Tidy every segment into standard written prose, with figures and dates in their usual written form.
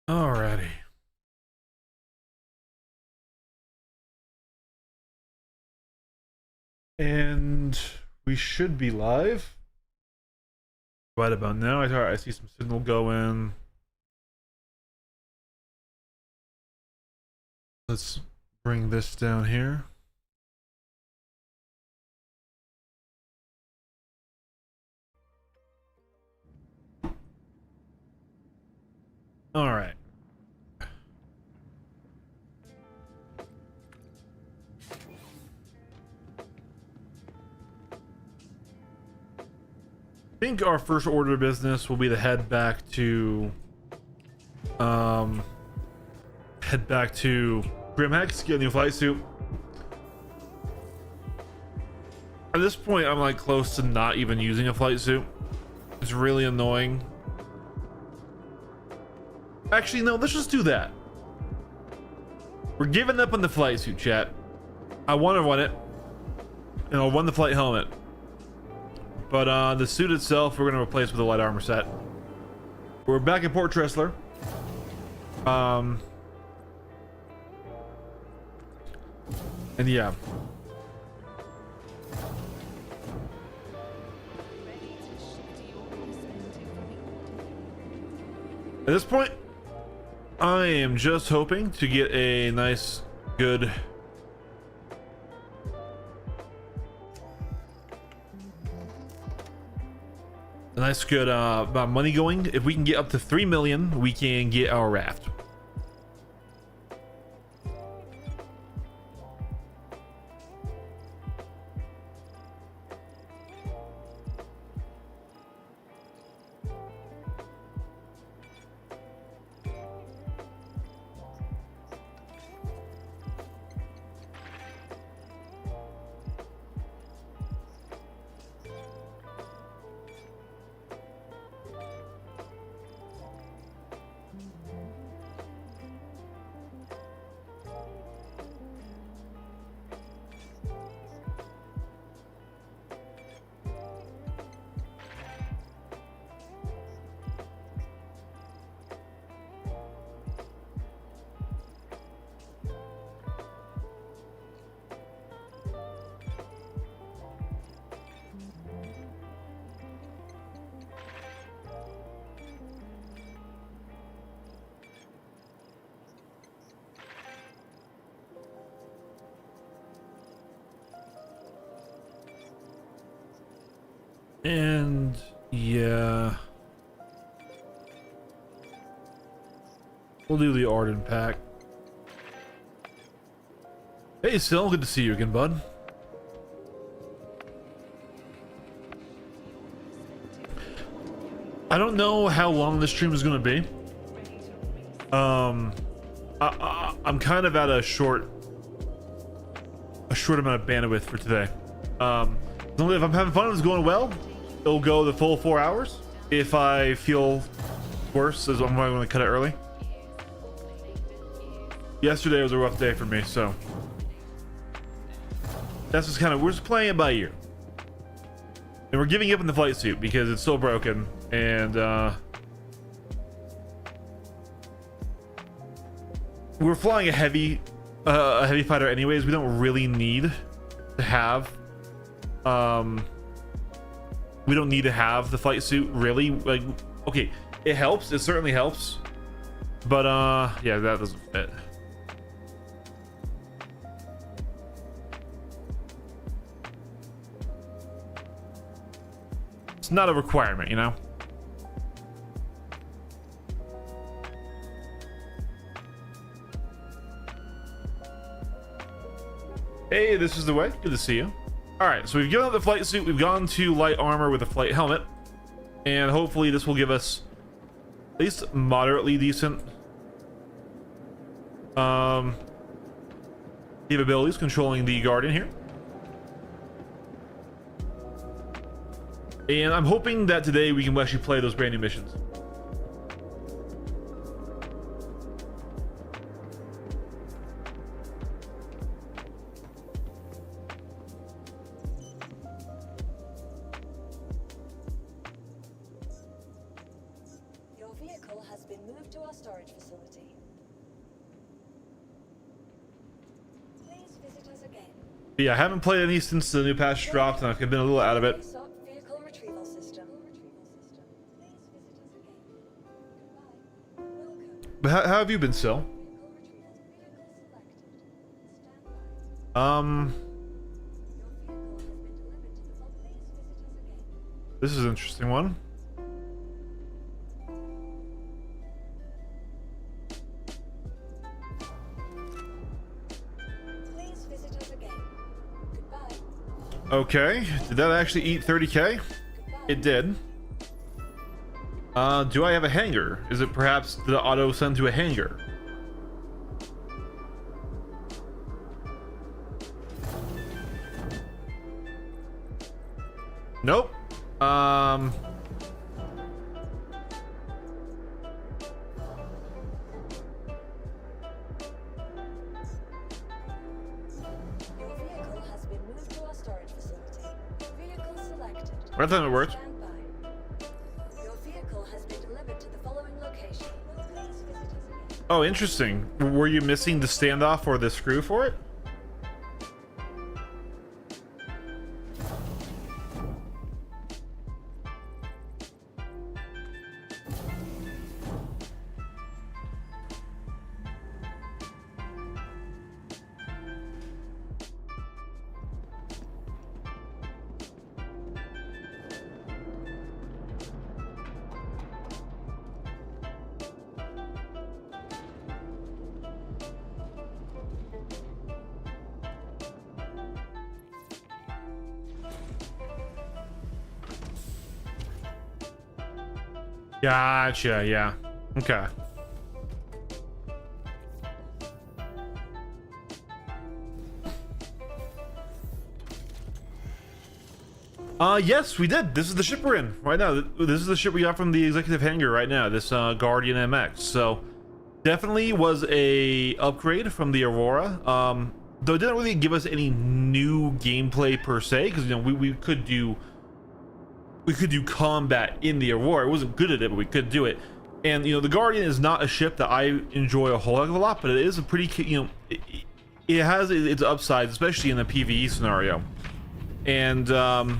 Alrighty. And we should be live right about now. I see some signal going. Let's bring this down here. All right. I think our first order of business will be to head back to Grimhex, get a new flight suit. At this point, I'm like close to not even using a flight suit. It's really annoying. Actually, no, let's just do that. We're giving up on the flight suit, chat. I want to run it, and I'll run the flight helmet. But the suit itself, we're going to replace with a light armor set. We're back at Port Tressler. And yeah. At this point, I am just hoping to get a nice, good... a nice, good money going. If we can get up to 3 million, we can get our raft. And yeah, we'll do the Arden pack. Hey, Sil, good to see you again, bud. I don't know how long this stream is going to be. I'm kind of at a short amount of bandwidth for today. If I'm having fun and it's going well, it'll go the full 4 hours. If I feel worse, I'm probably going to cut it early. Yesterday was a rough day for me, so that's just we're just playing it by ear. And we're giving up in the flight suit because it's still broken, and we're flying a heavy fighter anyways. We don't really need to have we don't need to have the flight suit, really. Like, okay, it helps, it certainly helps, but yeah, that doesn't fit. It's not a requirement, you know. Hey, this is the way. Good to see you. All right, so we've given up the flight suit. We've gone to light armor with a flight helmet, and hopefully this will give us at least moderately decent capabilities controlling the Guardian here. And I'm hoping that today we can actually play those brand new missions. vehicle has been moved to our storage facility. Please visit us again. But yeah, I haven't played any since the new patch dropped, and I've been a little out of it. Vehicle retrieval system. Please visit us again. Goodbye. Welcome. But how have you been, Sil? Vehicle selected. Stand by. Um, Your vehicle has been delivered to the vault. Please visit us again. this is an interesting one. Please visit us again. Goodbye. Okay, did that actually eat 30k? It did. Do I have a hangar? Is it perhaps the auto send to a hangar? Nope. Your vehicle has been moved to our storage facility. Vehicle selected. I thought it worked. Stand by. Your vehicle has been delivered to the following location. Please visit us again. Oh, interesting. Were you missing the standoff or the screw for it? Gotcha, yeah. Okay. Yes, we did. This is the ship we're in right now. This is the ship we got from the executive hangar right now. This Guardian MX. So definitely was a upgrade from the Aurora. Though it didn't really give us any new gameplay per se, because you know we could do combat in the Aurora. It wasn't good at it, but we could do it. And you know, the Guardian is not a ship that I enjoy a whole heck of a lot, but it is a pretty, you know, it has its upsides, especially in the PvE scenario. And the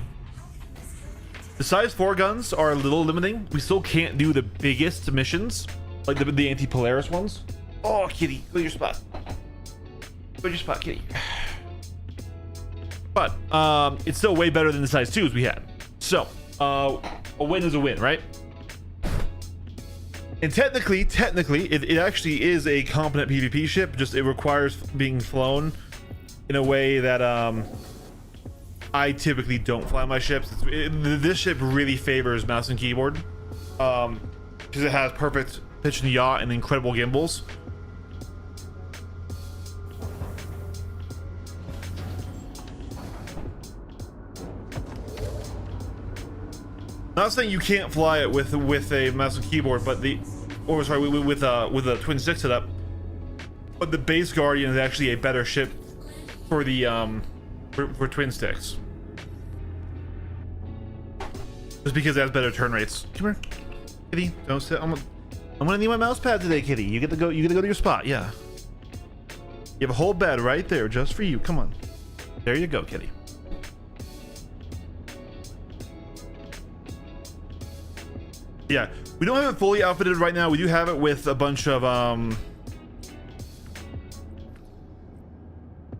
size 4 guns are a little limiting. We still can't do the biggest missions, like the anti-Polaris ones. Oh, kitty, go to your spot. Go to your spot, kitty. But it's still way better than the size 2s we had. So a win is a win, right? And technically it actually is a competent PvP ship, just it requires being flown in a way that I typically don't fly my ships. This ship really favors mouse and keyboard because it has perfect pitch and yaw and incredible gimbals. Not saying you can't fly it with a mouse and keyboard, but with a twin stick setup. But the base Guardian is actually a better ship for the for twin sticks, just because it has better turn rates. Come here, kitty. Don't sit. I'm gonna need my mouse pad today, kitty. You get to go. You get to go to your spot. Yeah. You have a whole bed right there just for you. Come on. There you go, kitty. Yeah, we don't have it fully outfitted right now. We do have it with a bunch of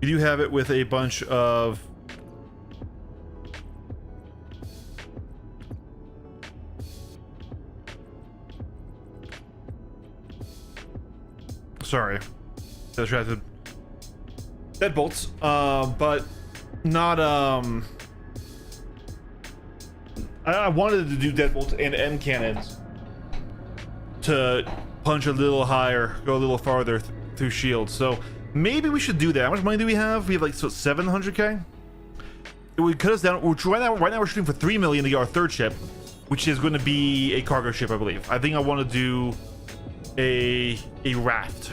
we do have it with a bunch of sorry, distracted. Deadbolts, but not I wanted to do deadbolts and M cannons to punch a little higher, go a little farther through shields. So maybe we should do that. How much money do we have? We have like 700k. It would cut us down. Which right now we're shooting for 3 million to get our third ship, which is going to be a cargo ship, I believe. I think I want to do a raft.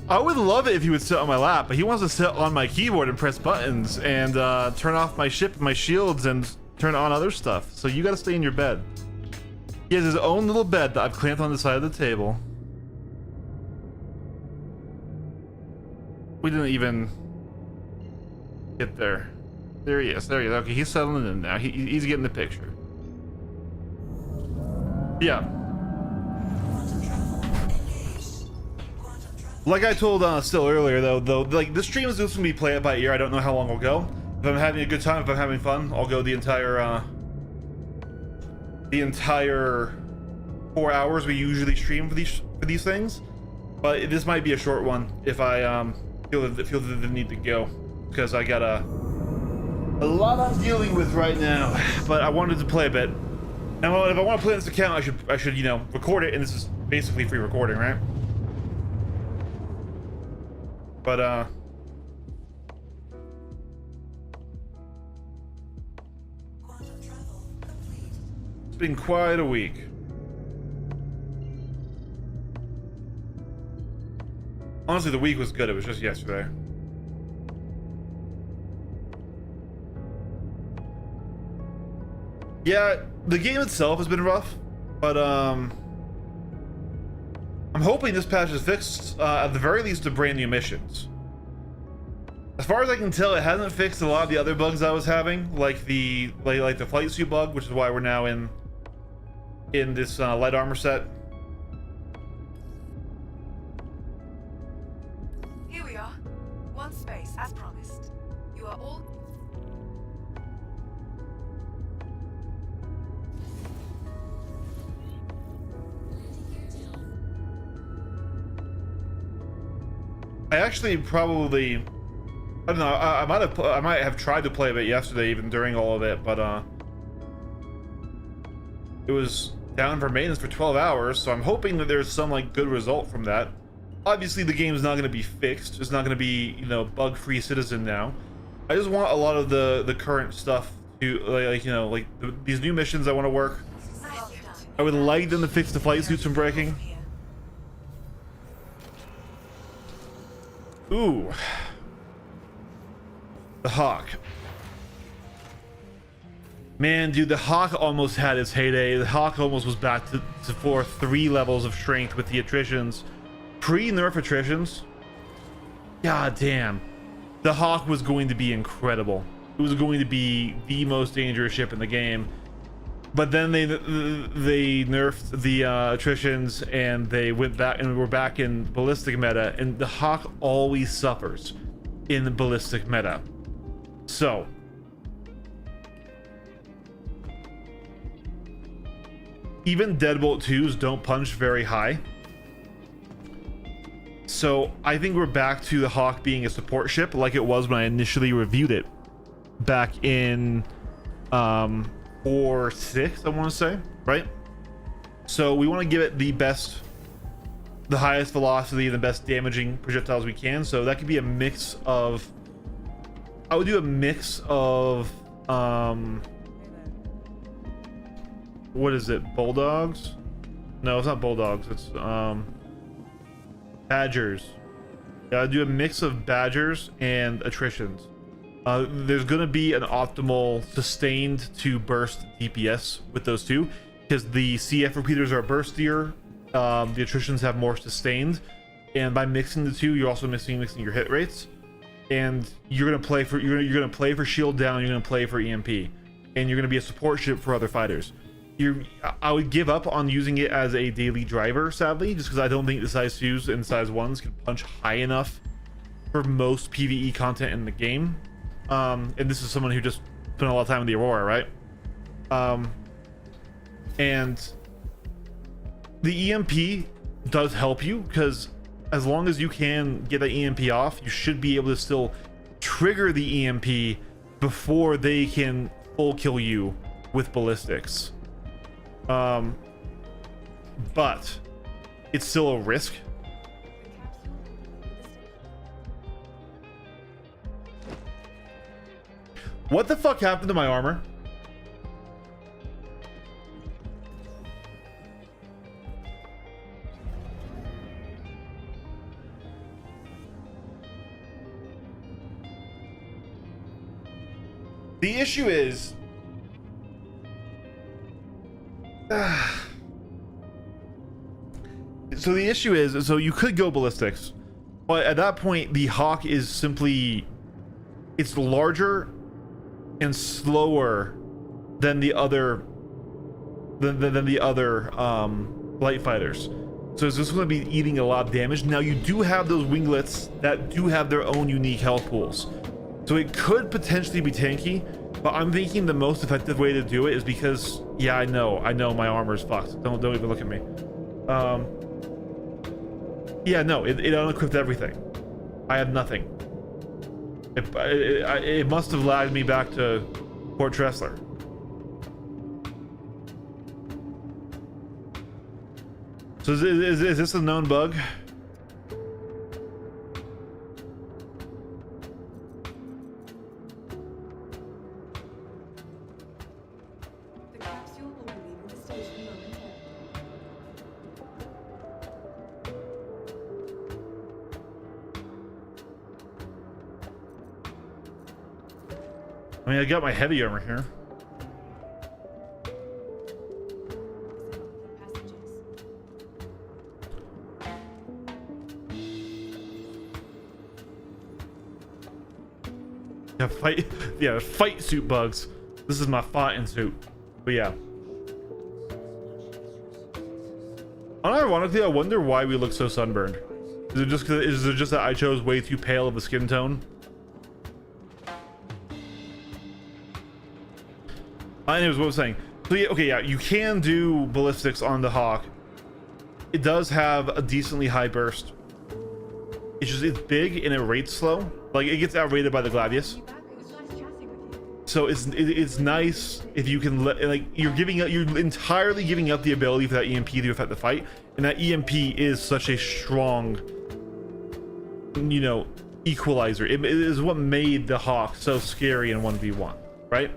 I would love it if he would sit on my lap, but he wants to sit on my keyboard and press buttons and turn off my ship and my shields and turn on other stuff. So you gotta stay in your bed. He has his own little bed that I've clamped on the side of the table. We didn't even get there. There he is. There he is. Okay, he's settling in now. He's getting the picture. Yeah. Like I told Still earlier, though, like this stream is just gonna be play it by ear. I don't know how long I'll go. If I'm having a good time, if I'm having fun, I'll go the entire 4 hours we usually stream for these things. But this might be a short one if I feel the need to go, because I got a lot I'm dealing with right now. But I wanted to play a bit. And if I want to play this account, I should you know, record it, and this is basically free recording, right? But it's been quite a week. Honestly, the week was good. It was just yesterday. Yeah, the game itself has been rough, but I'm hoping this patch has fixed, at the very least, the brand new missions. As far as I can tell, it hasn't fixed a lot of the other bugs I was having, like the flight suit bug, which is why we're now in this light armor set. Here we are. One space, as promised. You are all... I actually probably, I don't know, I might have tried to play a bit yesterday, even during all of it, but it was down for maintenance for 12 hours, so I'm hoping that there's some like good result from that. Obviously the game is not going to be fixed. It's not going to be, you know, bug-free Citizen now. I just want a lot of the current stuff to like you know, like these new missions I want to work. I would like them to fix the flight suits from breaking. Ooh. The Hawk. Man, dude, the Hawk almost had its heyday. The Hawk almost was back for 3 levels of strength with the attritions. Pre-nerf attritions. God damn. The Hawk was going to be incredible. It was going to be the most dangerous ship in the game. But then they nerfed the attritions, and they went back, and we're back in ballistic meta, and the Hawk always suffers in the ballistic meta. So even Deadbolt 2s don't punch very high. So I think we're back to the Hawk being a support ship like it was when I initially reviewed it back in 4.6, I want to say, right? So we want to give it the highest velocity, the best damaging projectiles we can. So that could be a mix of, I would do a mix of what is it, bulldogs? No, it's not bulldogs, it's badgers. Yeah, I'd do a mix of badgers and attritions. There's going to be an optimal sustained to burst DPS with those two, because the CF repeaters are burstier, the attritions have more sustained, and by mixing the two, you're also mixing your hit rates, and you're going to play for you're going to play for shield down, you're going to play for EMP, and you're going to be a support ship for other fighters. I would give up on using it as a daily driver, sadly, just because I don't think the size 2s and size 1s can punch high enough for most PvE content in the game. And this is someone who just spent a lot of time in the Aurora, right? And the EMP does help you, because as long as you can get the EMP off, you should be able to still trigger the EMP before they can full kill you with ballistics. But it's still a risk. What the fuck happened to my armor? The issue is So the issue is, so you could go ballistics, but at that point the Hawk is simply, it's larger and slower than the other light fighters. So it's just going to be eating a lot of damage. Now you do have those winglets that do have their own unique health pools, so it could potentially be tanky, but I'm thinking the most effective way to do it is because, yeah, I know my armor's fucked. Don't even look at me. Yeah, no, it unequipped everything. I had nothing. It must have lagged me back to Port Tressler. So is this a known bug? The capsule will be leaving the station momentarily. I mean, I got my heavy armor here. Yeah, fight suit bugs. This is my fighting suit. But yeah. Unironically, I wonder why we look so sunburned. Is it just that I chose way too pale of a skin tone? Anyways, what I was saying. So yeah, okay, yeah, you can do ballistics on the Hawk. It does have a decently high burst. It's big and it rates slow. Like, it gets outrated by the Gladius. So it's nice if you can you're entirely giving up the ability for that EMP to affect the fight, and that EMP is such a strong, you know, equalizer. It is what made the Hawk so scary in 1v1, right?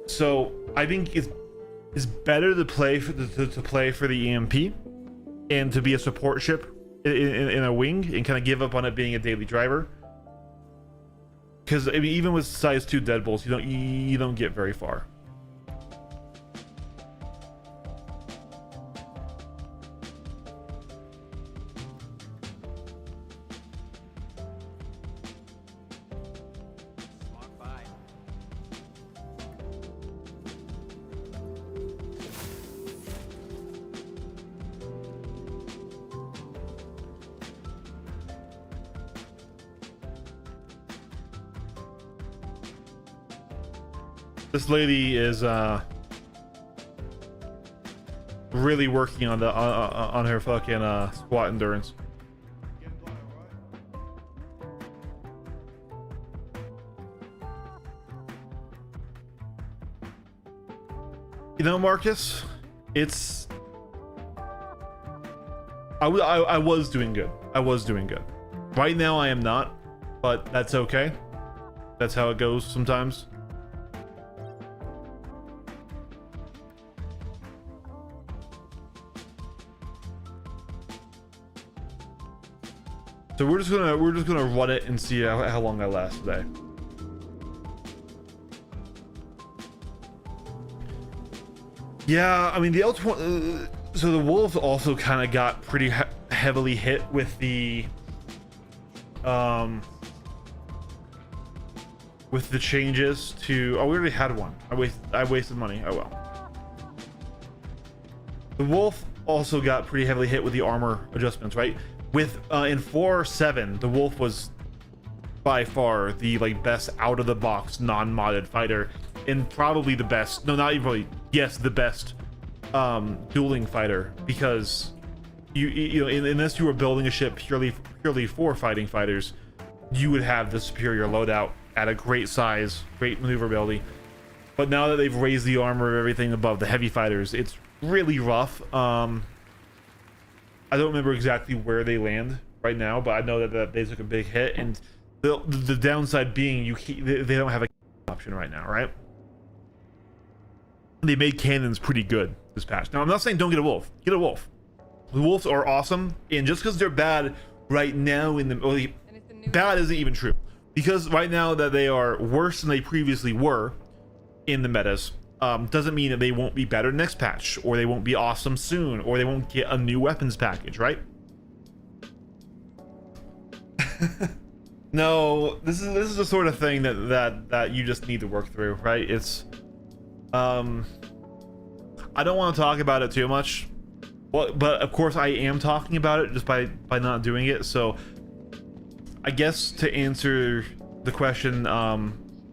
So I think it's better to play for the EMP and to be a support ship in a wing and kind of give up on it being a daily driver. Because I mean, even with size 2 Deadbolts, you don't get very far. This lady is really working on on her fucking squat endurance. You know, Marcus, it's I was doing good. I was doing good. Right now I am not, but that's okay. That's how it goes sometimes. So we're just gonna run it and see how long I last today. Yeah, I mean the L20. So the Wolves also kind of got pretty heavily hit with the changes to. Oh, we already had one. I wasted money. Oh well. The Wolf also got pretty heavily hit with the armor adjustments, right? With in 4.7, the Wolf was by far the best out of the box non-modded fighter, and probably the best. No, not even probably. Yes, the best dueling fighter, because you know, unless you were building a ship purely for fighting fighters, you would have the superior loadout at a great size, great maneuverability. But now that they've raised the armor of everything above the heavy fighters, it's really rough. I don't remember exactly where they land right now, but I know that they took a big hit, and the downside being they don't have a option right now, right? They made cannons pretty good this patch. Now I'm not saying don't get a Wolf. Get a Wolf. The Wolves are awesome, and just because they're bad right now bad isn't even true, because right now that they are worse than they previously were in the metas, doesn't mean that they won't be better next patch, or they won't be awesome soon, or they won't get a new weapons package, right? No, this is the sort of thing that you just need to work through, right? It's I don't want to talk about it too much, but of course I am talking about it just by not doing it. So I guess to answer the question,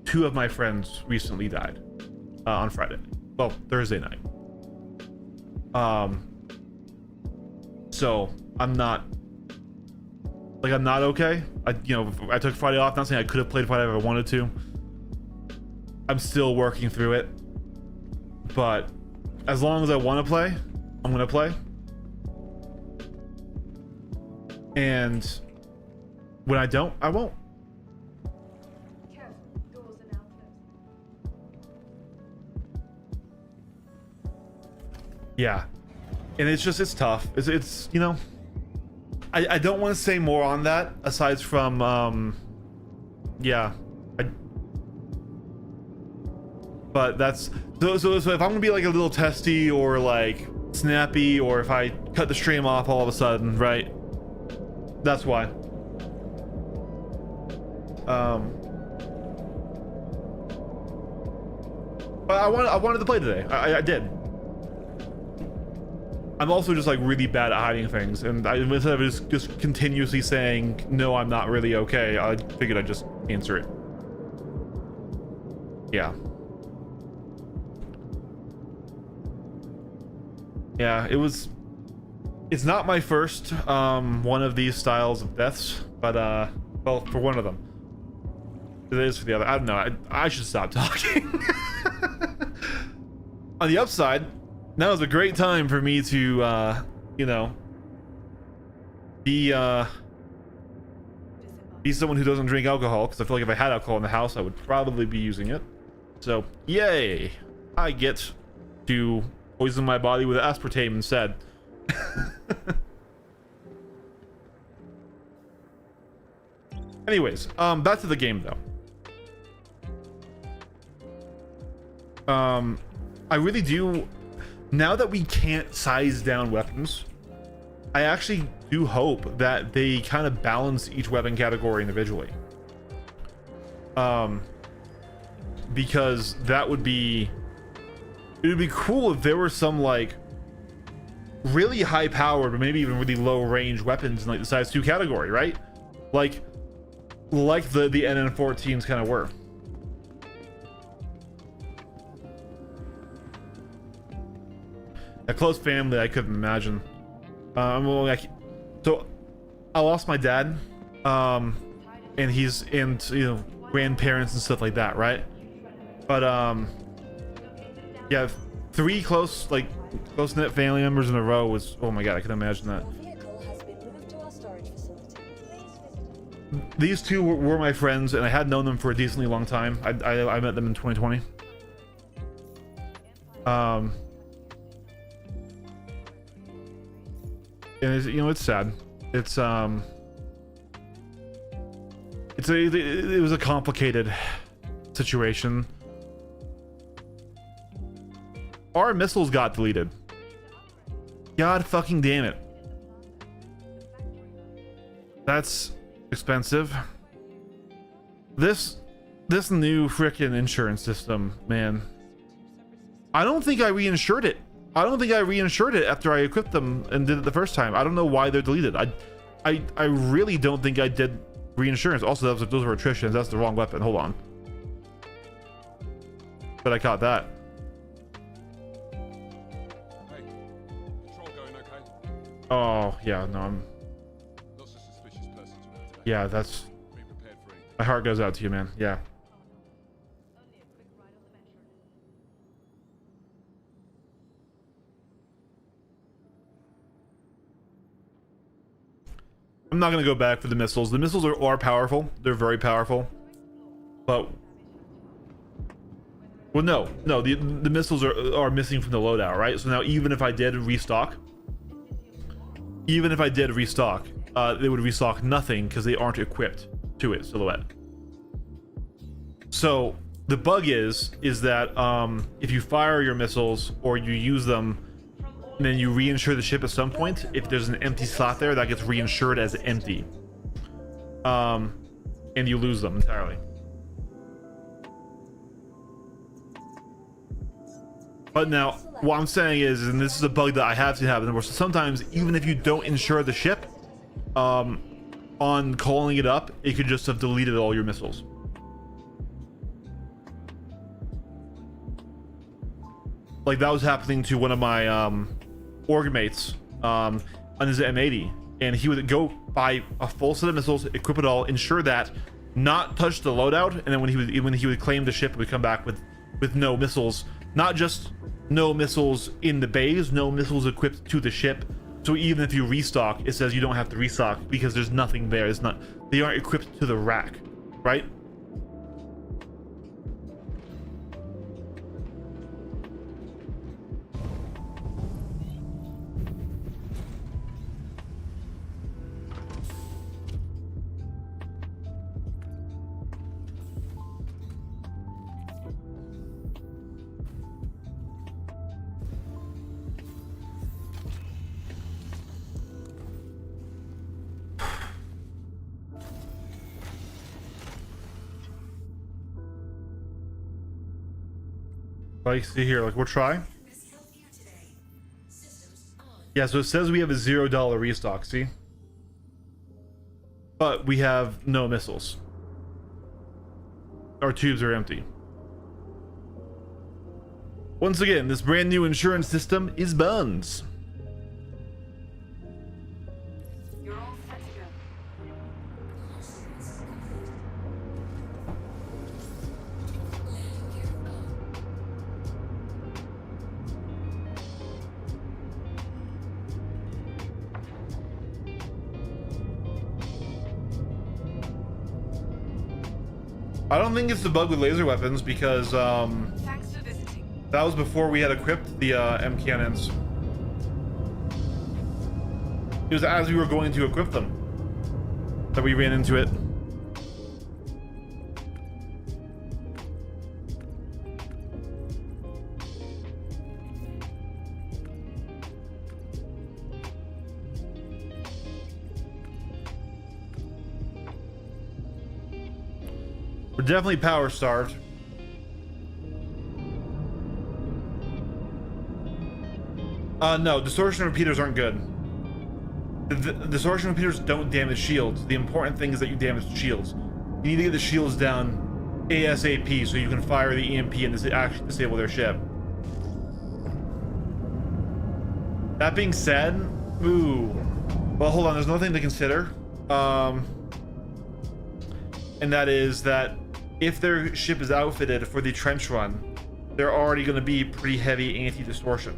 2 of my friends recently died on Friday, well, Thursday night. So I'm not okay. I took Friday off. Not saying I could have played Friday if I wanted to. I'm still working through it, but as long as I want to play, I'm gonna play. And when I don't, I won't. Yeah, and it's tough. It's you know, I don't want to say more on that aside from yeah, but that's so if I'm gonna be like a little testy or like snappy, or if I cut the stream off all of a sudden, right? That's why. But I wanted to play today. I did. I'm also just like really bad at hiding things, and instead of just continuously saying no, I'm not really okay, I figured I'd just answer it. Yeah. Yeah, it's not my first one of these styles of deaths, but well, for one of them. It is for the other. I don't know. I should stop talking. On the upside, now is a great time for me to you know, be someone who doesn't drink alcohol, because I feel like if I had alcohol in the house I would probably be using it. So yay, I get to poison my body with aspartame instead. Anyways, back to the game though. I really do, now that we can't size down weapons, I actually do hope that they kind of balance each weapon category individually. Because that would be, it would be cool if there were some like really high powered, but maybe even really low range weapons in like the size 2 category, right? Like the NN14s kind of were. A close family, I couldn't imagine. So I lost my dad, and he's in, you know, grandparents and stuff like that, right? But yeah, 3 close-knit family members in a row was, oh my god, I can imagine that. Your vehicle has been moved to our storage facility. Please visit. These 2 were my friends, and I had known them for a decently long time. I met them in 2020. And it's, you know, it's sad. It was a complicated situation. Our missiles got deleted. God fucking damn it. That's expensive. This new freaking insurance system, man. I don't think I reinsured it. I don't think I reinsured it after I equipped them and did it the first time. I don't know why they're deleted. I really don't think I did reinsurance. Also, those were attritions. That's the wrong weapon. Hold on. But I caught that. Hey, control going okay? Oh yeah, no, I'm. Lots of suspicious persons around today. Yeah, that's. Be prepared for anything. My heart goes out to you, man. Yeah. I'm not gonna go back for the missiles. The missiles are powerful. They're very powerful. But well, no, the missiles are missing from the loadout, right? So now even if I did restock, they would restock nothing because they aren't equipped to it, Silhouette. So The bug is that if you fire your missiles or you use them and then you reinsure the ship at some point, if there's an empty slot there, that gets reinsured as empty, and you lose them entirely. But now what I'm saying is, and this is a bug that I have seen happen, where sometimes even if you don't insure the ship, on calling it up, it could just have deleted all your missiles. Like that was happening to one of my org mates on his M80, and he would go buy a full set of missiles, equip it all, ensure that, not touch the loadout, and then when he would claim the ship, it would come back with no missiles. Not just no missiles in the bays, no missiles equipped to the ship. So even if you restock, it says you don't have to restock because there's nothing there. It's not, they aren't equipped to the rack, right? Like, see here, like we'll try. Yeah, so it says we have a $0 restock, see? But we have no missiles. Our tubes are empty. Once again, this brand new insurance system is buns. You're all set to go. I don't think it's the bug with laser weapons because Thanks for visiting. that was before we had equipped the M cannons. It was as we were going to equip them that we ran into it. We're definitely power starved. No, distortion repeaters aren't good. The distortion repeaters don't damage shields. The important thing is that you damage the shields. You need to get the shields down ASAP so you can fire the EMP and actually disable their ship. That being said, ooh. Well, hold on, there's another thing to consider. And that is that if their ship is outfitted for the trench run, they're already going to be pretty heavy anti-distortion.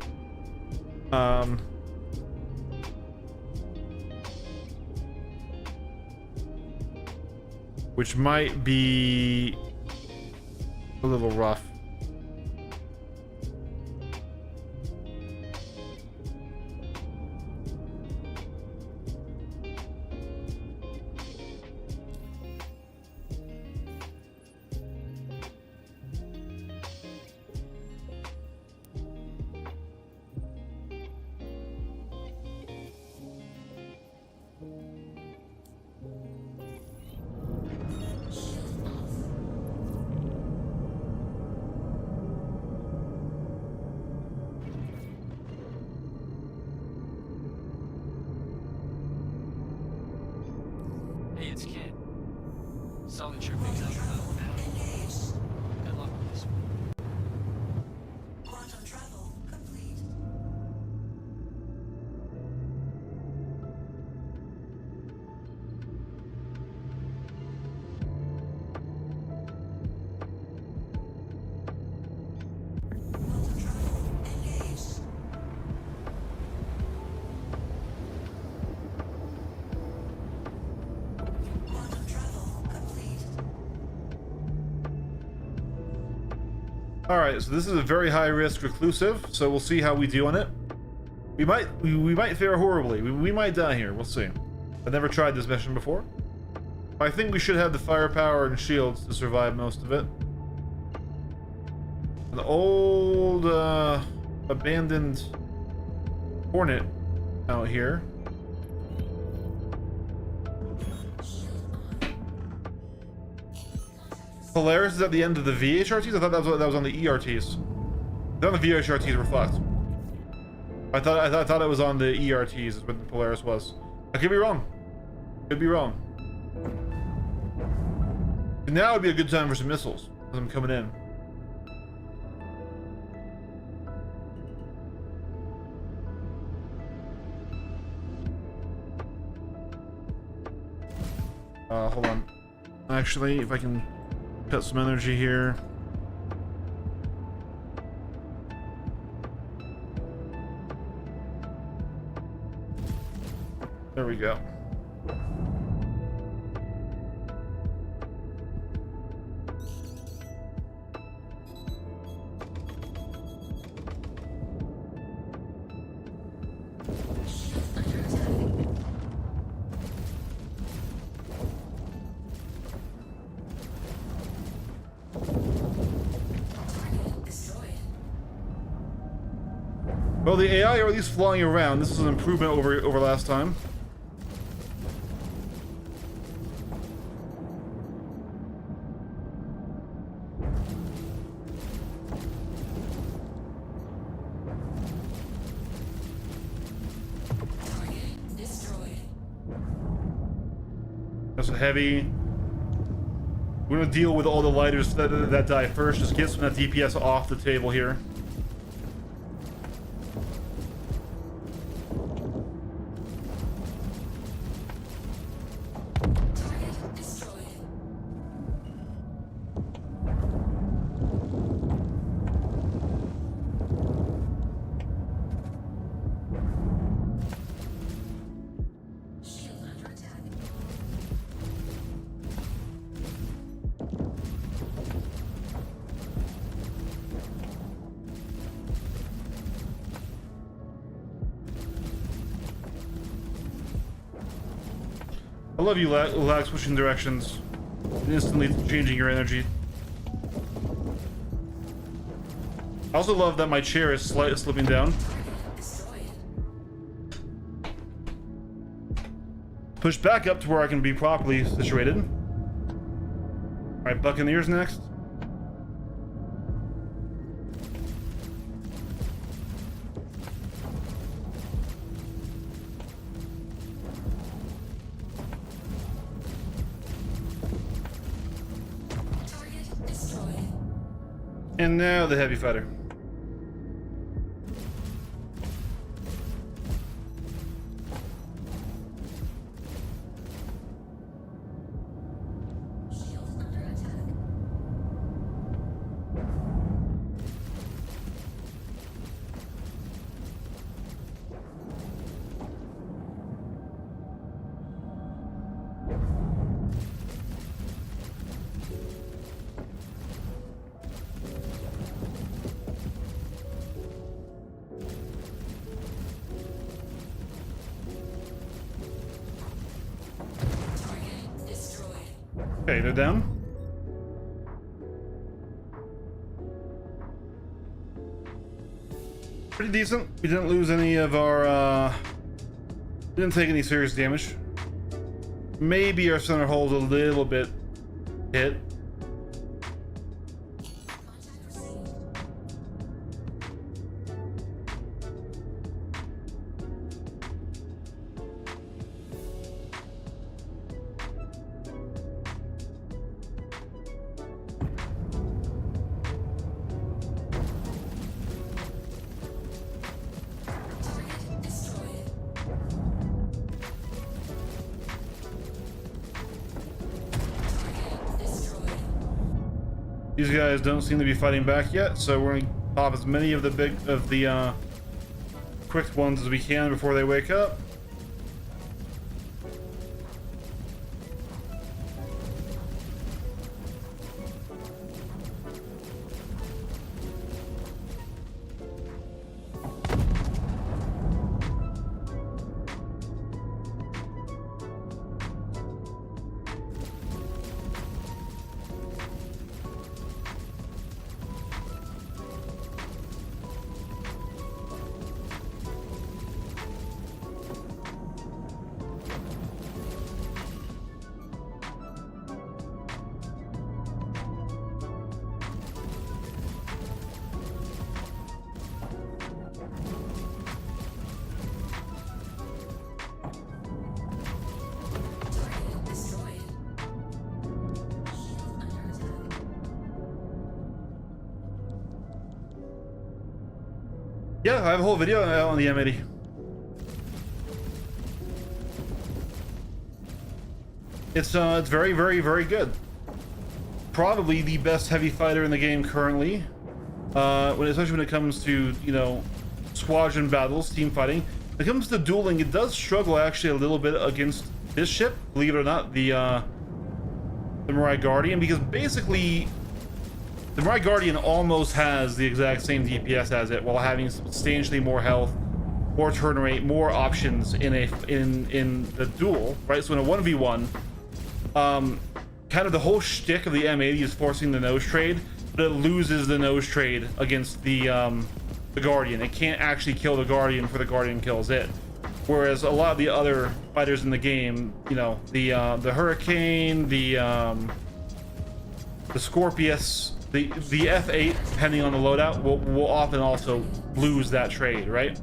Which might be a little rough. Hey, it's Kid. Solid trip makes up for that now. Good luck with this one. Quantum travel complete. Quantum travel engaged. Quantum travel complete. All right, so this is a very high risk reclusive, so we'll see how we do on it. We might fare horribly. We might die here. We'll see. I've never tried this mission before. I think we should have the firepower and shields to survive most of it. An old abandoned Hornet out here. Polaris is at the end of the VHRTs? I thought that was on the ERTs. Then the VHRTs were fucked. I thought it was on the ERTs is what the Polaris was. I could be wrong. Could be wrong. And now would be a good time for some missiles as I'm coming in. Hold on. Actually, if I can cut some energy here. There we go. Well, the AI are at least flying around. This is an improvement over last time. That's a heavy. We're gonna deal with all the lighters that die first. Just get some of that DPS off the table here. I love you, lag switching directions and instantly changing your energy. I also love that my chair is slightly slipping down. Push back up to where I can be properly situated. Alright, Buccaneers next. And now the heavy fighter. Okay, they're down. Pretty decent. We didn't lose any of our, didn't take any serious damage. Maybe our center hull's a little bit hit. These guys don't seem to be fighting back yet, so we're gonna pop as many of the quick ones as we can before they wake up. Yeah, I have a whole video on the M80. It's very, very, very good. Probably the best heavy fighter in the game currently. Especially when it comes to, you know, squadron battles, team fighting. When it comes to dueling, it does struggle actually a little bit against this ship, believe it or not, the Mirai Guardian, because basically the Mirai Guardian almost has the exact same DPS as it, while having substantially more health, more turn rate, more options in the duel, right? So in a 1v1, kind of the whole shtick of the M80 is forcing the nose trade, but it loses the nose trade against the Guardian. It can't actually kill the Guardian before the Guardian kills it. Whereas a lot of the other fighters in the game, you know, the Hurricane, the Scorpius, the F8, depending on the loadout, will often also lose that trade, right?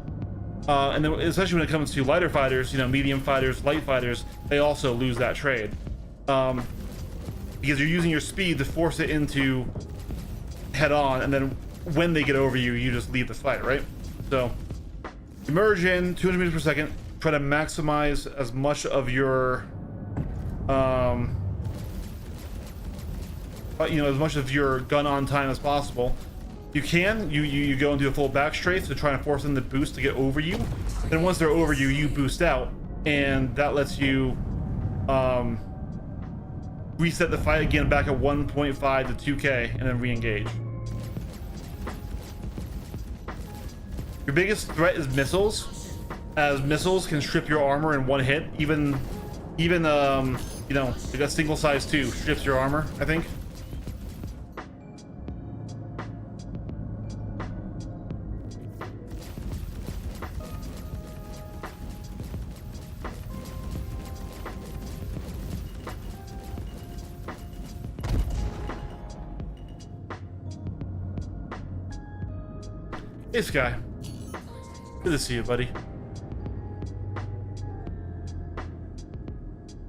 And then especially when it comes to lighter fighters, you know, medium fighters, light fighters, they also lose that trade. Because you're using your speed to force it into head on, and then when they get over you, you just leave the fight, right? So emerge in 200 meters per second, try to maximize as much of your you know, as much of your gun on time as possible. You can you go into a full back strafe to try and force them to boost to get over you. Then once they're over you, you boost out, and that lets you reset the fight again back at 1.5 to 2k, and then re-engage. Your biggest threat is missiles, as missiles can strip your armor in one hit. Even you know, like a single size 2 strips your armor, I think. Hey Sky, good to see you, buddy.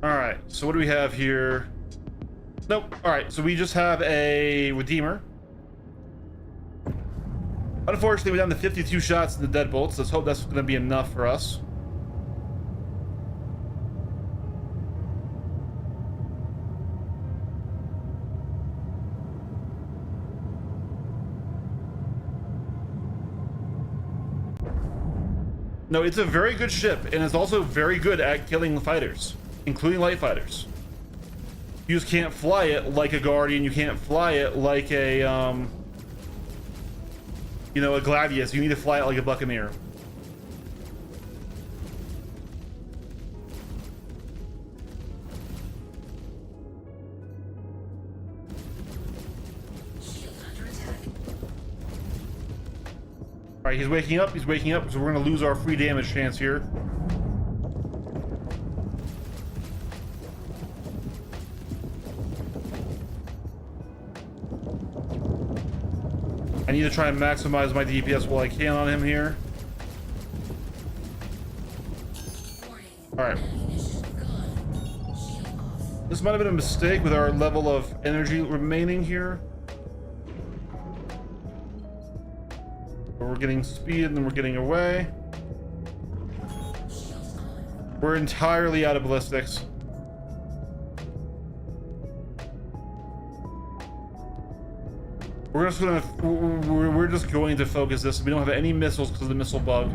All right, so what do we have here? Nope. All right, so we just have a Redeemer. Unfortunately, we're down to 52 shots in the deadbolts. Let's hope that's going to be enough for us. No, it's a very good ship, and it's also very good at killing fighters, including light fighters. You just can't fly it like a Guardian. You can't fly it like a, you know, a Gladius. You need to fly it like a Buccaneer. All right, he's waking up. He's waking up, so we're going to lose our free damage chance here. I need to try and maximize my DPS while I can on him here. All right. This might have been a mistake with our level of energy remaining here. We're getting speed and then we're getting away. We're entirely out of ballistics. We're just going to focus this. We don't have any missiles because of the missile bug.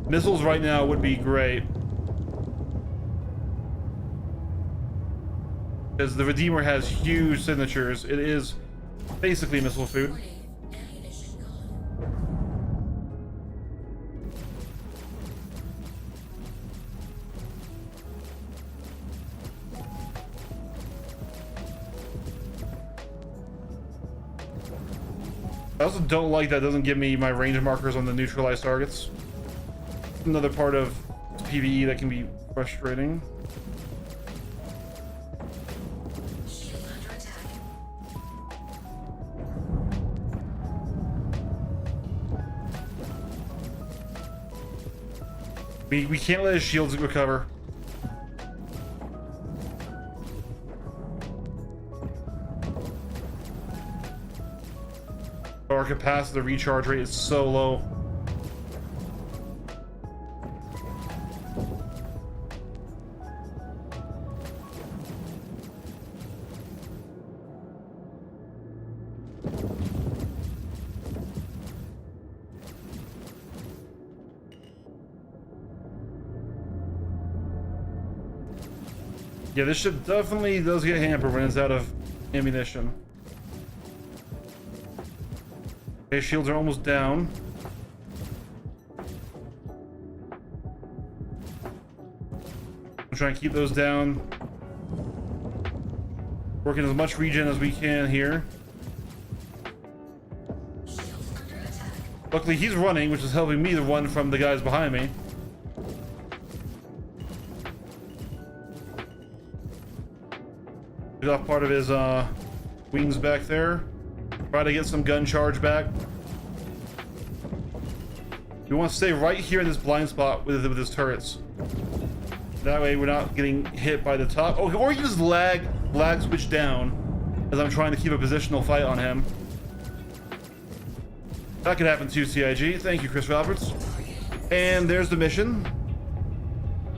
Missiles right now would be great, because the Redeemer has huge signatures. It is basically missile food. I also don't like that it doesn't give me my range markers on the neutralized targets. Another part of PvE that can be frustrating. We can't let his shields recover. Our capacity recharge rate is so low. Yeah, this ship definitely does get hampered when it's out of ammunition. Okay, shields are almost down. I'm trying to keep those down. Working as much regen as we can here. Luckily, he's running, which is helping me to run from the guys behind me. Get off part of his wings back there. Try to get some gun charge back. We want to stay right here in this blind spot with his turrets. That way we're not getting hit by the top. Oh, or you just lag switch down as I'm trying to keep a positional fight on him. That could happen too, CIG. Thank you, Chris Roberts. And there's the mission.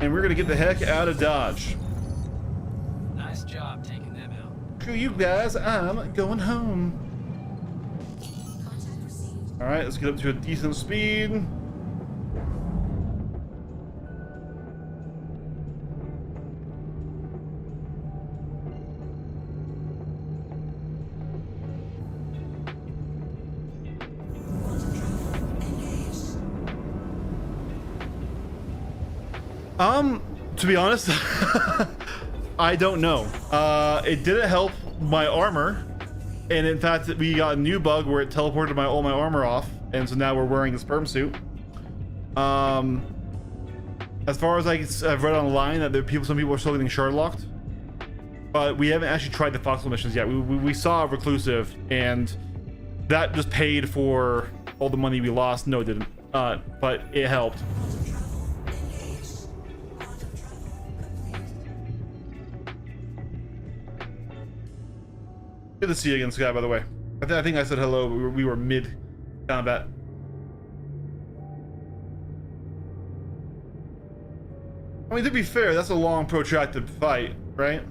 And we're gonna get the heck out of Dodge. Nice job taking them out. Screw you guys, I'm going home. Alright, let's get up to a decent speed. To be honest, I don't know. It didn't help my armor, and in fact, we got a new bug where it teleported all my armor off, and so now we're wearing the sperm suit. As far as I've read online, that some people are still getting shard locked, but we haven't actually tried the Foxhole missions yet. We saw Reclusive, and that just paid for all the money we lost. No, it didn't, but it helped. Good to see you again, Sky, by the way. I think I said hello, but we were mid-combat. I mean, to be fair, that's a long, protracted fight, right?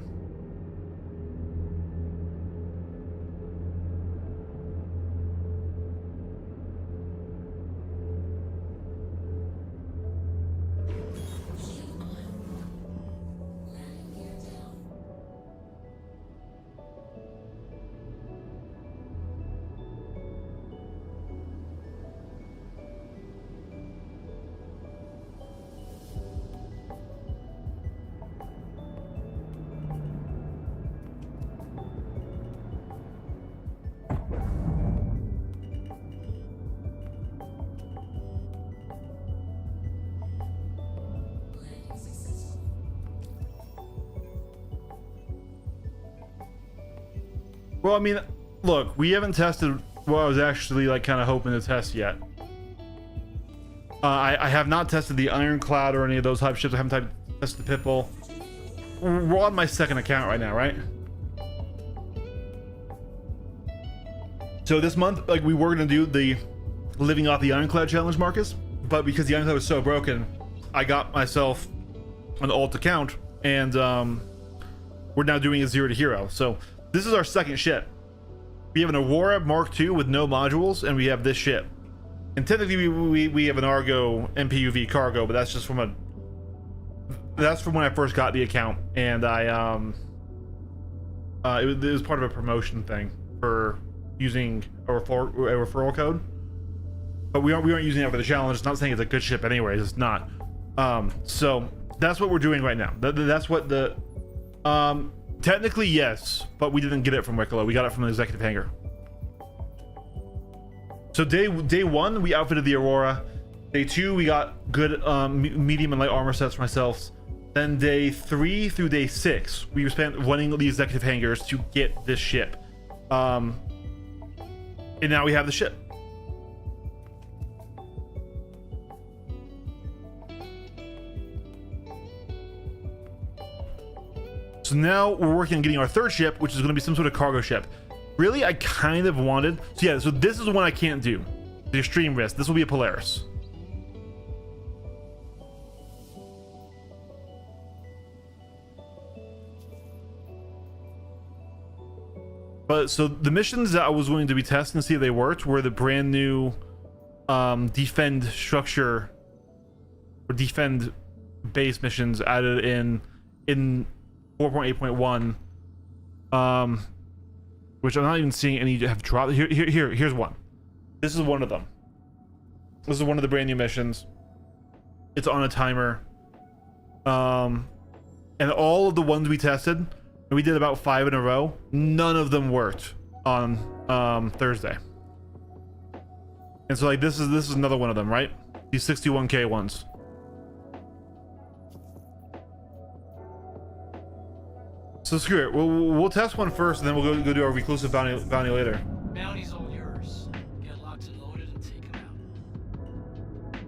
Well, I mean, look, we haven't tested what I was actually kind of hoping to test yet. I have not tested the Ironclad or any of those type ships. I haven't tested the Pitbull. We're on my second account right now, right? So this month, we were gonna do the living off the Ironclad challenge, Marcus, but because the Ironclad was so broken, I got myself an alt account, and we're now doing a 0 to hero. So this is our second ship. We have an Aurora Mark II with no modules, and we have this ship. And technically, we have an Argo MPUV cargo, but that's just from when I first got the account, and it was part of a promotion thing for using a referral code. But we aren't using it for the challenge. It's not saying it's a good ship, anyways. It's not. So that's what we're doing right now. That's what the technically, yes, but we didn't get it from Wicklow. We got it from the executive hangar. So day one, we outfitted the Aurora. Day 2, we got good medium and light armor sets for myself. Then day 3 through day 6, we spent running the executive hangars to get this ship. And now we have the ship. So now we're working on getting our third ship, which is going to be some sort of cargo ship. Really, I kind of wanted... So yeah, so this is the one I can't do. The Extreme Risk. This will be a Polaris. But so the missions that I was willing to be testing to see if they worked were the brand new defend structure or defend base missions added in 4.8.1, which I'm not even seeing any have dropped. Here's one. This is one of them. This is one of the brand new missions. It's on a timer. And all of the ones we tested, and we did about 5 in a row, none of them worked on Thursday. And so like this is another one of them, right? These 61k ones. So screw it. We'll test one first, and then we'll go do our reclusive bounty later. Bounty's all yours. Get locked and loaded and take them out.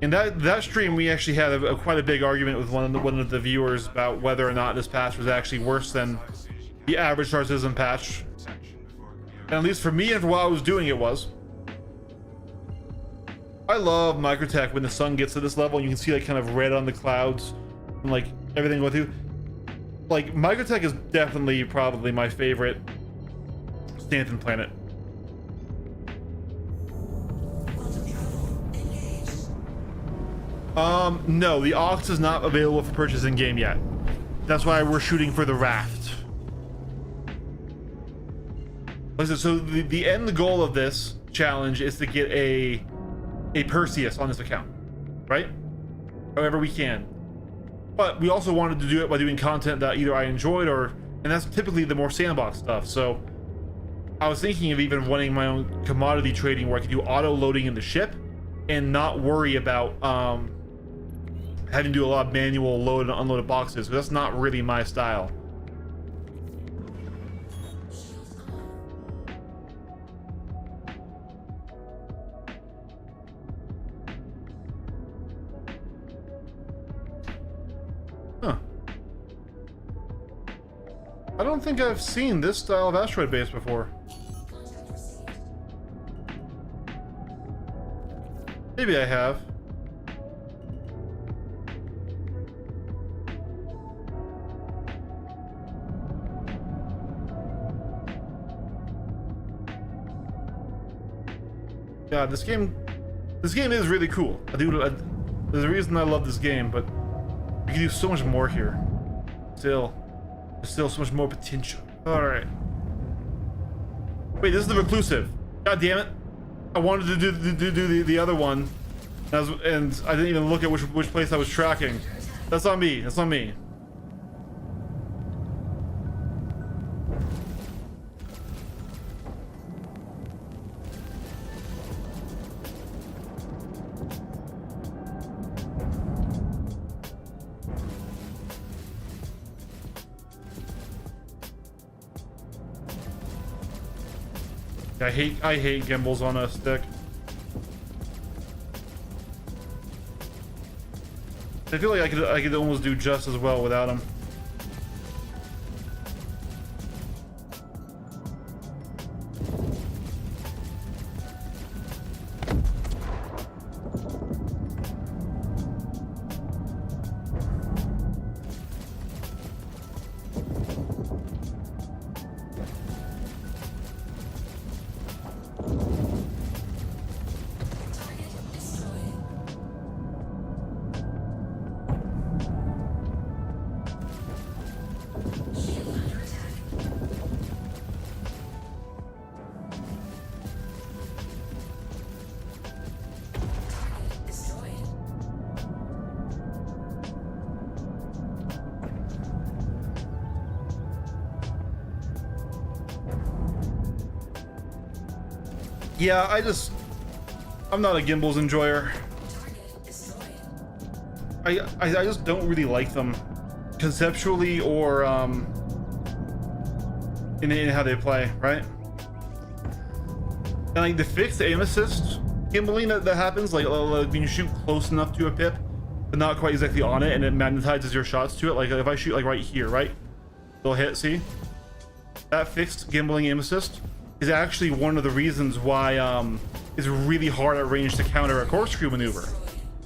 In that stream, we actually had quite a big argument with one of the viewers about whether or not this patch was actually worse than the average Star Citizen patch. And at least for me and for what I was doing, it was. I love Microtech when the sun gets to this level and you can see like kind of red on the clouds and like everything going through. Like Microtech is definitely probably my favorite Stanton planet. No, the Ox is not available for purchase in game yet. That's why we're shooting for the raft. Listen, so the end goal of this challenge is to get a Perseus on this account, right? However we can. But we also wanted to do it by doing content that either I enjoyed and that's typically the more sandbox stuff. So I was thinking of even running my own commodity trading where I could do auto loading in the ship and not worry about having to do a lot of manual load and unload of boxes, because that's not really my style. Huh. I don't think I've seen this style of asteroid base before. Maybe I have. Yeah, this game is really cool. There's a reason I love this game, but you can do so much more here. There's still so much more potential. All right. Wait, this is the reclusive. God damn it! I wanted to do the other one, and I didn't even look at which place I was tracking. That's on me. That's on me. I hate gimbals on a stick. I feel like I could almost do just as well without them. Yeah, I'm not a gimbals enjoyer. I just don't really like them conceptually or in how they play, right? And like the fixed aim assist gimbaling that happens, like when you shoot close enough to a pip but not quite exactly on it, and it magnetizes your shots to it. Like if I shoot like right here, right, they'll hit. See that fixed gimbaling aim assist is actually one of the reasons why it's really hard at range to counter a corkscrew maneuver,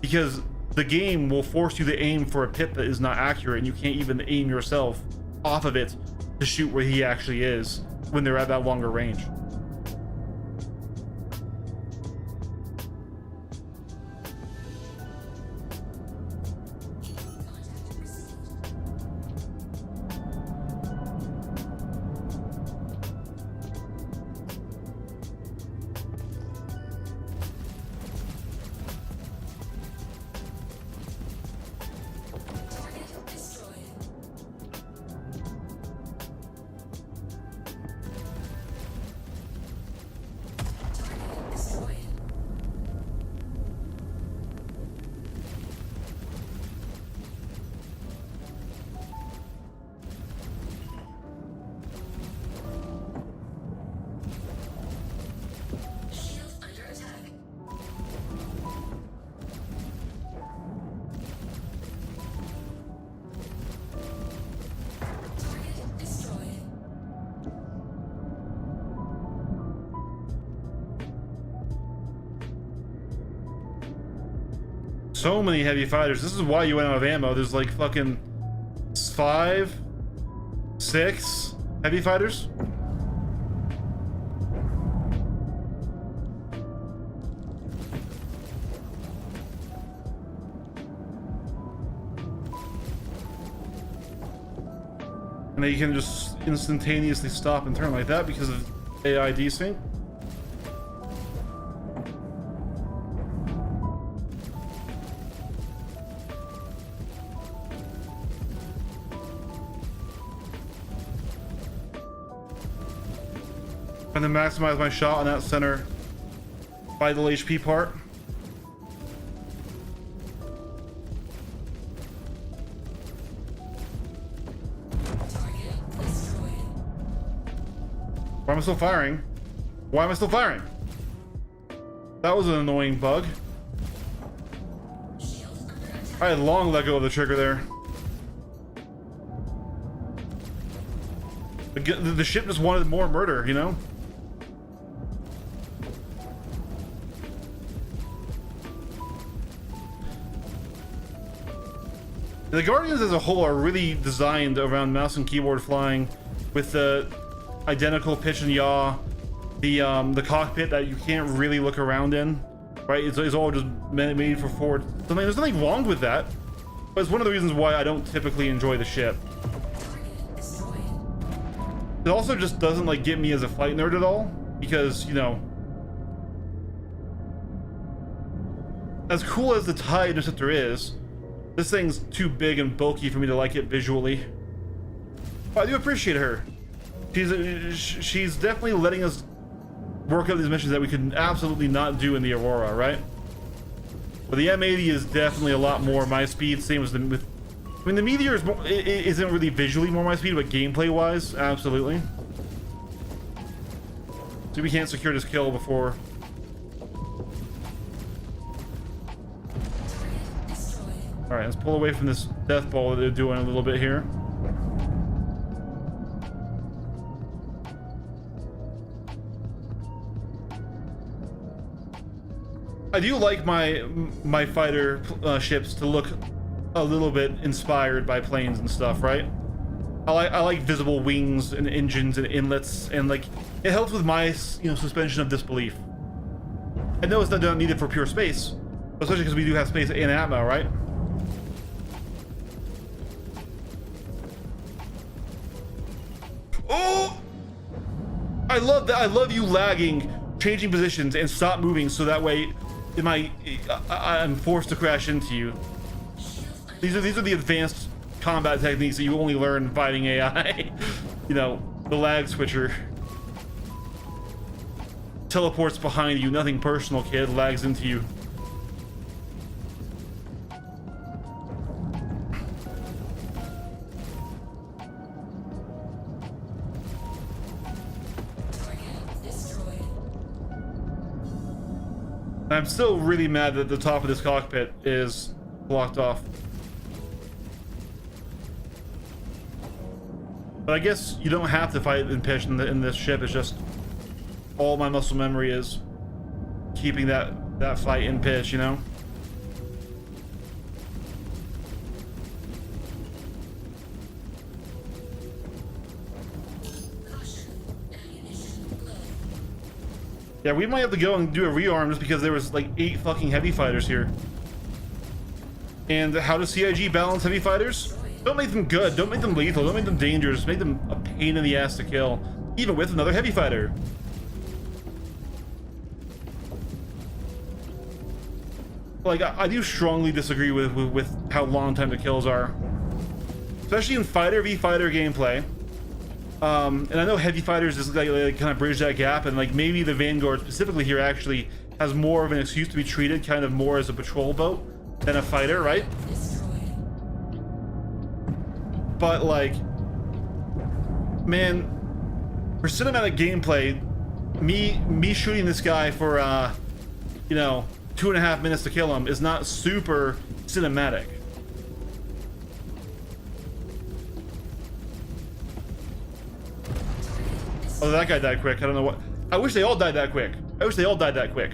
because the game will force you to aim for a pip that is not accurate, and you can't even aim yourself off of it to shoot where he actually is when they're at that longer range. So many heavy fighters. This is why you went out of ammo. There's like fucking 5, 6 heavy fighters. And then you can just instantaneously stop and turn like that because of AI desync. And then maximize my shot on that center vital HP part. Why am I still firing? Why am I still firing? That was an annoying bug. I had long let go of the trigger there. The ship just wanted more murder, you know? The Guardians as a whole are really designed around mouse and keyboard flying with the identical pitch and yaw, the cockpit that you can't really look around in, right? It's all just made for forward. So there's nothing wrong with that, but it's one of the reasons why I don't typically enjoy the ship. It also just doesn't like get me as a flight nerd at all, because, you know, as cool as the TIE Interceptor is, this thing's too big and bulky for me to like it visually. But I do appreciate her. She's definitely letting us work out these missions that we could absolutely not do in the Aurora, right? But the M80 is definitely a lot more my speed. Same as the I mean, the Meteor is more, it isn't really visually more my speed, but gameplay-wise, absolutely. So we can't secure this kill before. All right, let's pull away from this death ball that they're doing a little bit here. I do like my fighter ships to look a little bit inspired by planes and stuff, right? I like visible wings and engines and inlets, and like it helps with my suspension of disbelief. I know it's not needed for pure space, especially because we do have space in Atmo, right? Oh, I love that. I love you lagging, changing positions, and stop moving so that way I'm forced to crash into you. These are the advanced combat techniques that you only learn fighting AI. You know, the lag switcher teleports behind you, nothing personal, kid, lags into you. I'm still really mad that the top of this cockpit is blocked off. But I guess you don't have to fight in pitch in this ship. It's just all my muscle memory is keeping that fight in pitch, you know? Yeah, we might have to go and do a rearm just because there was like 8 fucking heavy fighters here. And how does CIG balance heavy fighters? Don't make them good, don't make them lethal, don't make them dangerous, make them a pain in the ass to kill, even with another heavy fighter. Like, I do strongly disagree with how long time the kills are. Especially in fighter v fighter gameplay. And I know heavy fighters is like kind of bridge that gap, and like maybe the Vanguard specifically here actually has more of an excuse to be treated kind of more as a patrol boat than a fighter, right? But like, man, for cinematic gameplay, me shooting this guy for 2.5 minutes to kill him is not super cinematic. Oh, that guy died quick. I don't know what. I wish they all died that quick. I wish they all died that quick.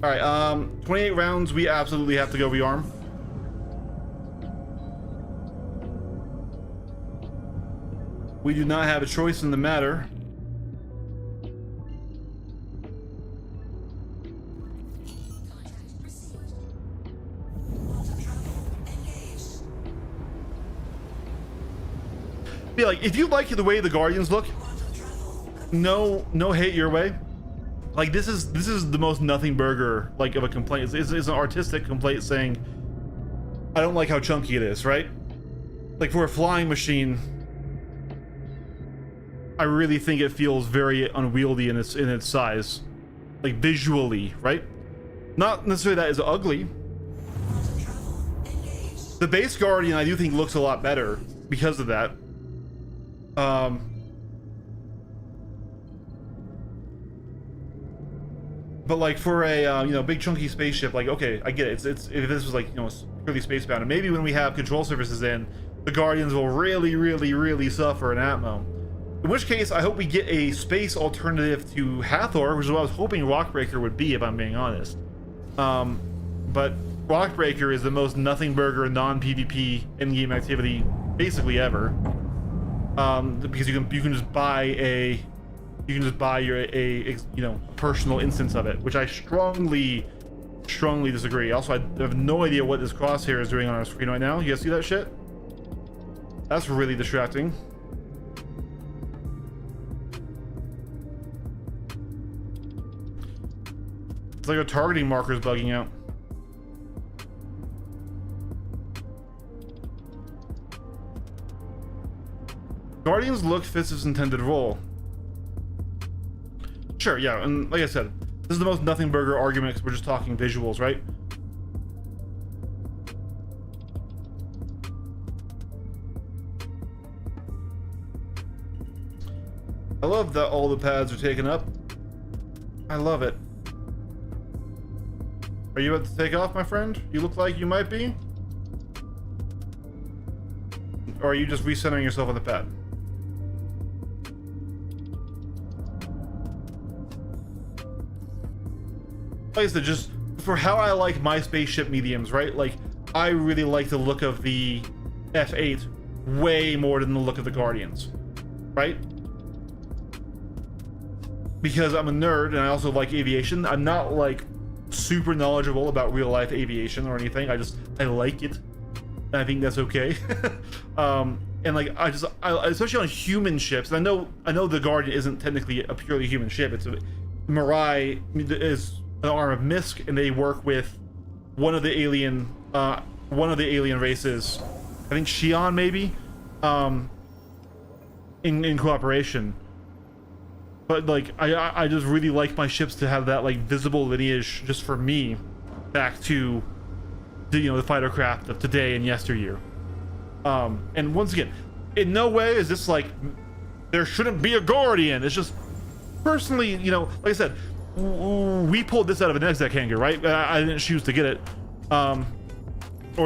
All right, 28 rounds. We absolutely have to go rearm. We do not have a choice in the matter. Be like, if you like the way the Guardians look, no hate your way. Like this is the most nothing burger like of a complaint. It's an artistic complaint saying, I don't like how chunky it is, right? Like for a flying machine, I really think it feels very unwieldy in its size, like visually, right? Not necessarily that it's ugly. The base Guardian I do think looks a lot better because of that. But like for a you know, big chunky spaceship, like okay, I get it. It's if this was like, you know, purely spacebound, and maybe when we have control surfaces in, the Guardians will really suffer in Atmo. In which case, I hope we get a space alternative to Hathor, which is what I was hoping Rockbreaker would be, if I'm being honest. But Rockbreaker is the most nothing burger non-PvP in-game activity basically ever. Because you can just buy a you know, personal instance of it, which I strongly disagree. Also, I have no idea what this crosshair is doing on our screen right now. You guys see that shit? That's really distracting. It's like our targeting marker's bugging out. Guardians look fits its intended role. Sure, yeah, and like I said, this is the most nothing burger argument because we're just talking visuals, right? I love that all the pads are taken up. I love it. Are you about to take off, my friend? You look like you might be. Or are you just recentering yourself on the pad? Like I said, just for how I like my spaceship mediums, right? Like, I really like the look of the F8 way more than the look of the Guardians, right? Because I'm a nerd and I also like aviation. I'm not like super knowledgeable about real life aviation or anything. I like it, and I think that's okay. And like I especially on human ships, and I know the Guardian isn't technically a purely human ship. It's Mirai is an arm of Misk, and they work with one of the alien races, I think Xi'an maybe, in cooperation. But like I just really like my ships to have that like visible lineage just for me back to the, you know, the fighter craft of today and yesteryear. And once again, in no way is this like there shouldn't be a Guardian. It's just personally, you know, like I said, we pulled this out of an exec hangar, right? I didn't choose to get it, or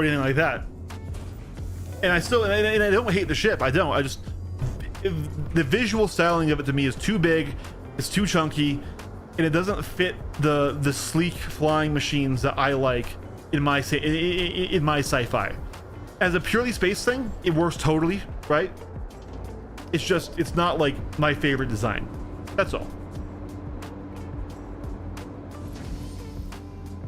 anything like that. And I still, and I don't hate the ship. I don't. I just, the visual styling of it to me is too big, it's too chunky, and it doesn't fit the sleek flying machines that I like in my sci-fi. As a purely space thing, it works totally, right? It's just, it's not like my favorite design. That's all.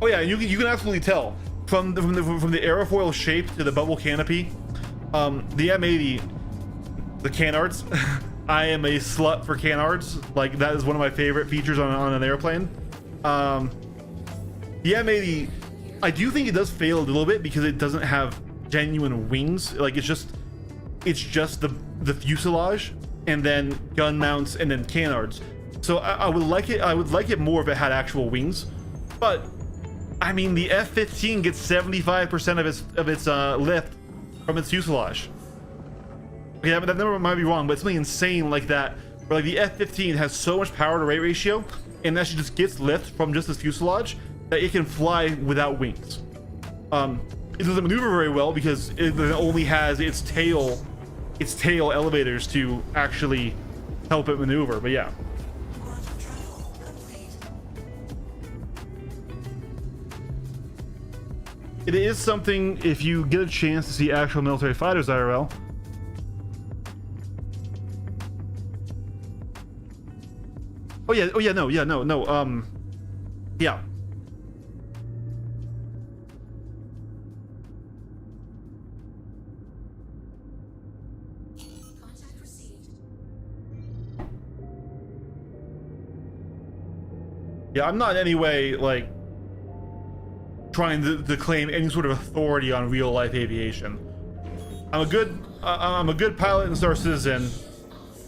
Oh yeah, you can absolutely tell from the aerofoil shape to the bubble canopy. The M80, the canards. I am a slut for canards. Like, that is one of my favorite features on an airplane. The M80, I do think it does fail a little bit because it doesn't have genuine wings. Like, it's just the fuselage and then gun mounts and then canards. So I would like it more if it had actual wings. But I mean, the F-15 gets 75% of its lift from its fuselage. Yeah, but that number might be wrong, but it's something insane like that, where like the F-15 has so much power to rate ratio, and that she just gets lift from just this fuselage that it can fly without wings. It doesn't maneuver very well because it only has its tail elevators to actually help it maneuver. But yeah. it is something if you get a chance to see actual military fighters IRL. Oh yeah, no, yeah. Contact received. Yeah, I'm not in any way like trying to claim any sort of authority on real life aviation. I'm a good pilot in Star Citizen,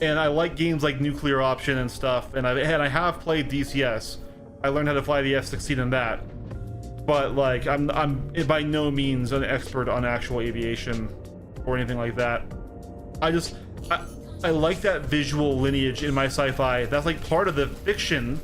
and I like games like Nuclear Option and stuff. And I have played DCS. I learned how to fly the F-16 in that. But like, I'm by no means an expert on actual aviation or anything like that. I like that visual lineage in my sci-fi. That's like part of the fiction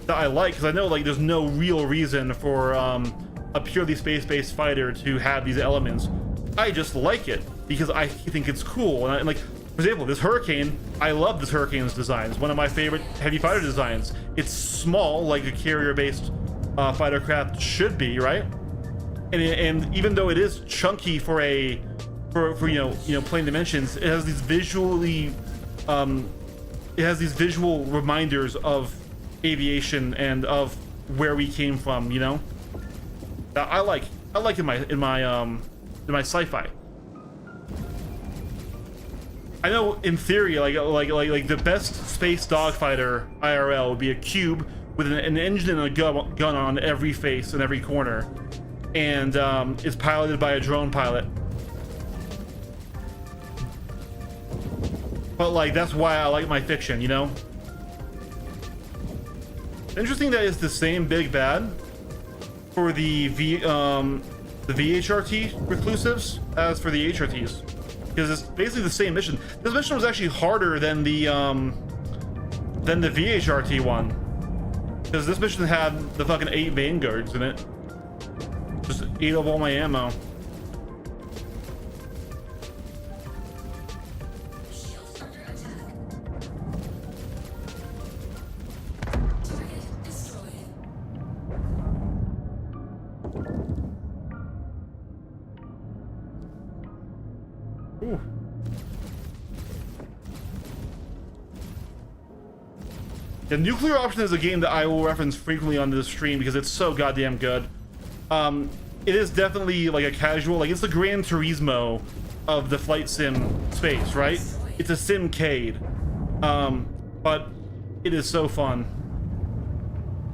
that I like, because I know like there's no real reason for a purely space-based fighter to have these elements. I just like it because I think it's cool. And like, for example, this Hurricane, I love this Hurricane's design. It's one of my favorite heavy fighter designs. It's small, like a carrier-based fighter craft should be, right? And even though it is chunky for plane dimensions, it has these visual reminders of aviation and of where we came from, you know. I like in my sci-fi. I know in theory, like the best space dogfighter IRL would be a cube with an engine and a gun on every face and every corner, and is piloted by a drone pilot. But like, that's why I like my fiction, you know. Interesting that it's the same big bad for the VHRT reclusives as for the HRTs, because it's basically the same mission. This mission was actually harder than the VHRT one, because this mission had the fucking 8 Vanguards in it. Just ate up all my ammo. Shields under attack. Target destroyed. Ooh. The Nuclear Option is a game that I will reference frequently on this stream because it's so goddamn good. It is definitely like a casual, like it's the Gran Turismo of the flight sim space, right? It's a simcade, but it is so fun.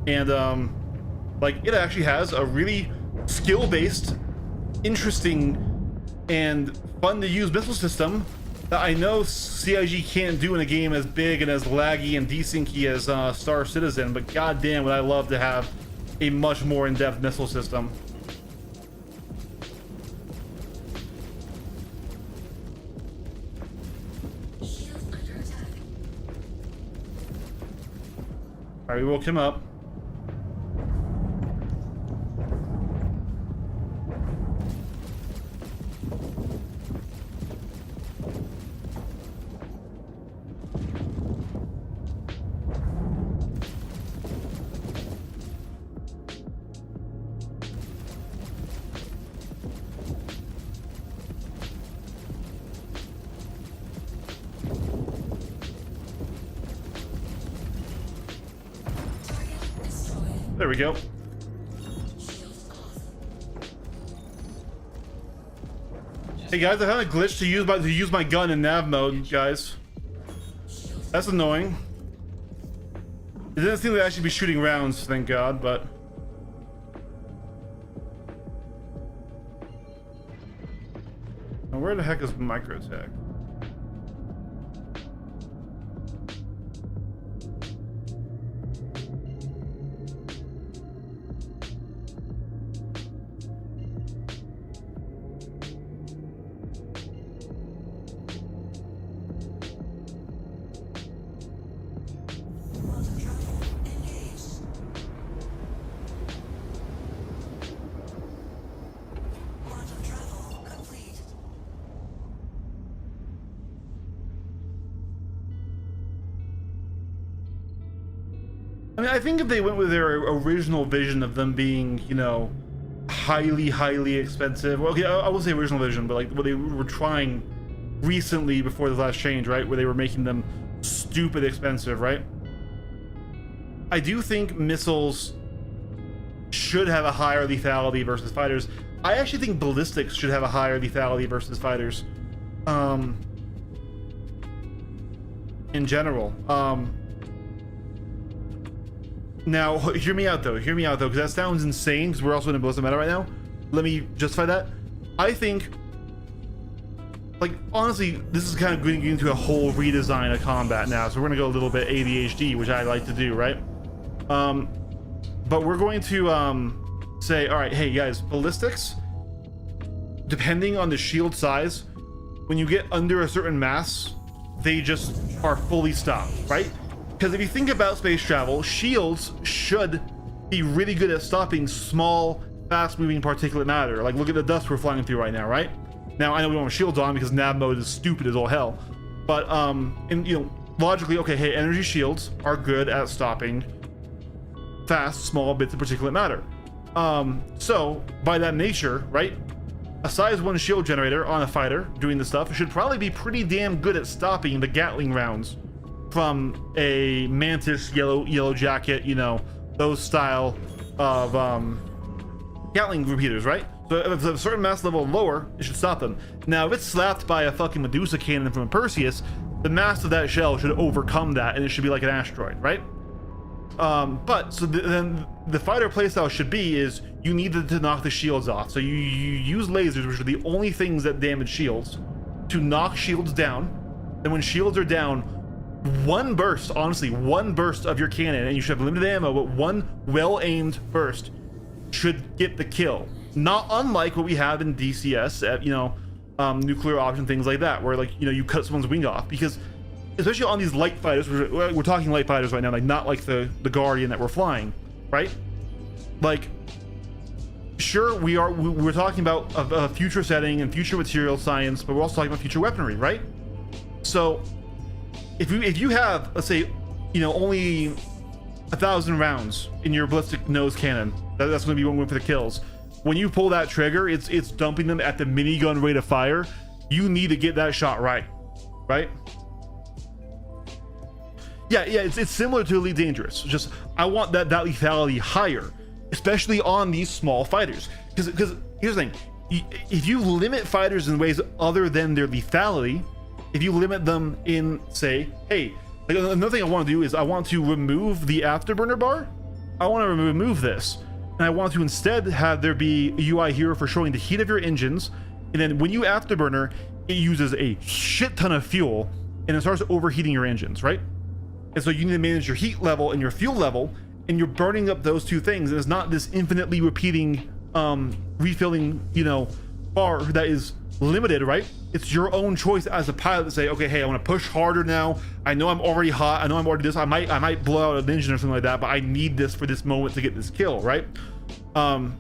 And like, it actually has a really skill-based, interesting, and fun to use missile system that I know CIG can't do in a game as big and as laggy and desyncy as Star Citizen, but goddamn would I love to have a much more in-depth missile system. Shields under attack. Alright, we woke him up. Target destroyed. There we go. Shields off. Hey guys, I had a glitch to use my gun in nav mode, guys. That's annoying. It doesn't seem to actually be shooting rounds, thank God, but... Now where the heck is Microtech? Quantum travel engaged. Quantum travel complete. I mean, I think if they went with their original vision of them being, you know, highly expensive. Well, okay, I will say original vision, but like what they were trying recently before the last change, right, where they were making them stupid expensive, right? I do think missiles should have a higher lethality versus fighters. I actually think ballistics should have a higher lethality versus fighters. In general. Now, hear me out though, because that sounds insane, because we're also in a ballistic meta right now. Let me justify that. I think, like, honestly, this is kind of getting into a whole redesign of combat now, so we're gonna go a little bit ADHD, which I like to do, right? But we're going to say, all right, hey guys, ballistics, depending on the shield size, when you get under a certain mass, they just are fully stopped, right? Because if you think about space travel, shields should be really good at stopping small, fast-moving particulate matter. Like, look at the dust we're flying through right now, right? Now, I know we don't have shields on because nav mode is stupid as all hell. But, and, you know, logically, okay, hey, energy shields are good at stopping fast, small bits of particulate matter. So, by that nature, right, a size 1 shield generator on a fighter doing this stuff should probably be pretty damn good at stopping the Gatling rounds from a Mantis, yellow jacket, you know, those style of Gatling repeaters, right? So if it's a certain mass level lower, it should stop them. Now, if it's slapped by a fucking Medusa cannon from a Perseus, the mass of that shell should overcome that, and it should be like an asteroid, right? But so then the fighter playstyle should be is you need to knock the shields off. So you use lasers, which are the only things that damage shields, to knock shields down. And when shields are down, one burst, honestly, one burst of your cannon, and you should have limited ammo, but one well-aimed burst should get the kill. Not unlike what we have in DCS at, you know, nuclear option, things like that, where, like, you know, you cut someone's wing off. Because especially on these light fighters, we're talking light fighters right now, like not like the Guardian that we're flying, right? Like, sure, we're talking about a future setting and future material science, but we're also talking about future weaponry, right? So if you have, let's say, you know, only 1,000 rounds in your ballistic nose cannon, that's going to be one win for the kills. When you pull that trigger, it's dumping them at the minigun rate of fire. You need to get that shot right? Yeah, it's similar to Elite Dangerous. Just I want that lethality higher, especially on these small fighters. Because here's the thing: if you limit fighters in ways other than their lethality, if you limit them in, say, hey, like another thing I want to do is I want to remove the afterburner bar. I want to remove this, and I want to instead have there be a UI here for showing the heat of your engines, and then when you afterburner, it uses a shit ton of fuel, and it starts overheating your engines, right? And so you need to manage your heat level and your fuel level, and you're burning up those two things. And it's not this infinitely repeating, refilling, you know, bar that is limited, right? It's your own choice as a pilot to say, okay, hey, I want to push harder now. I know I'm already hot. I know I'm already this. I might blow out an engine or something like that, but I need this for this moment to get this kill, right? And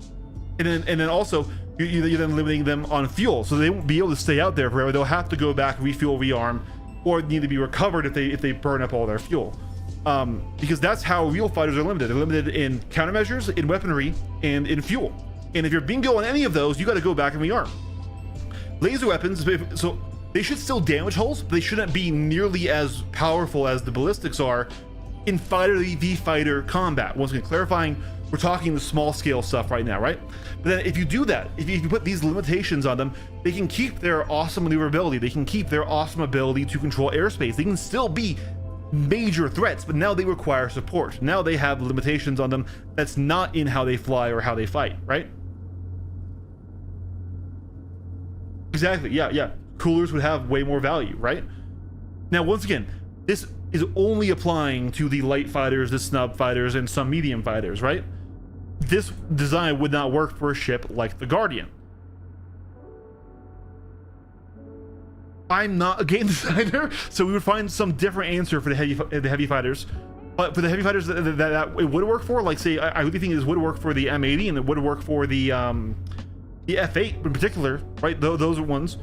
then also you're then limiting them on fuel, so they won't be able to stay out there forever. They'll have to go back, refuel, rearm, or need to be recovered if they burn up all their fuel. Because that's how real fighters are limited. They're limited in countermeasures, in weaponry, and in fuel. And if you're bingo on any of those, you got to go back and rearm. Laser weapons, so they should still damage hulls, but they shouldn't be nearly as powerful as the ballistics are in fighter v fighter combat. Once again, clarifying, we're talking the small scale stuff right now, right? But then if you do that, if you put these limitations on them, they can keep their awesome maneuverability. They can keep their awesome ability to control airspace. They can still be major threats, but now they require support. Now they have limitations on them that's not in how they fly or how they fight, right? Exactly, yeah. Coolers would have way more value, right? Now, once again, this is only applying to the light fighters, the snub fighters, and some medium fighters, right? This design would not work for a ship like the Guardian. I'm not a game designer, so we would find some different answer for the heavy fighters. But for the heavy fighters that it would work for, like, say, I really think this would work for the M80, and it would work for the F8 in particular, right? Those are ones.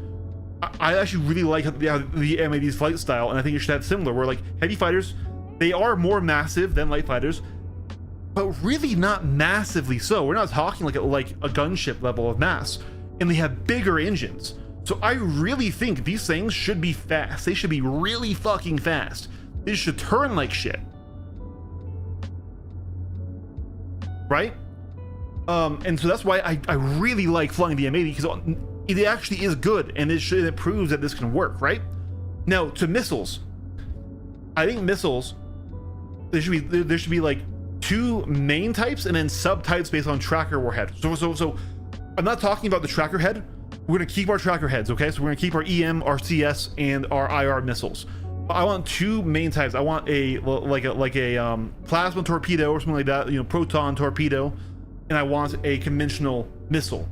I actually really like the M80's flight style, and I think it should have similar, where, like, heavy fighters, they are more massive than light fighters, but really not massively so. We're not talking like a gunship level of mass, and they have bigger engines. So I really think these things should be fast. They should be really fucking fast. They should turn like shit. Right? And so that's why I really like flying the M80, because it actually is good, and it proves that this can work, right? Now, to missiles. I think missiles, there should be like 2 main types and then subtypes based on tracker warhead. So I'm not talking about the tracker head. We're gonna keep our tracker heads, okay? So we're gonna keep our EM, our CS, and our IR missiles. I want 2 main types. I want a plasma torpedo or something like that, you know, proton torpedo, and I want a conventional missile.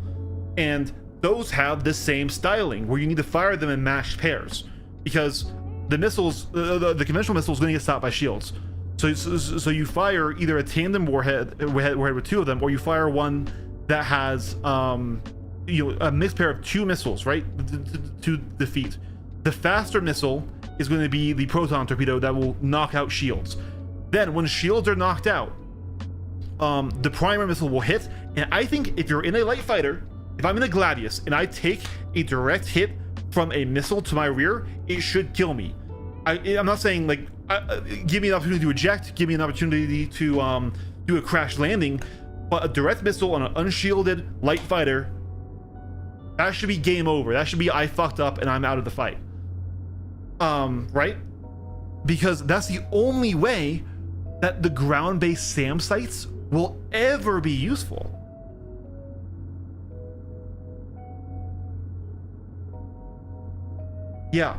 And those have the same styling where you need to fire them in matched pairs, because the missiles, the conventional missile is going to get stopped by shields. So you fire either a tandem warhead with 2 of them, or you fire one that has a mixed pair of 2 missiles, right, to defeat. The faster missile is going to be the proton torpedo that will knock out shields. Then when shields are knocked out, the primer missile will hit. And I think if you're in a light fighter, if I'm in a Gladius and I take a direct hit from a missile to my rear, it should kill me. I'm not saying like give me an opportunity to eject, give me an opportunity to do a crash landing, but a direct missile on an unshielded light fighter, that should be game over. That should be I fucked up and I'm out of the fight. Right? Because that's the only way that the ground-based SAM sites will ever be useful. Yeah.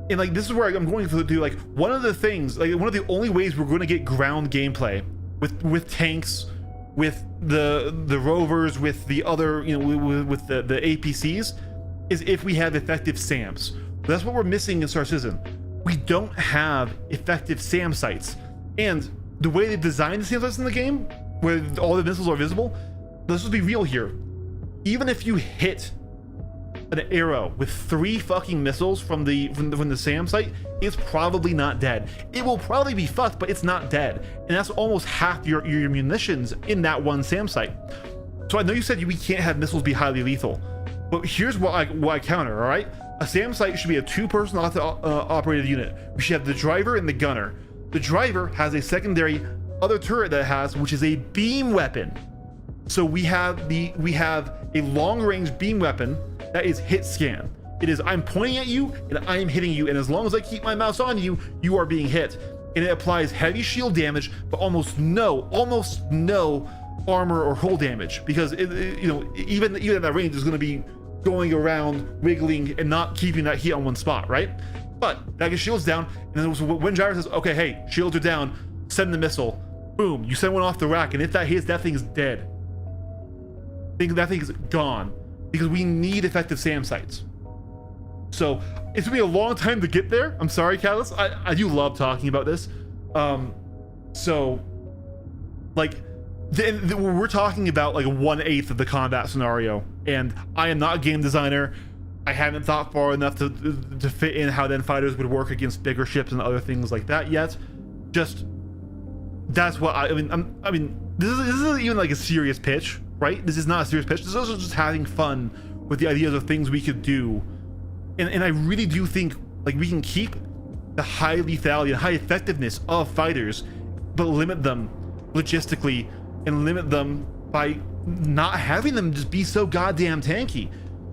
And like this is where I'm going to do, like, one of the things, like one of the only ways we're going to get ground gameplay with tanks, with the rovers, with the other, you know, with the APCs, is if we have effective SAMs. That's what we're missing in Star Citizen. We don't have effective SAM sites, and the way they designed the SAM sites in the game, where all the missiles are visible, let's just be real here. Even if you hit an arrow with 3 fucking missiles from the SAM site, it's probably not dead. It will probably be fucked, but it's not dead, and that's almost half your munitions in that one SAM site. So I know you said we can't have missiles be highly lethal, but here's what I counter. All right, a SAM site should be a 2-person operated unit. We should have the driver and the gunner. The driver has a secondary other turret that it has, which is a beam weapon. So we have a long-range beam weapon that is hit scan. It is, I'm pointing at you and I am hitting you, and as long as I keep my mouse on you, you are being hit. And it applies heavy shield damage, but almost no armor or hull damage, because you know, even at that range is going to be going around, wiggling, and not keeping that heat on one spot, right? But that gets shields down, and then when Gyro says, okay, hey, shields are down, send the missile. Boom, you send one off the rack, and if that hits, that thing is dead. That thing is gone, because we need effective SAM sites. So it's gonna be a long time to get there. I'm sorry, Catalyst. I do love talking about this. So like we're talking about like 1/8 of the combat scenario, and I am not a game designer. I haven't thought far enough to fit in how then fighters would work against bigger ships and other things like that yet. Just that's what I mean. This isn't even like a serious pitch, right? This is not a serious pitch. This is also just having fun with the ideas of things we could do. And I really do think like we can keep the high lethality and high effectiveness of fighters, but limit them logistically and limit them by not having them just be so goddamn tanky.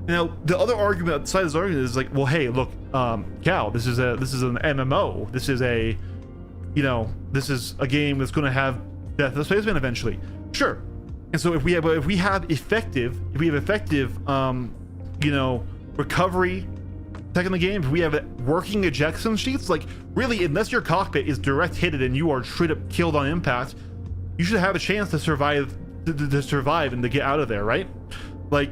Now, the other argument outside this argument is like, well, hey, look, Cal, this is an MMO. This is a, you know, this is a game that's going to have Death of the Spaceman eventually. Sure. And so if we have effective, you know, recovery tech in the game, if we have working ejection sheets, like really, unless your cockpit is direct hitted and you are straight up killed on impact, you should have a chance to survive, to survive and to get out of there, right? Like,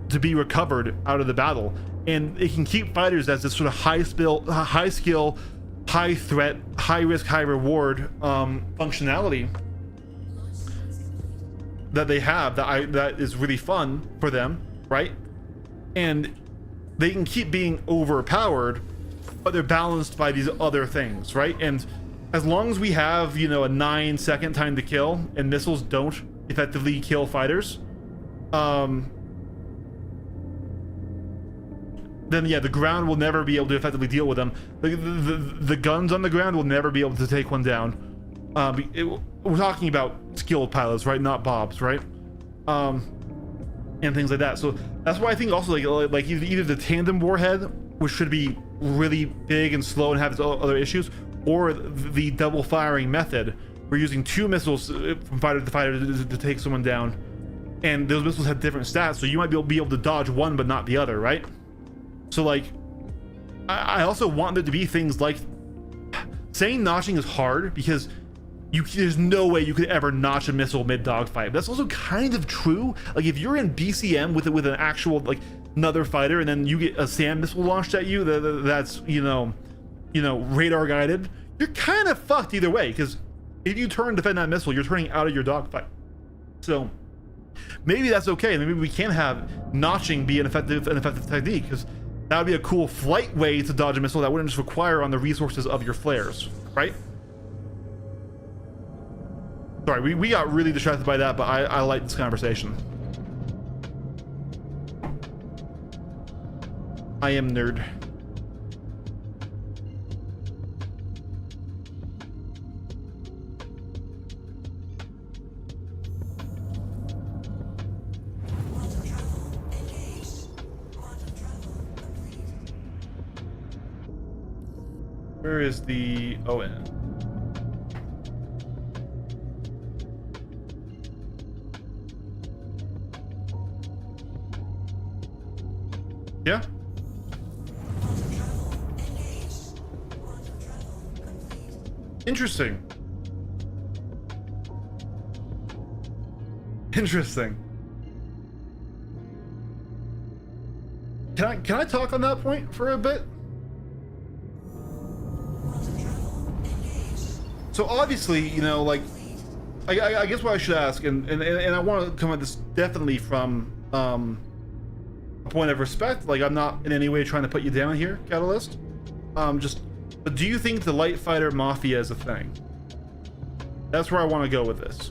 to be recovered out of the battle. And it can keep fighters as this sort of high skill, high threat, high risk, high reward functionality that they have, that is really fun for them, right? And they can keep being overpowered, but they're balanced by these other things, right? And as long as we have, you know, a 9-second time to kill and missiles don't effectively kill fighters, then yeah, the ground will never be able to effectively deal with them. The guns on the ground will never be able to take one down. We're talking about skilled pilots, right? Not bobs, right? And things like that. So that's why I think also like either the tandem warhead, which should be really big and slow and have its other issues, or the double firing method. We're using 2 missiles from fighter to fighter to take someone down, and those missiles have different stats, so you might be able to dodge one but not the other, right? So like, I also want there to be things like, saying notching is hard because there's no way you could ever notch a missile mid dogfight. That's also kind of true. Like if you're in BCM with an actual like another fighter and then you get a SAM missile launched at you that's you know radar guided, you're kind of fucked either way, because if you turn to defend that missile, you're turning out of your dogfight. So maybe that's okay. Maybe we can have notching be an effective technique, because that would be a cool flight way to dodge a missile that wouldn't just require on the resources of your flares, right? Sorry, we got really distracted by that, but I like this conversation. I am nerd. Where is the ON? Yeah. Interesting. Interesting. Can I talk on that point for a bit? So obviously, you know, like, I guess what I should ask, and I want to come at this definitely from a point of respect. Like, I'm not in any way trying to put you down here, Catalyst. But do you think the light fighter mafia is a thing? That's where I want to go with this.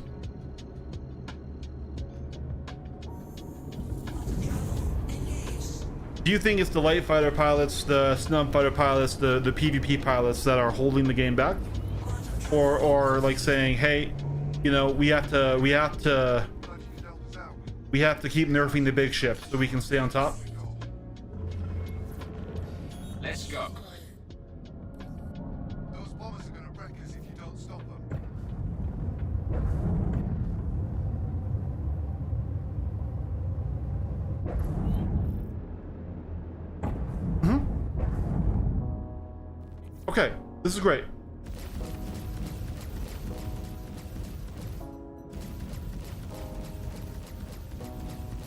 Do you think it's the light fighter pilots, the snub fighter pilots, the PvP pilots that are holding the game back? Or like saying, hey, you know, we have to keep nerfing the big ship so we can stay on top? Let's go. Those bombers are gonna wreck us if you don't stop them. Okay, this is great.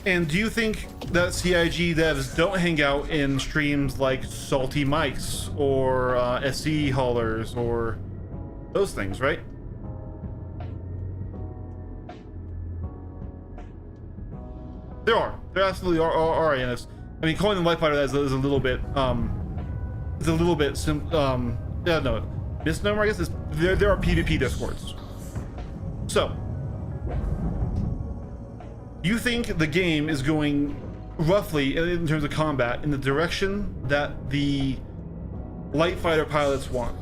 And do you think that CIG devs don't hang out in streams like Salty Mics or SE haulers or those things, right? There are. There absolutely are in this. I mean, calling them light fighter is a little bit yeah, no, misnomer, I guess. Is there are PvP discords. So you think the game is going roughly in terms of combat in the direction that the light fighter pilots want?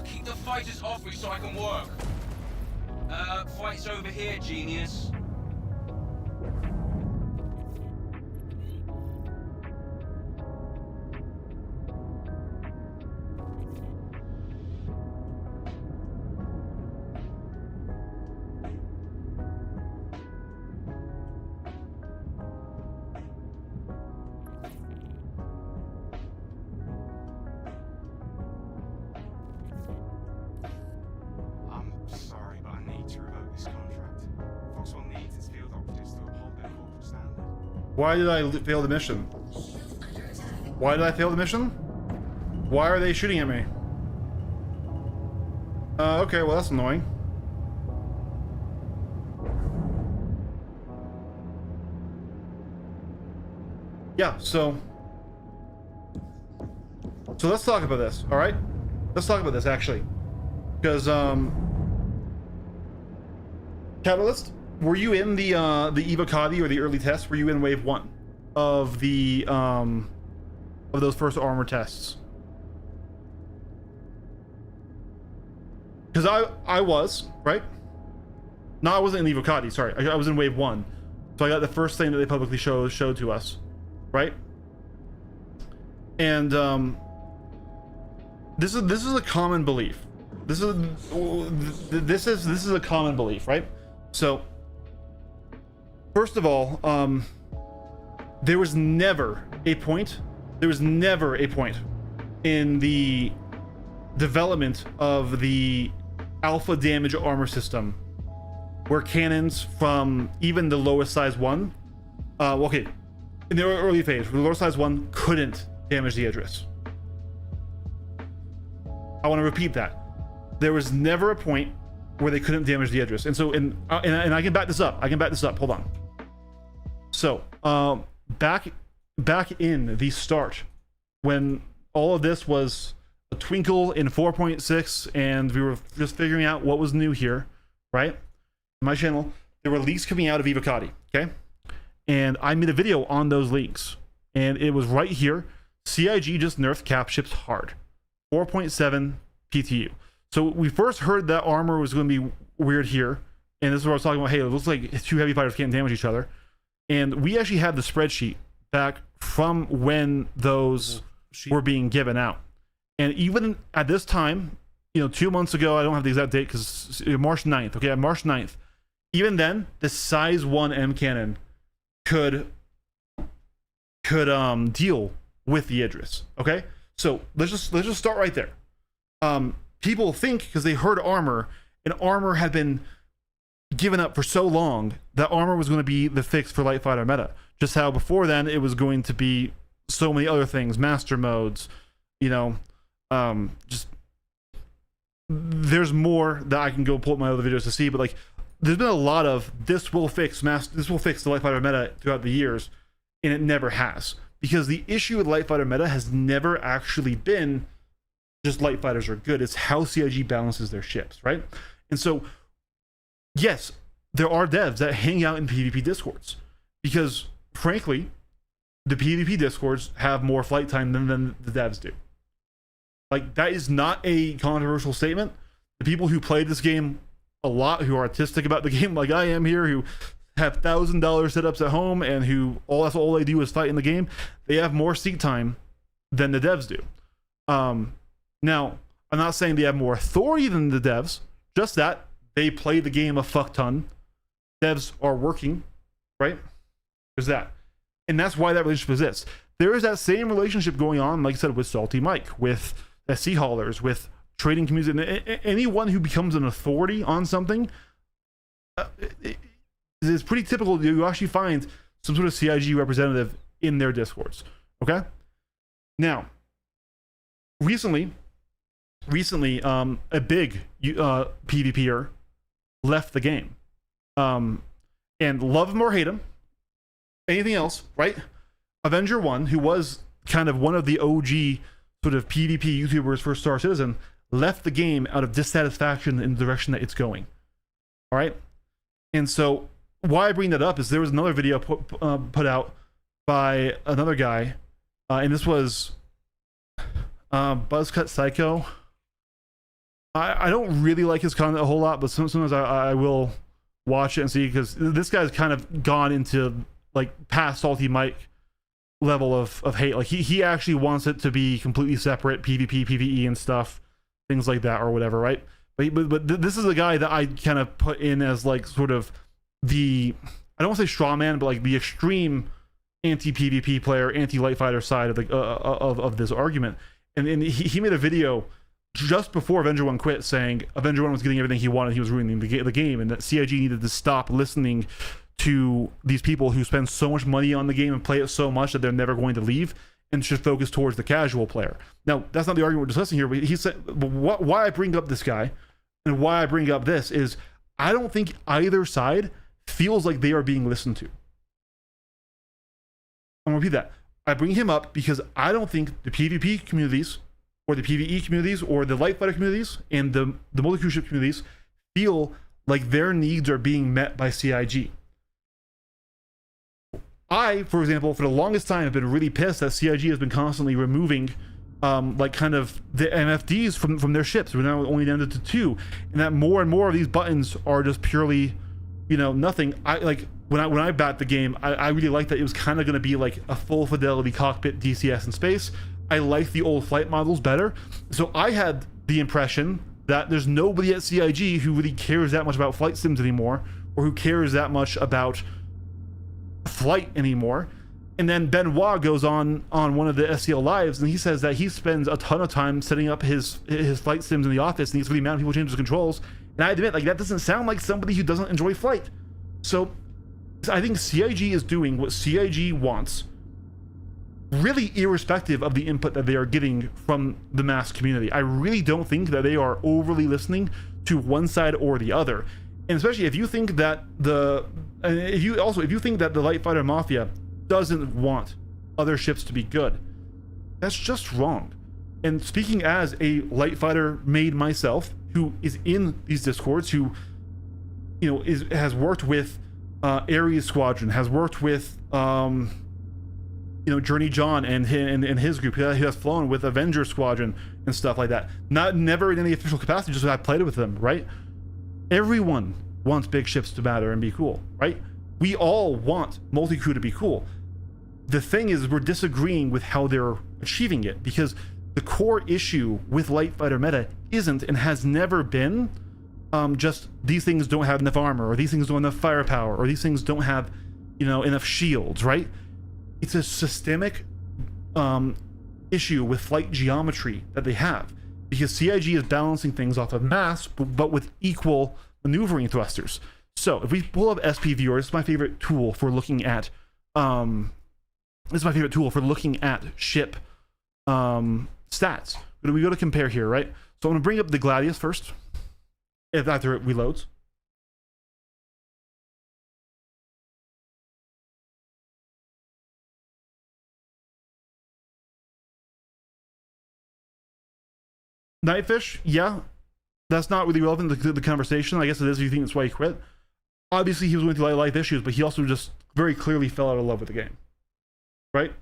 Keep the fighters off me so I can work. Fight's over here, genius. Why did I fail the mission? Why did I fail the mission? Why are they shooting at me? Okay, well that's annoying. yeah, so let's talk about this, all right? Let's talk about this actually, because Catalyst, were you in the Evocati or the early test? Were you in wave 1 of the of those first armor tests? Because I was, right? No, I wasn't in the Evocati, sorry. I was in wave 1. So I got the first thing that they publicly showed to us, right? And this is a common belief. This is a common belief, right? So first of all, there was never a point in the development of the alpha damage armor system where cannons from even the lowest size one, okay, in the early phase, the lowest size one couldn't damage the Idris. I want to repeat that. There was never a point where they couldn't damage the Idris. And so, and I can back this up. Hold on. So, back in the start, when all of this was a twinkle in 4.6, and we were just figuring out what was new here, right? My channel, there were leaks coming out of Evocati, okay? And I made a video on those leaks, and it was right here. CIG just nerfed cap ships hard, 4.7 PTU. So we first heard that armor was going to be weird here, and this is what I was talking about. Hey, it looks like two heavy fighters can't damage each other, and we actually had the spreadsheet back from when those were being given out. And even at this time, 2 months ago, I don't have the exact date because March 9th. Okay, March 9th. Even then, the size 1 M cannon could deal with the Idris. Okay, so let's just start right there. People think because they heard armor, and armor had been given up for so long that armor was going to be the fix for light fighter meta. Just how before then it was going to be so many other things, master modes, just there's more that I can go pull up my other videos to see, but like there's been a lot of this will fix the light fighter meta throughout the years, and it never has, because the issue with light fighter meta has never actually been just light fighters are good. It's how CIG balances their ships, right? And so yes, there are devs that hang out in PvP discords because frankly the PvP discords have more flight time than the devs do. Like, that is not a controversial statement. The people who play this game a lot, who are artistic about the game like I am here, who have $1,000 setups at home and who that's all they do is fight in the game, they have more seat time than the devs do. Now, I'm not saying they have more authority than the devs, just that they play the game a fuck ton. Devs are working, right? There's that. And that's why that relationship exists. There is that same relationship going on, like I said, with Salty Mike, with SC haulers, with trading community. Anyone who becomes an authority on something, it's pretty typical. You actually find some sort of CIG representative in their discords. Okay? Now, recently, a big PvPer left the game. And love him or hate him, anything else, right? Avenger 1, who was kind of one of the OG sort of PvP YouTubers for Star Citizen, left the game out of dissatisfaction in the direction that it's going. All right? And so why I bring that up is there was another video put out by another guy, and this was Buzzcut Psycho. I don't really like his content a whole lot, but sometimes I will watch it and see, because this guy's kind of gone into like past Salty Mike level of hate. Like he actually wants it to be completely separate, PvP, PvE and stuff, things like that or whatever, right? But this is a guy that I kind of put in as like sort of the, I don't want to say straw man, but like the extreme anti-PvP player, anti-light fighter side of the of this argument. And he made a video just before Avenger 1 quit saying Avenger 1 was getting everything he wanted, he was ruining the game, and that CIG needed to stop listening to these people who spend so much money on the game and play it so much that they're never going to leave, and should focus towards the casual player. Now, that's not the argument we're discussing here, but he said, why I bring up this guy and why I bring up this is I don't think either side feels like they are being listened to. I'm gonna repeat that. I bring him up because I don't think the PvP communities or the PvE communities or the light fighter communities and the multi-cruise ship communities feel like their needs are being met by CIG. I, for example, for the longest time have been really pissed that CIG has been constantly removing like kind of the MFDs from their ships. We're now only down to 2, and that more and more of these buttons are just purely, you know, nothing. I like when I bat the game, I really liked that it was kind of going to be like a full fidelity cockpit DCS in space. I like the old flight models better, so I had the impression that there's nobody at CIG who really cares that much about flight sims anymore, or who cares that much about flight anymore. And then Benoit goes on one of the SCL lives, and he says that he spends a ton of time setting up his flight sims in the office, and he's really mad when people change his controls. And I admit, like, that doesn't sound like somebody who doesn't enjoy flight. So I think CIG is doing what CIG wants, really irrespective of the input that they are getting from the mass community. I really don't think that they are overly listening to one side or the other. And especially if you think that if you think that the Light Fighter Mafia doesn't want other ships to be good, that's just wrong. And speaking as a light fighter made myself, who is in these discords, who, you know, has worked with Ares Squadron, has worked with you know, Journey John and his group, he has flown with Avenger Squadron and stuff like that, never in any official capacity, just I played with them, right? Everyone wants big ships to matter and be cool, right? We all want multi-crew to be cool. The thing is, we're disagreeing with how they're achieving it, because the core issue with light fighter meta isn't and has never been just these things don't have enough armor, or these things don't have enough firepower, or these things don't have, you know, enough shields, right? It's a systemic issue with flight geometry that they have, because CIG is balancing things off of mass, but with equal maneuvering thrusters. So if we pull up SP Viewer, this is my favorite tool for looking at ship stats. But we go to compare here, right? So I'm gonna bring up the Gladius first, if after it reloads. Nightfish, yeah, that's not really relevant to the conversation. I guess it is if you think that's why he quit. Obviously, he was going through life issues, but he also just very clearly fell out of love with the game, right?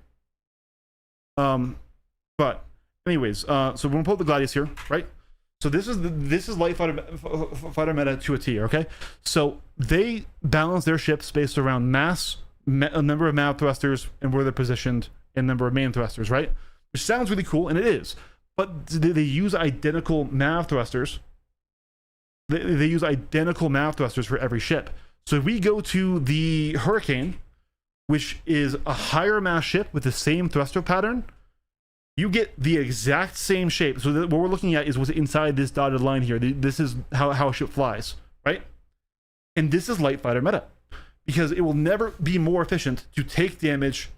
But anyways, so we're gonna pull up the Gladius here, right? So this is light fighter meta to a T, okay? So they balance their ships based around mass, a number of mav thrusters, and where they're positioned, and number of main thrusters, right? Which sounds really cool, and it is. But they use identical mav thrusters. They use identical mav thrusters for every ship. So if we go to the Hurricane, which is a higher mass ship with the same thruster pattern, you get the exact same shape. So what we're looking at is what's inside this dotted line here. This is how a ship flies, right? And this is light fighter meta, because it will never be more efficient to take damage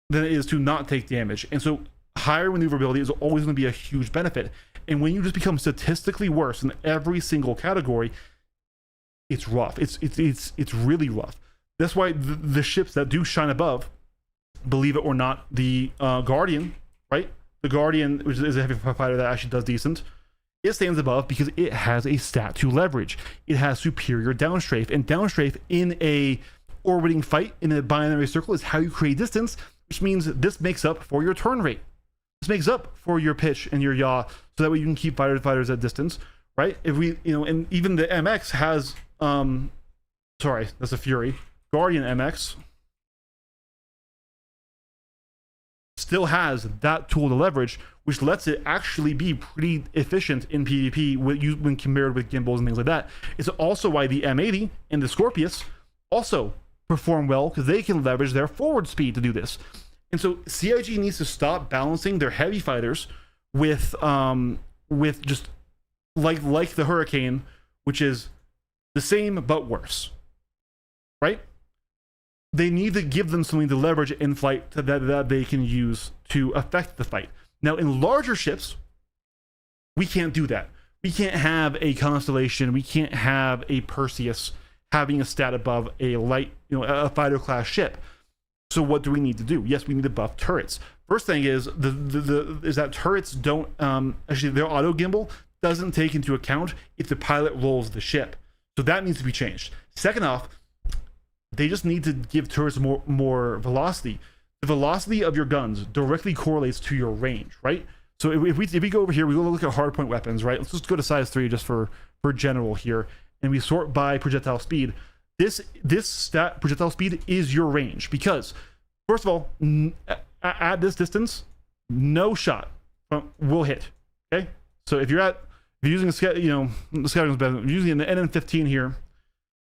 than it is to not take damage. And so higher maneuverability is always going to be a huge benefit. And when you just become statistically worse in every single category, it's rough. It's really rough. That's why the ships that do shine above, believe it or not, the Guardian, right? The Guardian, which is a heavy fighter that actually does decent, it stands above because it has a stat to leverage. It has superior downstrafe, and downstrafe in a orbiting fight in a binary circle is how you create distance, which means this makes up for your turn rate. This makes up for your pitch and your yaw, so that way you can keep fighters at distance, right? If we, you know, and even the MX has, sorry, that's a Fury. Guardian MX still has that tool to leverage, which lets it actually be pretty efficient in PvP when compared with gimbals and things like that. It's also why the M80 and the Scorpius also perform well, because they can leverage their forward speed to do this. And so CIG needs to stop balancing their heavy fighters with just like the Hurricane, which is the same but worse, right? They need to give them something to leverage in flight that they can use to affect the fight. Now, in larger ships, we can't do that. We can't have a Constellation, we can't have a Perseus having a stat above a light, you know, a fighter class ship. So what do we need to do? Yes, we need to buff turrets. First thing is is that turrets don't actually their auto gimbal doesn't take into account if the pilot rolls the ship. So that needs to be changed. Second off, they just need to give turrets more velocity. The velocity of your guns directly correlates to your range, right? So if we go over here, we go look at hardpoint weapons, right? Let's just go to size 3 just for general here, and we sort by projectile speed. This stat projectile speed is your range because, first of all, at this distance, no shot will hit. Okay, so if you're using a the scouting is better. If you're using an NN15 here,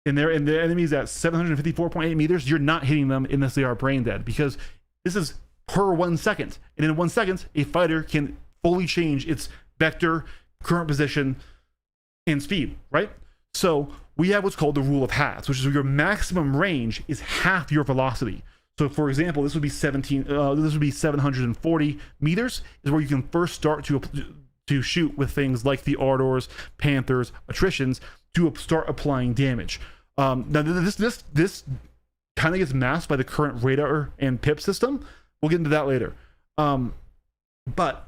and the enemy's at 754.8 meters, you're not hitting them unless they are brain dead because this is per 1 second, and in 1 second, a fighter can fully change its vector, current position, and speed. Right. So we have what's called the rule of halves, which is your maximum range is half your velocity. So for example, this would be 740 meters is where you can first start to shoot with things like the Ardors, Panthers, Attritions to start applying damage. Now this kind of gets masked by the current radar and PIP system. We'll get into that later. But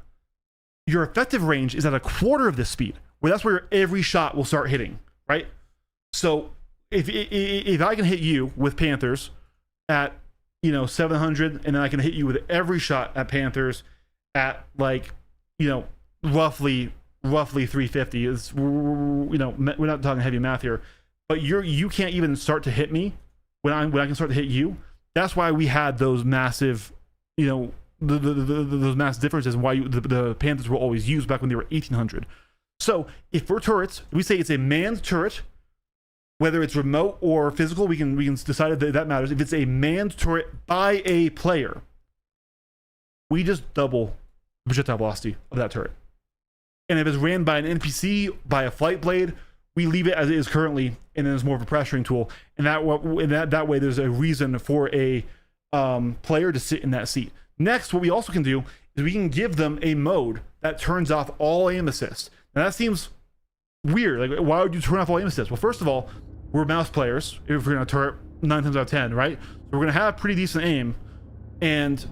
your effective range is at a quarter of this speed, where that's where every shot will start hitting. Right? So if I can hit you with Panthers at 700, and then I can hit you with every shot at Panthers at roughly 350. Is we're not talking heavy math here, but you can't even start to hit me when I can start to hit you. That's why we had those massive those massive differences, and why the Panthers were always used back when they were 1800. So if we're turrets, we say it's a manned turret, whether it's remote or physical, we can decide that matters. If it's a manned turret by a player, we just double the projectile velocity of that turret. And if it's ran by an NPC, by a flight blade, we leave it as it is currently, and then it's more of a pressuring tool. And that way, there's a reason for a player to sit in that seat. Next, what we also can do is we can give them a mode that turns off all aim assist. Now that seems weird. Like, why would you turn off all aim assist? Well, first of all, we're mouse players. If we're in a turret 9 times out of 10, right? So we're gonna have pretty decent aim, and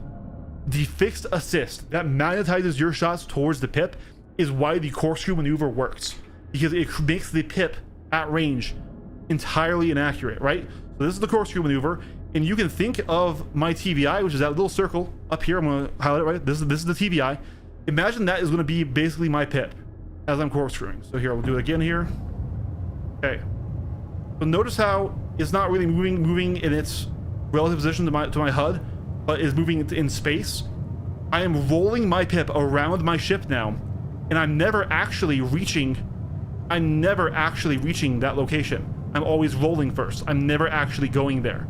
the fixed assist that magnetizes your shots towards the pip is why the corkscrew maneuver works, because it makes the pip at range entirely inaccurate, right? So this is the corkscrew maneuver, and you can think of my TVI, which is that little circle up here. I'm gonna highlight it, right? This is the TVI. Imagine that is gonna be basically my pip as I'm corkscrewing. So here, we'll do it again here. Okay. So notice how it's not really moving in its relative position to my HUD, but is moving in space. I am rolling my pip around my ship now, and I'm never actually reaching that location. I'm always rolling first. I'm never actually going there.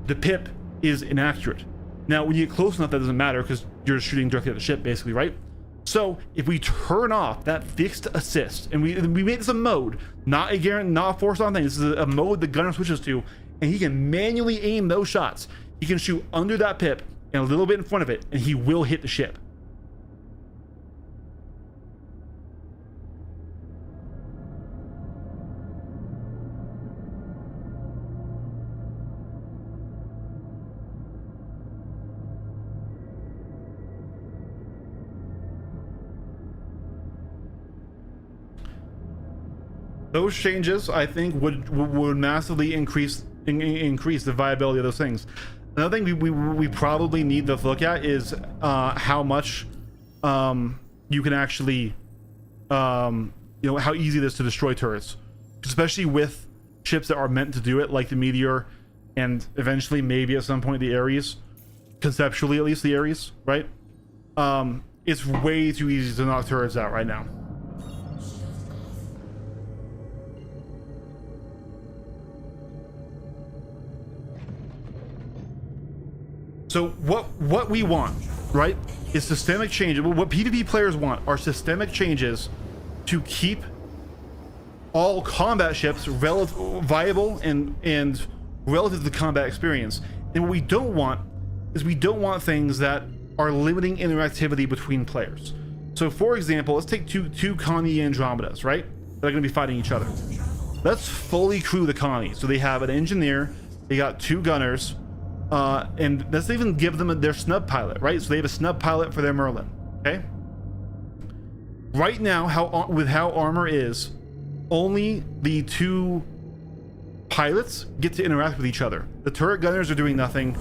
The pip is inaccurate. Now, when you get close enough, that doesn't matter because you're shooting directly at the ship, basically, right? So if we turn off that fixed assist, and we make this a mode, not a forced on thing. This is a mode the gunner switches to, and he can manually aim those shots. He can shoot under that pip and a little bit in front of it, and he will hit the ship. Those changes, I think, would massively increase the viability of those things. Another thing we probably need to look at is how much you can actually, how easy it is to destroy turrets, especially with ships that are meant to do it, like the Meteor, and eventually maybe at some point the Ares, conceptually at least the Ares, right? It's way too easy to knock turrets out right now. So what we want, right, is systemic changes. What PvP players want are systemic changes to keep all combat ships viable and relative to the combat experience. And what we don't want is things that are limiting interactivity between players. So for example, let's take two Connie Andromedas, right? They're going to be fighting each other. Let's fully crew the Connie. So they have an engineer, they got 2 gunners, And let's even give them their snub pilot, right? So they have a snub pilot for their Merlin. Okay. Right now, with how armor is, only the 2 pilots get to interact with each other. The turret gunners are doing nothing.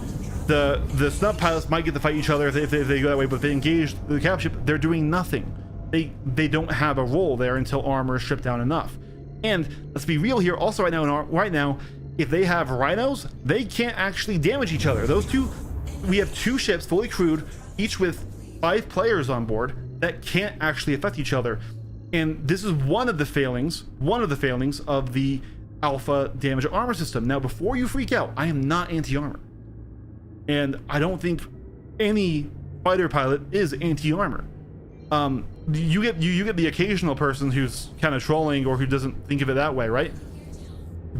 The snub pilots might get to fight each other if they go that way, but if they engage the cap ship, they're doing nothing. They don't have a role there until armor is stripped down enough. And let's be real here. Also, right now, if they have rhinos, they can't actually damage each other. We have 2 ships fully crewed, each with 5 players on board that can't actually affect each other. And this is one of the failings of the alpha damage armor system. Now, before you freak out, I am not anti-armor. And I don't think any fighter pilot is anti-armor. You get the occasional person who's kind of trolling or who doesn't think of it that way, right?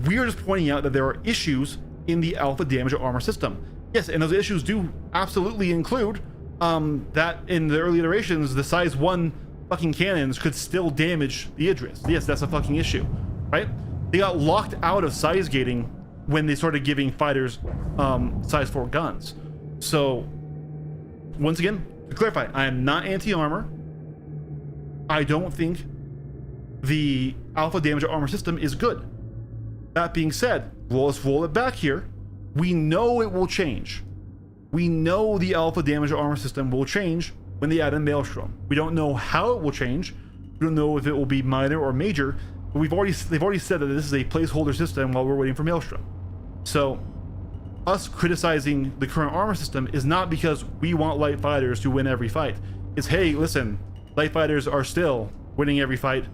We are just pointing out that there are issues in the alpha damage armor system. Yes, and those issues do absolutely include that in the early iterations, the size 1 fucking cannons could still damage the Idris. Yes, that's a fucking issue, right? They got locked out of size gating when they started giving fighters size 4 guns. So once again, to clarify, I am not anti-armor. I don't think the alpha damage armor system is good. That being said, let's roll it back here. We know it will change. We know the alpha damage armor system will change when they add in Maelstrom. We don't know how it will change. We don't know if it will be minor or major, but they've already said that this is a placeholder system while we're waiting for Maelstrom. So us criticizing the current armor system is not because we want light fighters to win every fight. It's, hey, listen, light fighters are still winning every fight,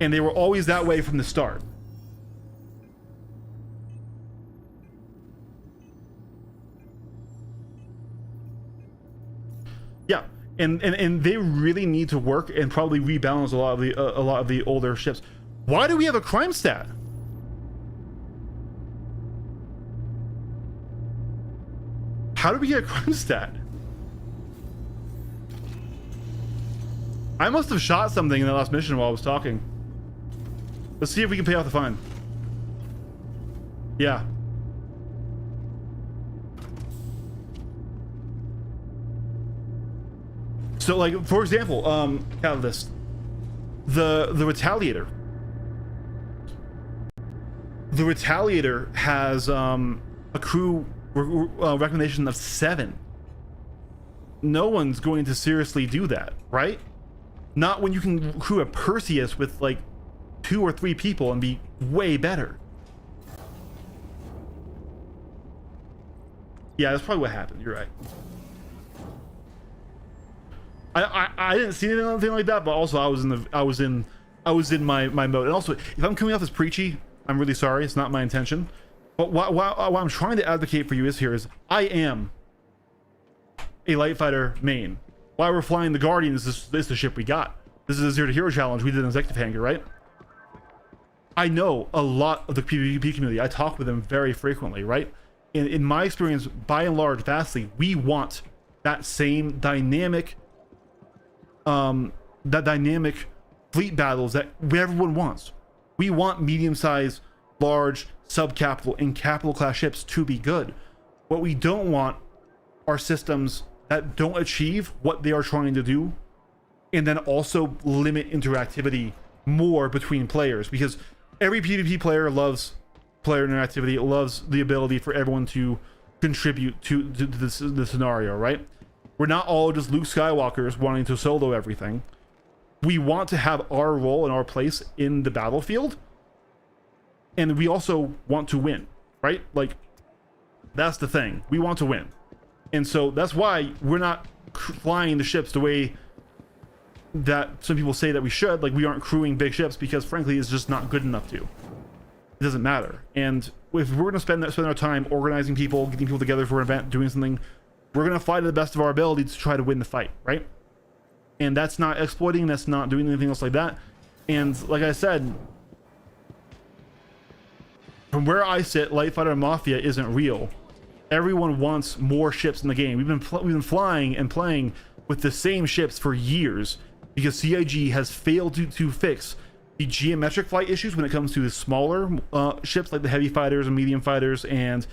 and they were always that way from the start. Yeah, and they really need to work and probably rebalance a lot of the older ships. Why do we have a crime stat? How do we get a crime stat? I must have shot something in the last mission while I was talking. Let's see if we can pay off the fine. Yeah. So, like, for example, Catalyst, the Retaliator. The Retaliator has a crew recommendation of 7. No one's going to seriously do that, right? Not when you can crew a Perseus with like 2 or 3 people and be way better. Yeah, that's probably what happened. You're right. I didn't see anything like that, but also I was in my mode. And also, if I'm coming off as preachy, I'm really sorry. It's not my intention. But what I'm trying to advocate for you is I am a light fighter main. While we're flying the Guardian, this is the ship we got. This is a 0 to Hero challenge we did in Executive Hangar, right? I know a lot of the PvP community. I talk with them very frequently, right? In my experience, by and large, vastly, we want that same dynamic fleet battles that everyone wants. We want medium-sized, large, sub-capital, and capital class ships to be good. What we don't want are systems that don't achieve what they are trying to do, and then also limit interactivity more between players, because every PvP player loves player interactivity. It loves the ability for everyone to contribute to the scenario, right? We're not all just Luke Skywalkers wanting to solo everything. We want to have our role and our place in the battlefield, and we also want to win, right? Like, that's the thing. We want to win. And so that's why we're not flying the ships the way that some people say that we should. Like, we aren't crewing big ships because, frankly, it's just not good enough to. It doesn't matter. And if we're going to spend our time organizing people, getting people together for an event, doing something, we're going to fly to the best of our ability to try to win the fight, right? And that's not exploiting. That's not doing anything else like that. And like I said, from where I sit, Light Fighter Mafia isn't real. Everyone wants more ships in the game. We've been flying and playing with the same ships for years because CIG has failed to fix the geometric flight issues when it comes to the smaller ships like the heavy fighters and medium fighters and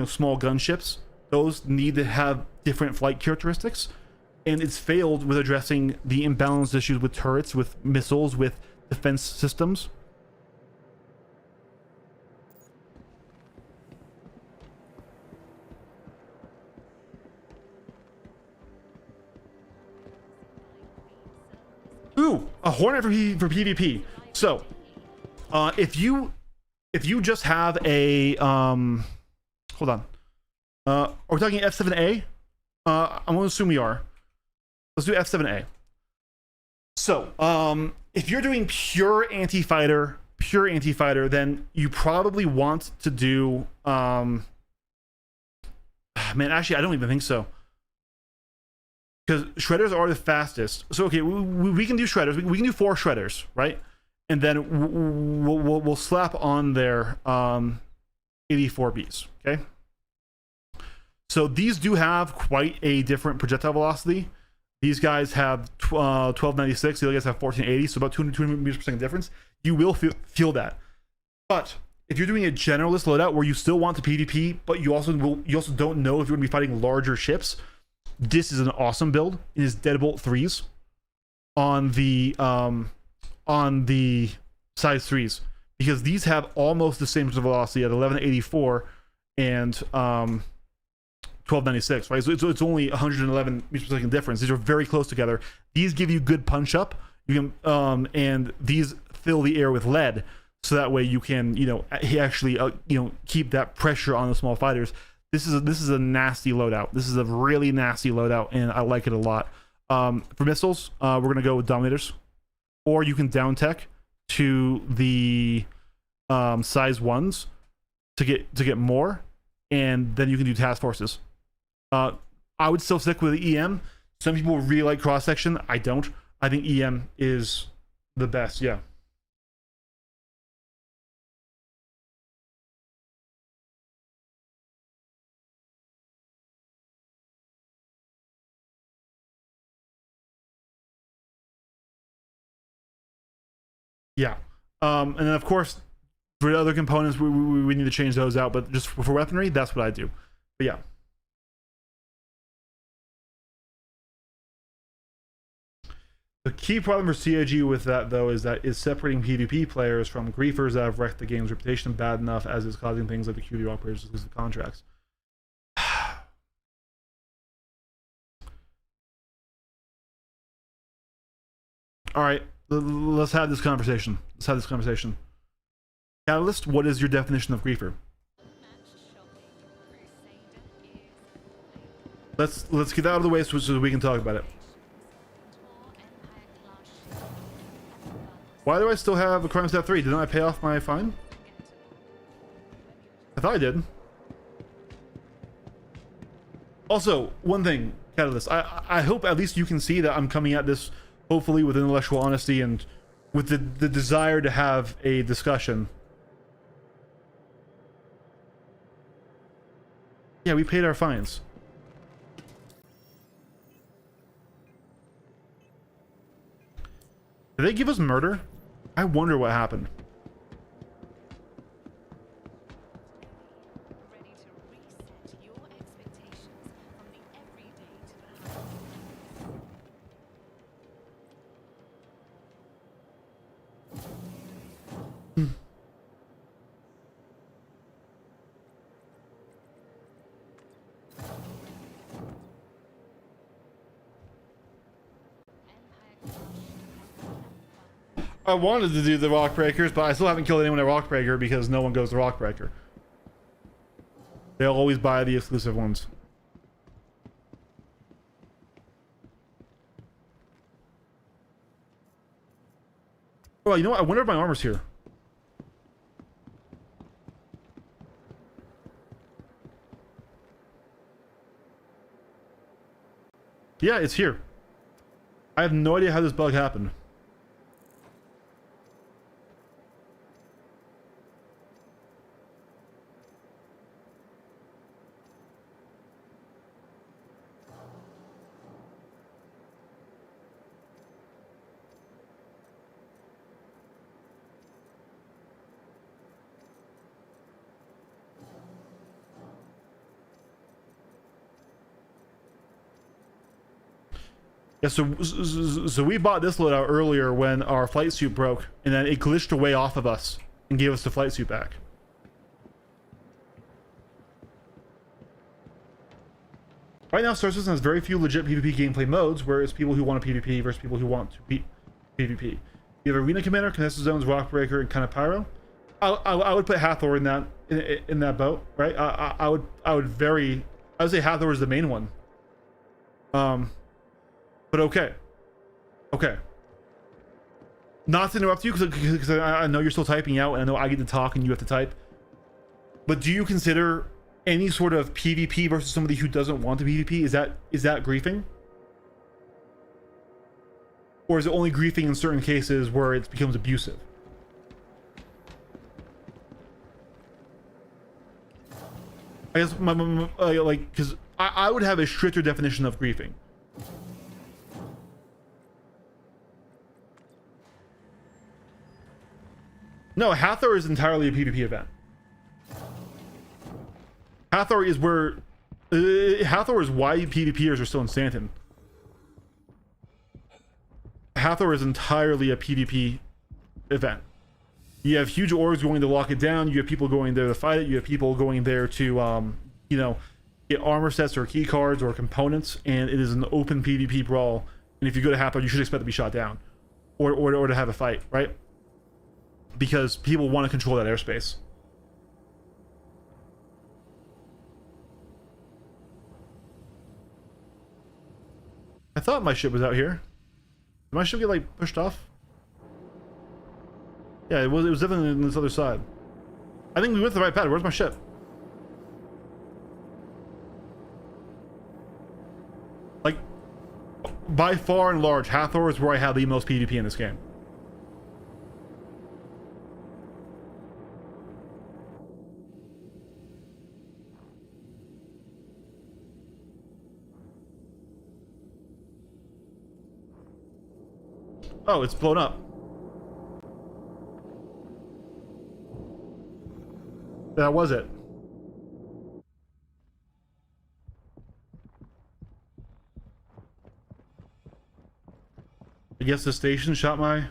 small gunships. Those need to have different flight characteristics, and it's failed with addressing the imbalance issues with turrets, with missiles, with defense systems. Ooh, a Hornet for PvP. So, if you just have a hold on, are we talking F7A? I'm gonna assume we are. Let's do F7A. So, if you're doing pure anti-fighter, then you probably want to do man, actually I don't even think so, because shredders are the fastest. So okay, we can do shredders. We can do 4 shredders, right? And then we'll slap on their 84Bs. Okay. So these do have quite a different projectile velocity. These guys have 1296. The other guys have 1480. So about 200 meters per second difference. You will feel that. But if you're doing a generalist loadout where you still want the PvP, but you also don't know if you're going to be fighting larger ships, this is an awesome build. It is Deadbolt 3s on the size 3s, because these have almost the same velocity at 1184 and 1296, right? So it's only 111 meters per second difference. These are very close together. These give you good punch up. You can and these fill the air with lead, so that way you can actually keep that pressure on the small fighters. This is a nasty loadout. This is a really nasty loadout, and I like it a lot. For missiles, we're gonna go with Dominators, or you can down tech to the size 1s to get more, and then you can do task forces. I would still stick with the EM. Some people really like cross section. I don't. I think EM is the best. Yeah. Yeah. And then of course, for the other components, we need to change those out. But just for weaponry, that's what I do. But yeah. The key problem for CIG with that, though, is separating PvP players from griefers that have wrecked the game's reputation bad enough as is causing things like the QB operators to lose the contracts. All right, let's have this conversation. Catalyst, what is your definition of griefer? Let's get that out of the way so we can talk about it. Why do I still have a crime stat 3? Didn't I pay off my fine? I thought I did. Also, one thing, Catalyst, I hope at least you can see that I'm coming at this hopefully with intellectual honesty and with the desire to have a discussion. Yeah, we paid our fines. Did they give us murder? I wonder what happened. Ready to reset your expectations from the everyday to the high. I wanted to do the rock breakers, but I still haven't killed anyone at rock breaker because no one goes to rock breaker. They'll always buy the exclusive ones. Oh, you know what? I wonder if my armor's here. Yeah, it's here. I have no idea how this bug happened. Yeah, so we bought this loadout earlier when our flight suit broke, and then it glitched away off of us and gave us the flight suit back. Right now, Star Citizen has very few legit PvP gameplay modes, where it's people who want to PvP versus people who want to PvP. You have Arena Commander, Contested Zones, Rock Breaker, and kind of Pyro. I would put Hathor in that boat, right? I would say Hathor is the main one. But okay. Not to interrupt you because I know you're still typing out, and I know I get to talk and you have to type. But do you consider any sort of PvP versus somebody who doesn't want to PvP? Is that griefing? Or is it only griefing in certain cases where it becomes abusive? I guess because I would have a stricter definition of griefing. No, Hathor is entirely a PvP event. Hathor is where Hathor is why PvPers are still in Stanton. Hathor is entirely a PvP event. You have huge orgs going to lock it down. You have people going there to fight it. You have people going there to, get armor sets or key cards or components. And it is an open PvP brawl. And if you go to Hathor, you should expect to be shot down, or to have a fight, right? Because people want to control that airspace. I thought my ship was out here. Did my ship get like pushed off? Yeah, it was definitely on this other side. I think we went to the right path. Where's my ship? Like, by far and large, Hathor is where I have the most PvP in this game. Oh, it's blown up. That was it. I guess the station shot my...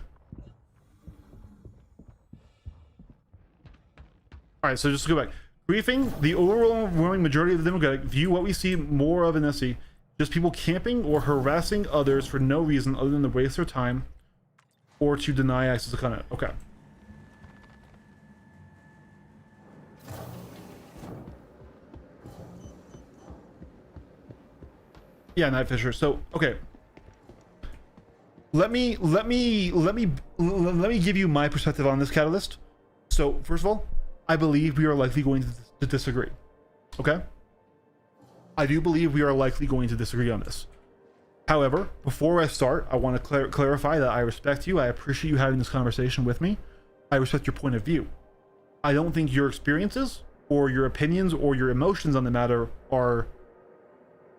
Alright, so just to go back. Griefing, the overwhelming majority of the demographic view what we see more of in SE, just people camping or harassing others for no reason other than to waste their time or to deny access to content. Okay. Yeah, Night Fisher. So, okay. Let me give you my perspective on this, Catalyst. So, first of all, I believe we are likely going to disagree. Okay? I do believe we are likely going to disagree on this. However, before I start, I want to clarify that I respect you. I appreciate you having this conversation with me. I respect your point of view. I don't think your experiences or your opinions or your emotions on the matter are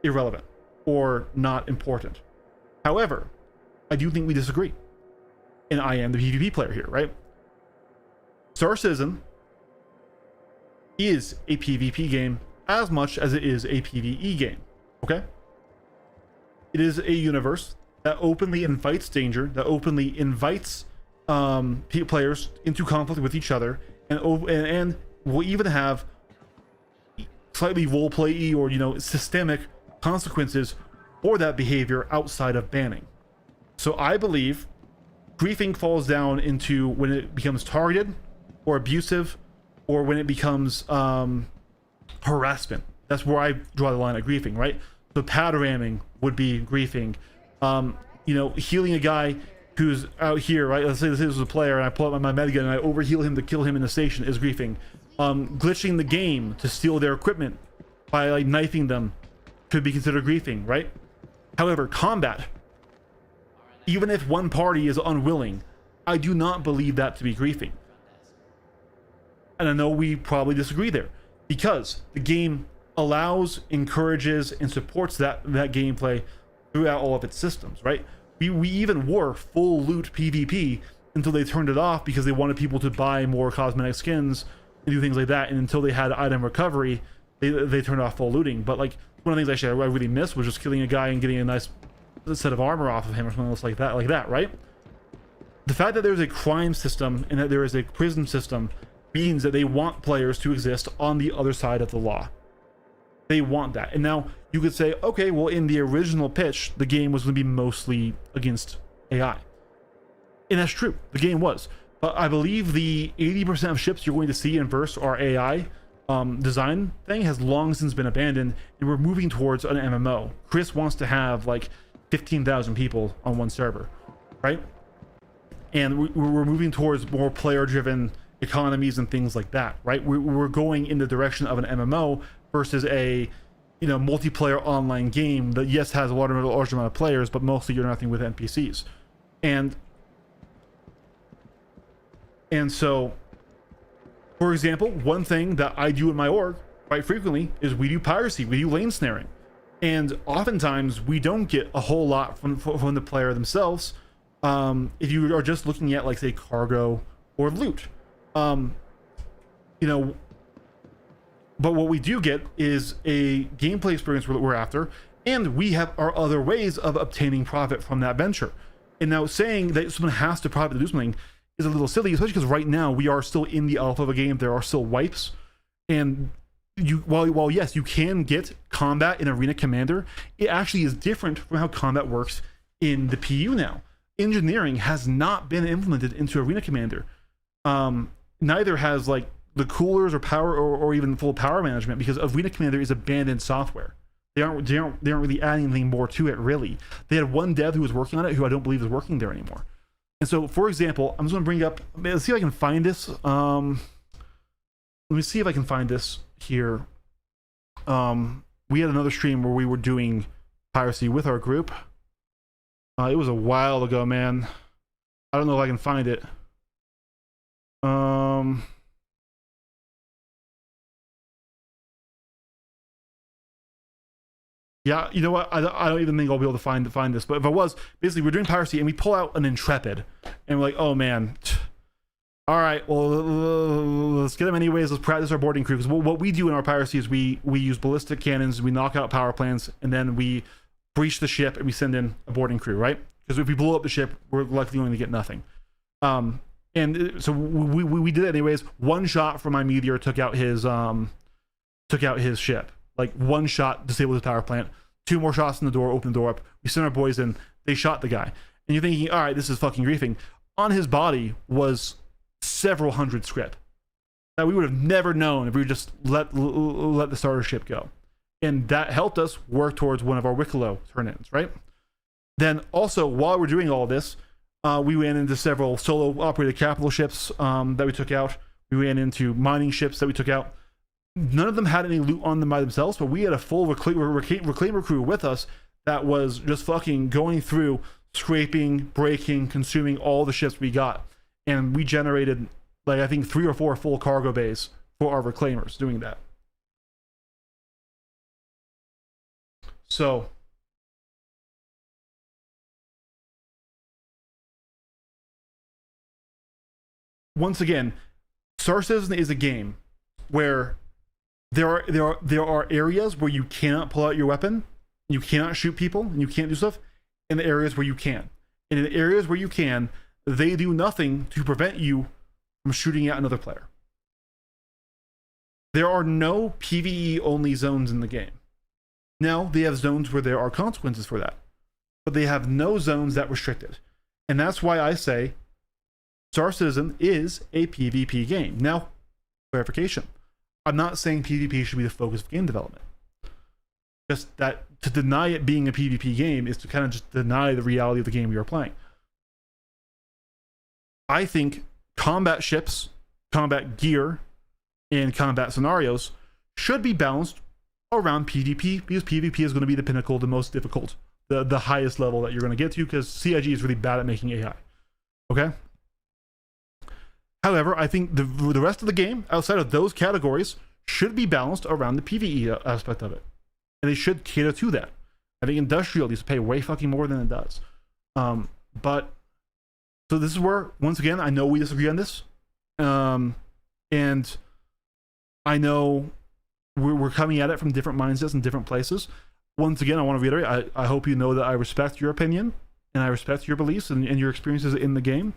irrelevant or not important. However, I do think we disagree. And I am the PvP player here, right? Star Citizen is a PvP game as much as it is a PvE game, okay? It is a universe that openly invites danger, that openly invites players into conflict with each other, and will even have slightly roleplay-y or systemic consequences for that behavior outside of banning. So I believe griefing falls down into when it becomes targeted or abusive, or when it becomes harassment. That's where I draw the line at griefing, right? So pad ramming would be griefing. Healing a guy who's out here, right? Let's say this is a player and I pull out my medigun and I overheal him to kill him in the station is griefing. Glitching the game to steal their equipment by like knifing them could be considered griefing, right? However, combat, even if one party is unwilling, I do not believe that to be griefing. And I know we probably disagree there, because the game allows, encourages, and supports that gameplay throughout all of its systems, right? We even wore full loot PvP until they turned it off because they wanted people to buy more cosmetic skins and do things like that. And until they had item recovery, they turned off full looting. But like one of the things actually I really missed was just killing a guy and getting a nice a set of armor off of him or something else like that, right? The fact that there's a crime system and that there is a prison system means that they want players to exist on the other side of the law. They want that. And now you could say, okay, well, in the original pitch, the game was going to be mostly against AI. And that's true. The game was. But I believe the 80% of ships you're going to see in Verse are AI. Design thing has long since been abandoned, and we're moving towards an MMO. Chris wants to have like 15,000 people on one server, right? And we're moving towards more player-driven economies and things like that, right? We're going in the direction of an MMO versus a, you know, multiplayer online game that, yes, has a large amount of players, but mostly you're nothing with NPCs. And so, for example, one thing that I do in my org quite frequently is we do piracy, we do lane snaring. And oftentimes we don't get a whole lot from the player themselves. If you are just looking at, like, say, cargo or loot, you know, but what we do get is a gameplay experience we're after, and we have our other ways of obtaining profit from that venture. And now saying that someone has to profit to do something is a little silly, especially because right now we are still in the alpha of a game. There are still wipes, and while yes, you can get combat in Arena Commander, it actually is different from how combat works in the PU now. Engineering has not been implemented into Arena Commander. Neither has, like, the coolers or power or even full power management, because Arena Commander is abandoned software. They aren't really adding anything more to it, really. They had one dev who was working on it who I don't believe is working there anymore. And so, for example, I'm just going to bring up, let's see if I can find this. Let me see if I can find this here. We had another stream where we were doing piracy with our group. It was a while ago, man. I don't know if I can find it. Yeah, you know what? I don't even think I'll be able to find this. But if I was, basically, we're doing piracy and we pull out an Intrepid, and we're like, oh man, all right, well, let's get them anyways. Let's practice our boarding crew, because what we do in our piracy is we use ballistic cannons, we knock out power plants, and then we breach the ship and we send in a boarding crew, right? Because if we blow up the ship, we're likely going to get nothing. And so we did it anyways. One shot from my meteor took out his ship. Like, one shot disabled his power plant. 2 more shots in the door, open the door up. We sent our boys in. They shot the guy. And you're thinking, all right, this is fucking griefing. On his body was several hundred script that we would have never known if we just let the starter ship go. And that helped us work towards one of our Wicklow turn-ins, right? Then also, while we're doing all this, we ran into several solo operated capital ships that we took out. We ran into mining ships that we took out. None of them had any loot on them by themselves, but we had a full reclaimer crew with us that was just fucking going through, scraping, breaking, consuming all the ships we got. And we generated, like, I think 3 or 4 full cargo bays for our reclaimers doing that. So once again, Star Citizen is a game where there are areas where you cannot pull out your weapon, you cannot shoot people, and you can't do stuff, and the areas where you can. And in the areas where you can, they do nothing to prevent you from shooting at another player. There are no PvE only zones in the game. Now, they have zones where there are consequences for that, but they have no zones that restrict it. And that's why I say Star Citizen is a PvP game. Now, clarification. I'm not saying PvP should be the focus of game development. Just that to deny it being a PvP game is to kind of just deny the reality of the game we are playing. I think combat ships, combat gear, and combat scenarios should be balanced around PvP, because PvP is going to be the pinnacle, the most difficult, the highest level that you're going to get to, because CIG is really bad at making AI. Okay? However, I think the rest of the game, outside of those categories, should be balanced around the PvE aspect of it. And they should cater to that. I think Industrial needs to pay way fucking more than it does. But, so this is where, once again, I know we disagree on this. And I know we're coming at it from different mindsets and different places. once again, I want to reiterate, I hope you know that I respect your opinion and I respect your beliefs and your experiences in the game.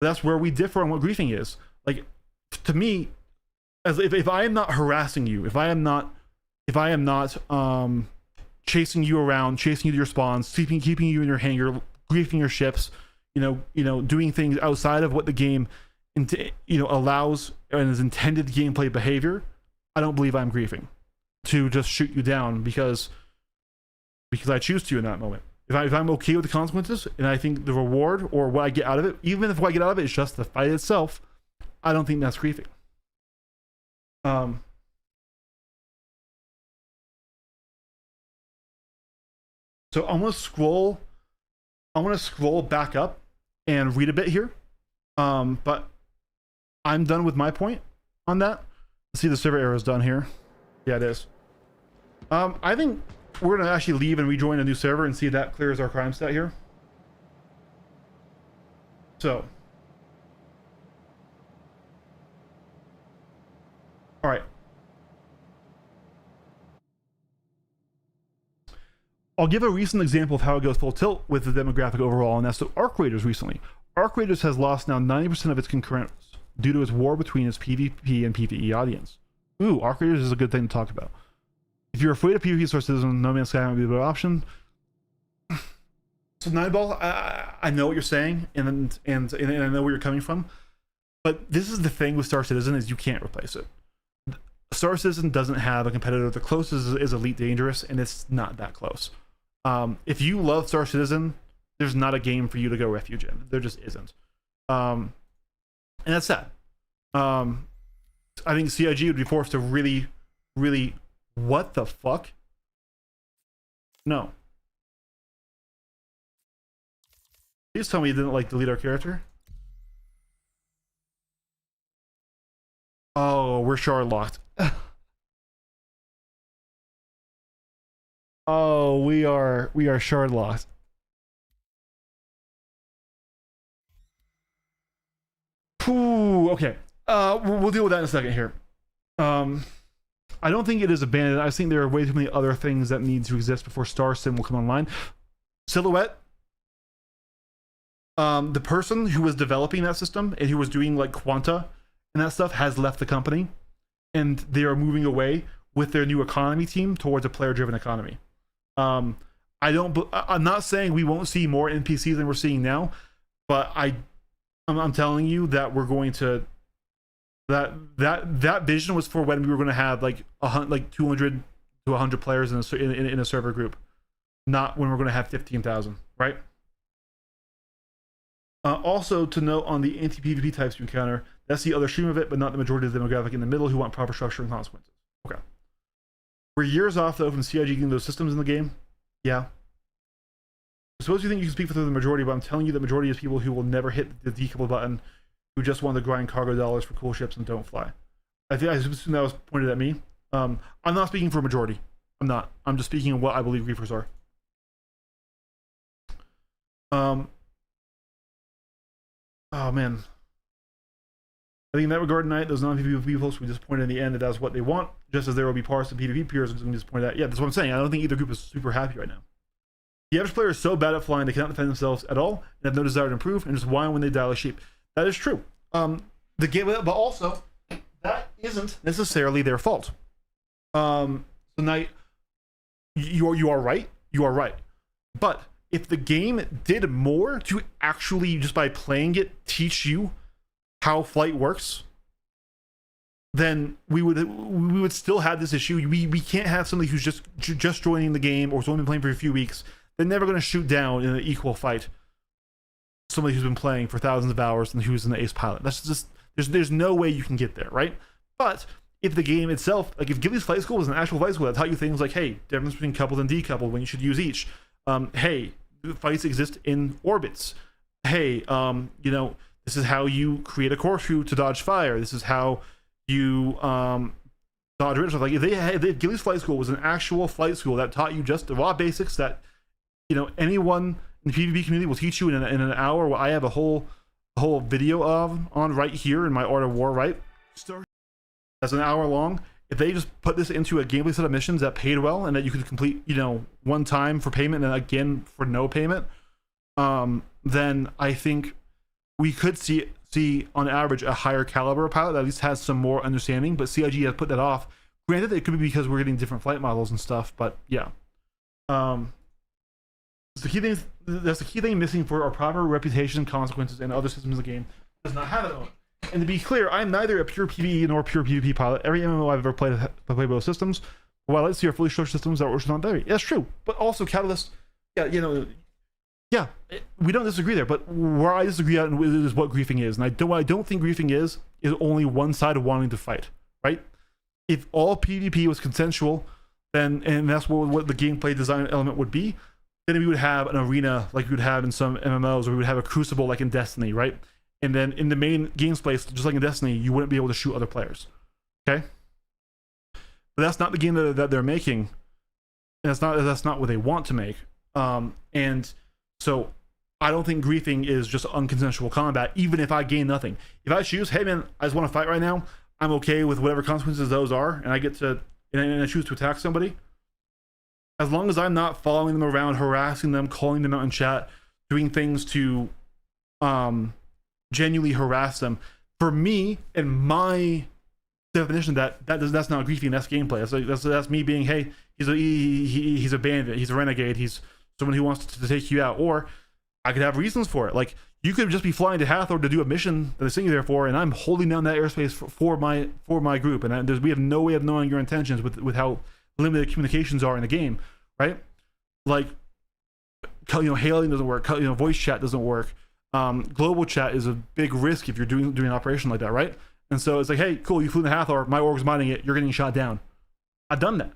That's where we differ on what griefing is. Like, to me, as if I am not harassing you, if I am not chasing you around, chasing you to your spawns, keeping you in your hangar, griefing your ships, doing things outside of what the game allows and is intended gameplay behavior, I don't believe I'm griefing to just shoot you down because I choose to in that moment. If I'm okay with the consequences and I think the reward or what I get out of it, even if what I get out of it is just the fight itself, I don't think that's griefing. So I'm gonna scroll back up and read a bit here. But I'm done with my point on that. Let's see, the server error is done here. Yeah, it is. I think we're gonna actually leave and rejoin a new server and see if that clears our crime stat here. So, all right. I'll give a recent example of how it goes full tilt with the demographic overall, and that's the Arc Raiders recently. Arc Raiders has lost now 90% of its concurrents due to its war between its PvP and PvE audience. Ooh, Arc Raiders is a good thing to talk about. If you're afraid of PvP Star Citizen, No Man's Sky might be a better option. So Nightball, I know what you're saying, and I know where you're coming from, but this is the thing with Star Citizen is you can't replace it. Star Citizen doesn't have a competitor. The closest is Elite Dangerous, and it's not that close. If you love Star Citizen, there's not a game for you to go refuge in. There just isn't. And that's sad. I think CIG would be forced to really, really, what the fuck? No. Please tell me you didn't like delete our character. Oh, we're shard locked. Oh, we are shard locked. Ooh, okay. We'll deal with that in a second here. I don't think it is abandoned. I think there are way too many other things that need to exist before Star Sim will come online. Silhouette. The person who was developing that system and who was doing like Quanta and that stuff has left the company, and they are moving away with their new economy team towards a player-driven economy. I'm not saying we won't see more NPCs than we're seeing now, but I'm telling you that we're going to that vision was for when we were going to have like 200 to 100 players in a server group, not when we're going to have 15,000, right? Also to note on the anti-PvP types you encounter, that's the other extreme of it, but not the majority of the demographic in the middle who want proper structure and consequences. Okay. We're years off though from CIG getting those systems in the game. Yeah. I suppose you think you can speak for the majority, but I'm telling you the majority is people who will never hit the decouple button, who just want to grind cargo dollars for cool ships and don't fly. I assume that was pointed at me. I'm not speaking for a majority. I'm not. I'm just speaking of what I believe griefers are. Oh man. I think in that regard tonight, those non-PvP folks will be disappointed in the end that that's what they want, just as there will be parts of PvP peers who will be disappointed at. Yeah, that's what I'm saying. I don't think either group is super happy right now. The average player is so bad at flying they cannot defend themselves at all and have no desire to improve and just whine when they die like sheep. That is true. The game, but also that isn't necessarily their fault. So Knight, you are right. You are right. But if the game did more to actually just by playing it teach you how flight works, then we would still have this issue. We can't have somebody who's just joining the game or someone been playing for a few weeks. They're never going to shoot down in an equal fight somebody who's been playing for thousands of hours and who's an ace pilot. That's just there's no way you can get there, right? But if the game itself, like if Ghibli's Flight School was an actual flight school that taught you things like, hey, difference between coupled and decoupled, when you should use each. Hey, fights exist in orbits. Hey, this is how you create a corkscrew to dodge fire. This is how you dodge rid stuff. Like if Ghibli's Flight School was an actual flight school that taught you just the raw basics that anyone in the PvP community will teach you in an hour. What I have a whole video of on right here in my Art of War, right? That's an hour long, if they just put this into a gameplay set of missions that paid well and that you could complete, you know, one time for payment and again for no payment, then I think we could see on average a higher caliber pilot that at least has some more understanding. But CIG has put that off. Granted, it could be because we're getting different flight models and stuff, but yeah. The key thing is, that's the key thing missing for our proper reputation, consequences, and other systems of the game. Does not have it on. And to be clear, I'm neither a pure PvE nor pure PvP pilot. Every MMO I've ever played both systems. While I see our fully structured systems that are not there. That's true. But also Catalyst, yeah, you know, yeah, we don't disagree there. But where I disagree on is what griefing is, and I don't think griefing is only one side wanting to fight, right? If all PvP was consensual, then and that's what the gameplay design element would be, then we would have an arena like we would have in some MMOs, or we would have a crucible like in Destiny, right? And then in the main game space, just like in Destiny, you wouldn't be able to shoot other players. Okay? But that's not the game that they're making. And that's not what they want to make. And so I don't think griefing is just unconsensual combat, even if I gain nothing. If I choose, hey man, I just want to fight right now, I'm okay with whatever consequences those are, and I get to and I choose to attack somebody. As long as I'm not following them around, harassing them, calling them out in chat, doing things to genuinely harass them. For me, and my definition, that's not griefing, that's gameplay. That's me being, hey, he's a bandit, he's a renegade, he's someone who wants to take you out. Or I could have reasons for it. Like, you could just be flying to Hathor to do a mission that they sent you there for, and I'm holding down that airspace for my group, and we have no way of knowing your intentions with how limited communications are in the game, right? Like, you know, hailing doesn't work, you know, voice chat doesn't work. Global chat is a big risk if you're doing an operation like that, right? And so it's like, hey, cool, you flew to Hathor, my org's mining it, you're getting shot down. I've done that.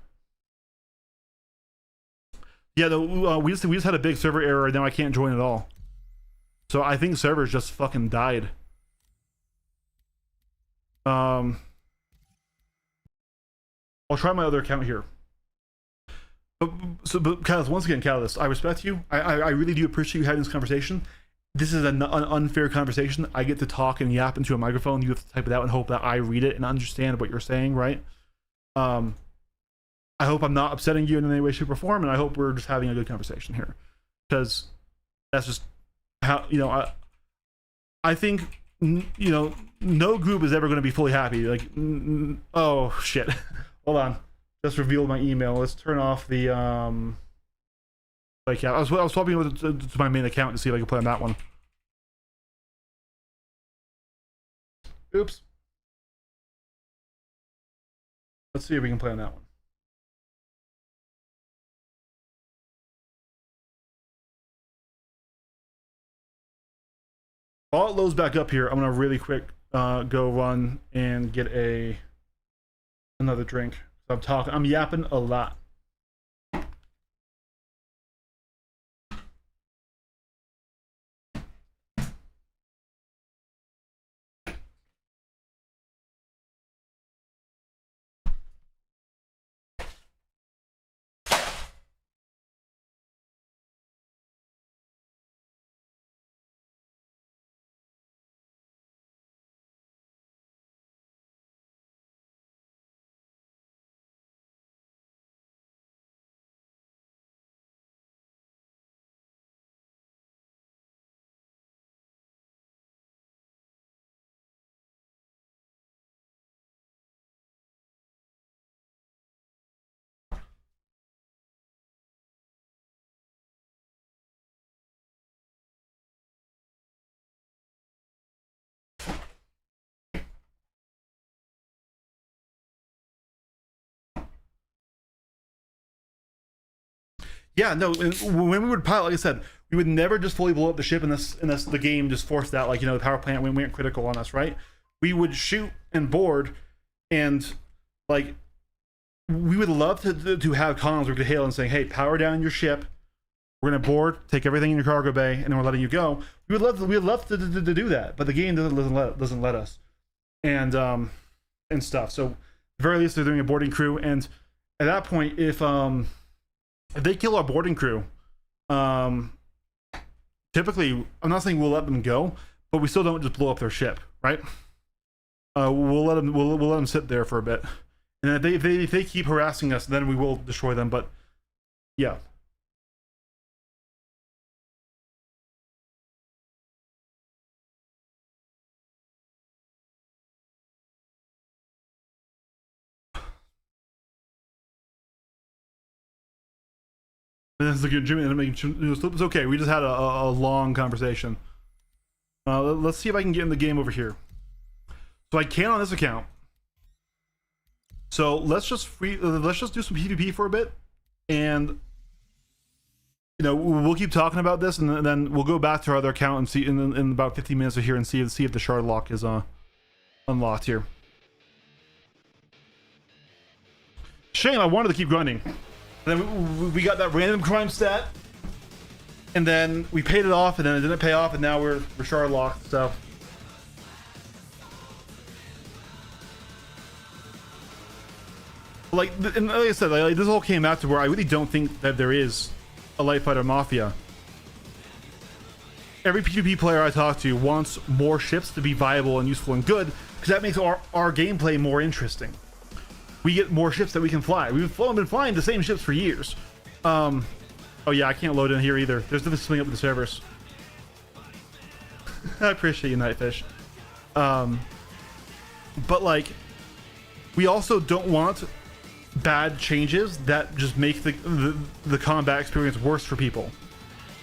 Yeah, we just had a big server error, and now I can't join at all. So I think servers just fucking died. I'll try my other account here. But Catalyst, once again, Catalyst, I respect you. I really do appreciate you having this conversation. This is an unfair conversation. I get to talk and yap into a microphone. You have to type it out and hope that I read it and understand what you're saying, right? I hope I'm not upsetting you in any way, shape, or form, and I hope we're just having a good conversation here. Because that's just how, you know, I think, you know, no group is ever going to be fully happy. Like, oh, shit. Hold on. Just revealed my email. Let's turn off the, like, yeah, I was swapping over to my main account to see if I can play on that one. Oops. Let's see if we can play on that one. While it loads back up here, I'm gonna really quick go run and get another drink. I'm yapping a lot. Yeah, no, when we would pilot, like I said, we would never just fully blow up the ship unless the game just forced that, like, you know, the power plant went critical on us, right? We would shoot and board, and, like, we would love to have comms where we could hail and saying, hey, power down your ship, we're going to board, take everything in your we're bay, and then we're letting you go. We would love to do that, but the game doesn't let us. And stuff. So, at the very least, they're doing a boarding crew, and at that point, if they kill our boarding crew, typically, I'm not saying we'll let them go, but we still don't just blow up their ship, right? We'll let them sit there for a bit, And if they keep harassing us, then we will destroy them. But yeah. And it's like Jimmy and it's okay. We just had a long conversation. Let's see if I can get in the game over here. So I can on this account. So let's just do some PvP for a bit, and you know we'll keep talking about this, and then we'll go back to our other account and see in about 15 minutes here and see if the shard lock is unlocked here. Shame, I wanted to keep grinding. And then we got that random crime stat, and then we paid it off, and then it didn't pay off, and now we're shard locked. So and like I said, like this all came out to where I really don't think that there is a light fighter mafia. Every PvP player I talk to wants more ships to be viable and useful and good, because that makes our gameplay more interesting. We get more ships that we can fly. We've been flying the same ships for years. Oh yeah, I can't load in here either. There's definitely something up with the servers. I appreciate you, Nightfish. But like, we also don't want bad changes that just make the combat experience worse for people,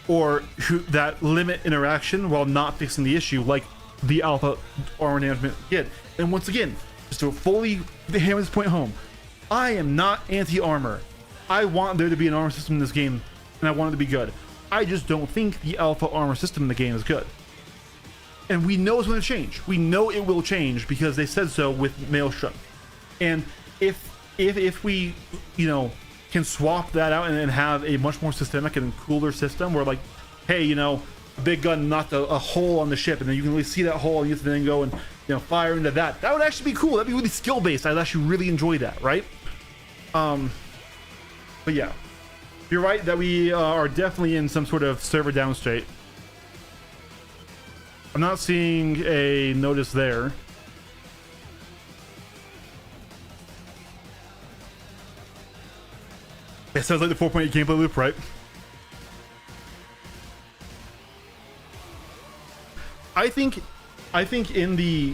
or that limit interaction while not fixing the issue, like the alpha armor management did. And once again, just to fully hammer this point home, I am not anti-armor. I want there to be an armor system in this game, and I want it to be good. I just don't think the alpha armor system in the game is good. And we know it's going to change. We know it will change because they said so with Maelstrom. And if we, you know, can swap that out and have a much more systemic and cooler system where, like, hey, you know, a big gun knocked a hole on the ship, and then you can really see that hole, and you have to then go and, you know, fire into that. That would actually be cool. That'd be really skill based. I'd actually really enjoy that, right? But yeah, you're right that we are definitely in some sort of server down state. I'm not seeing a notice there. It sounds like the 4.8 gameplay loop, right? I think in the...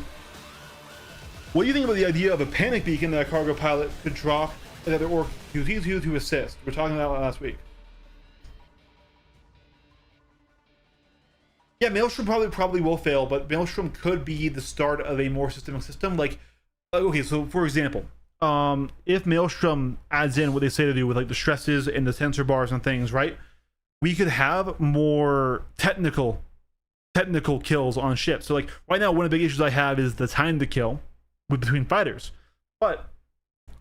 What do you think about the idea of a panic beacon that a cargo pilot could drop another orc to assist? We're talking about that last week. Yeah, Maelstrom probably will fail, but Maelstrom could be the start of a more systemic system. Like, okay, so for example, if Maelstrom adds in what they say to do with like the stresses and the sensor bars and things, right? We could have more technical kills on ships. So like right now, one of the big issues I have is the time to kill between fighters. But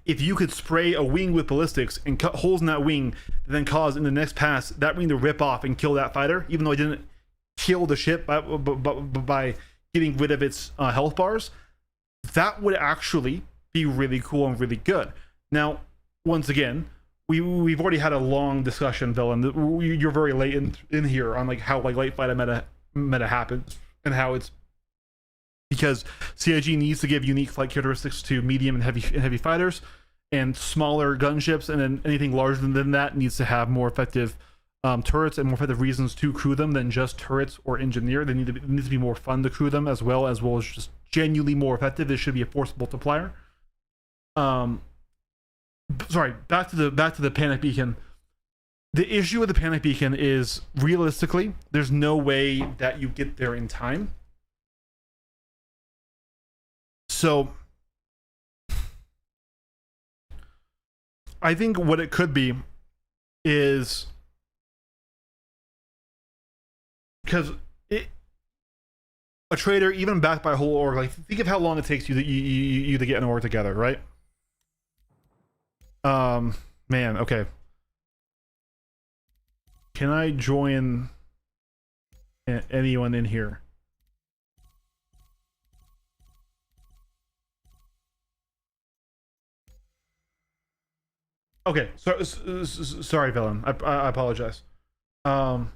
if you could spray a wing with ballistics and cut holes in that wing, and then cause in the next pass that wing to rip off and kill that fighter, even though I didn't kill the ship by getting rid of its health bars, that would actually be really cool and really good. Now, once again, we've already had a long discussion, Bill, and you're very late in here on like how like light fighter meta happens and how it's because CIG needs to give unique flight characteristics to medium and heavy fighters, and smaller gunships, and then anything larger than that needs to have more effective turrets and more effective reasons to crew them than just turrets or engineer. It needs to be more fun to crew them as well as just genuinely more effective. This should be a force multiplier. Sorry, back to the panic beacon. The issue with the panic beacon is realistically, there's no way that you get there in time. So I think what it could be is because a trader, even backed by a whole org, like think of how long it takes you to get an org together, right? Man, okay. Can I join anyone in here? Okay, so sorry, villain. I apologize. Man.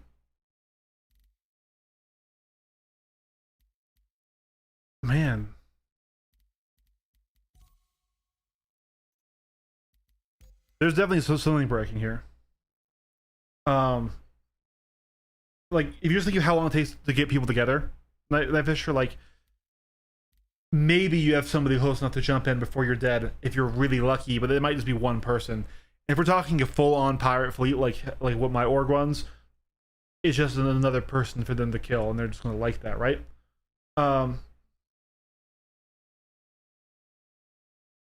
There's definitely something breaking here. Like if you're just thinking of how long it takes to get people together, Night Fisher, like maybe you have somebody close enough to jump in before you're dead if you're really lucky, but it might just be one person. If we're talking a full-on pirate fleet like what my org runs, it's just another person for them to kill, and they're just gonna like that, right? That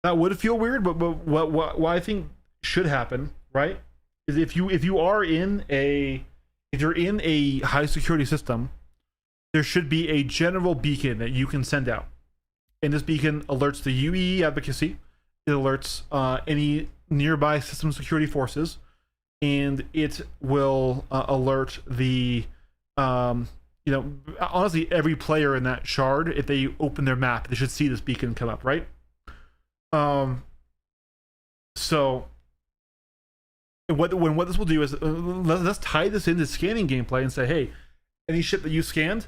would feel weird, but what I think should happen, right, is if you're in a high security system, there should be a general beacon that you can send out, and this beacon alerts the UEE advocacy, it alerts any nearby system security forces, and it will alert the honestly every player in that shard. If they open their map, they should see this beacon come up, right? So what this will do is let's tie this into scanning gameplay and say, hey, any ship that you scanned,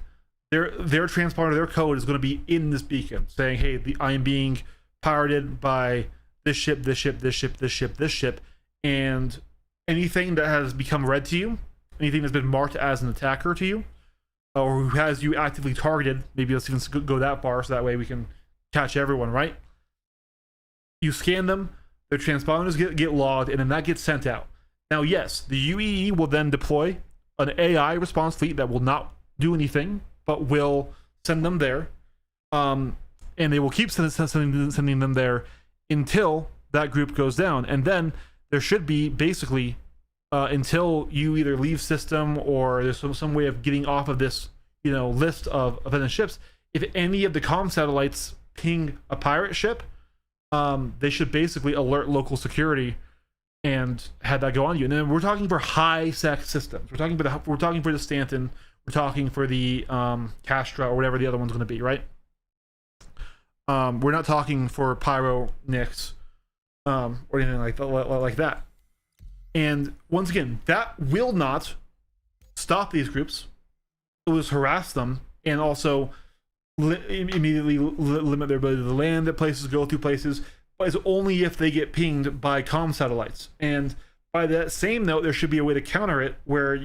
their transponder, their code is going to be in this beacon saying, hey, I am being pirated by this ship, this ship, this ship, this ship, this ship, and anything that has become red to you, anything that's been marked as an attacker to you, or who has you actively targeted, maybe let's even go that far so that way we can catch everyone, right? You scan them, their transponders get logged, and then that gets sent out. Now, yes, the UEE will then deploy an AI response fleet that will not do anything, but will send them there. And they will keep sending them there until that group goes down. And then there should be basically, until you either leave system or there's some way of getting off of this, list of abandoned ships, if any of the comm satellites ping a pirate ship, they should basically alert local security and have that go on you. And then we're talking for high sec systems. We're talking for the Stanton. We're talking for the Castra or whatever the other one's going to be, right? We're not talking for Pyro Nix or anything like that. And once again, that will not stop these groups. It will just harass them and also immediately limit their ability to land at places, go through places, but it's only if they get pinged by comm satellites. And by that same note, there should be a way to counter it where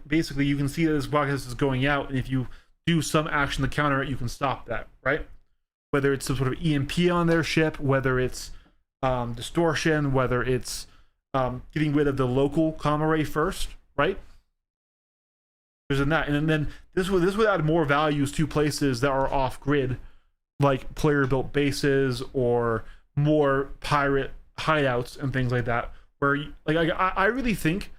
basically you can see that this broadcast is going out, and if you do some action to counter it, you can stop that, right? Whether it's some sort of EMP on their ship, whether it's distortion, whether it's getting rid of the local comm array first, right? There's that, and then this would add more values to places that are off grid, like player built bases or more pirate hideouts and things like that. Where I really think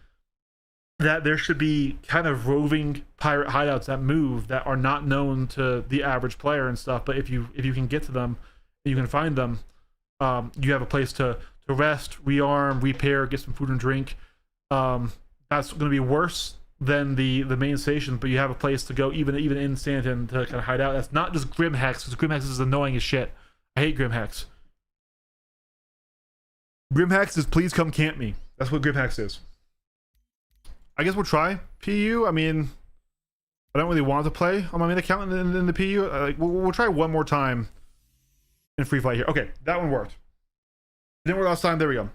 that there should be kind of roving pirate hideouts that move that are not known to the average player and stuff. But if you can get to them, you can find them. You have a place to rest, rearm, repair, get some food and drink. That's going to be worse than the main station, but you have a place to go even in Stanton to kind of hide out. That's not just Grimhex, because Grimhex is annoying as shit. I hate Grimhex. Grimhex is please come camp me. That's what Grimhex is. I guess we'll try PU. I mean, I don't really want to play on my main account in the PU. We'll try one more time in free flight here. Okay, that one worked. Didn't work last time. There we go.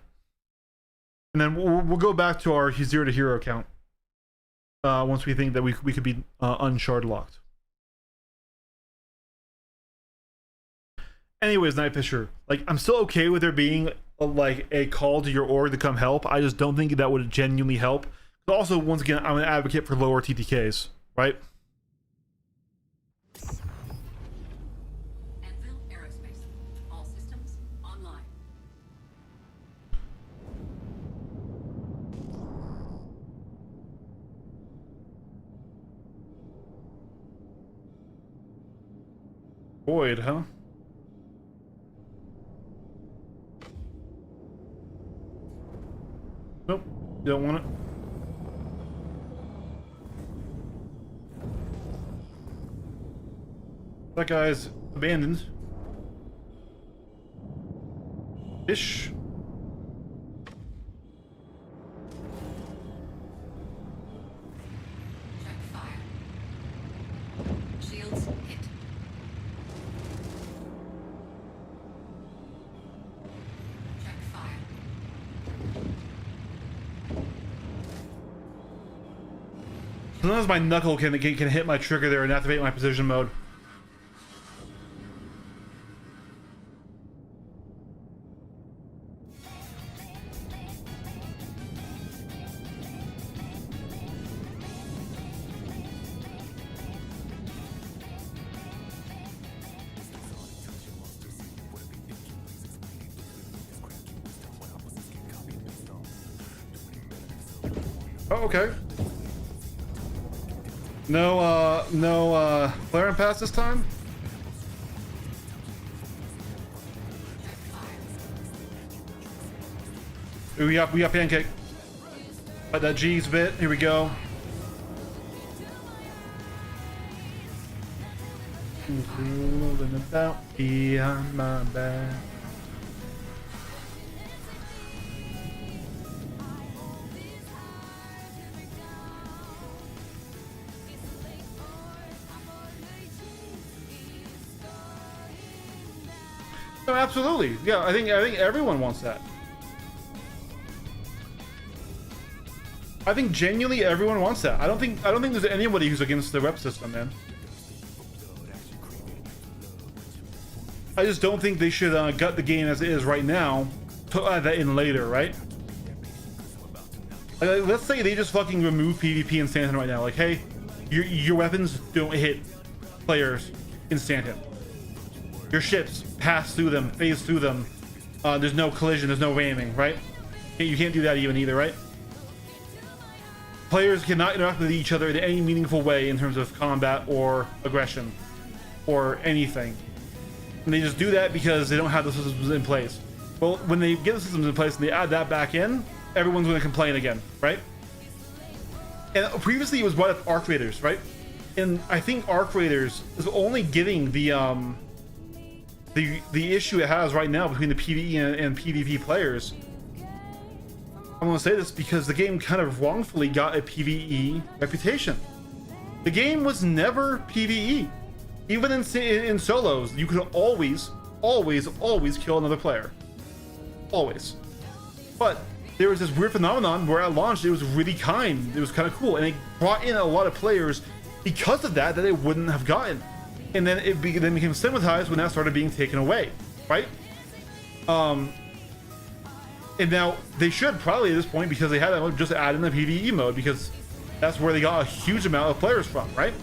And then we'll go back to our 0 to hero account once we think that we could be unshard locked. Anyways, Night Fisher, I'm still okay with there being a call to your org to come help. I just don't think that would genuinely help. But also, once again, I'm an advocate for lower TTKs, right? Anvil Aerospace. All systems online. Void, huh? Nope, don't want it. That guy's abandoned. Ish. Check fire. Shields hit. Check fire. Sometimes my knuckle can hit my trigger there and activate my precision mode. Oh, okay. No flare and pass this time? Ooh, we got pancake. But that G's bit, here we go. Moving about behind my back. No, absolutely. Yeah, I think everyone wants that. I think genuinely everyone wants that. I don't think there's anybody who's against the rep system, man. I just don't think they should gut the game as it is right now to add that in later, right? Like, let's say they just fucking remove PvP in Stanton right now. Like, hey, your weapons don't hit players in Stanton. Your ships pass through them, phase through them. There's no collision, there's no ramming, right? You can't do that even either, right? Players cannot interact with each other in any meaningful way in terms of combat or aggression or anything. And they just do that because they don't have the systems in place. Well, when they get the systems in place and they add that back in, everyone's going to complain again, right? And previously it was brought up Arc Raiders, right? And I think Arc Raiders is only getting the issue it has right now between the PvE and PvP players. I'm going to say this because the game kind of wrongfully got a PvE reputation. The game was never PvE. Even in solos, you could always kill another player. Always. But there was this weird phenomenon where at launch it was really kind. It was kind of cool. And it brought in a lot of players because of that they wouldn't have gotten. And then it then became stigmatized when that started being taken away, right? And now they should probably at this point, because they had that, just add in the PvE mode, because that's where they got a huge amount of players from, right?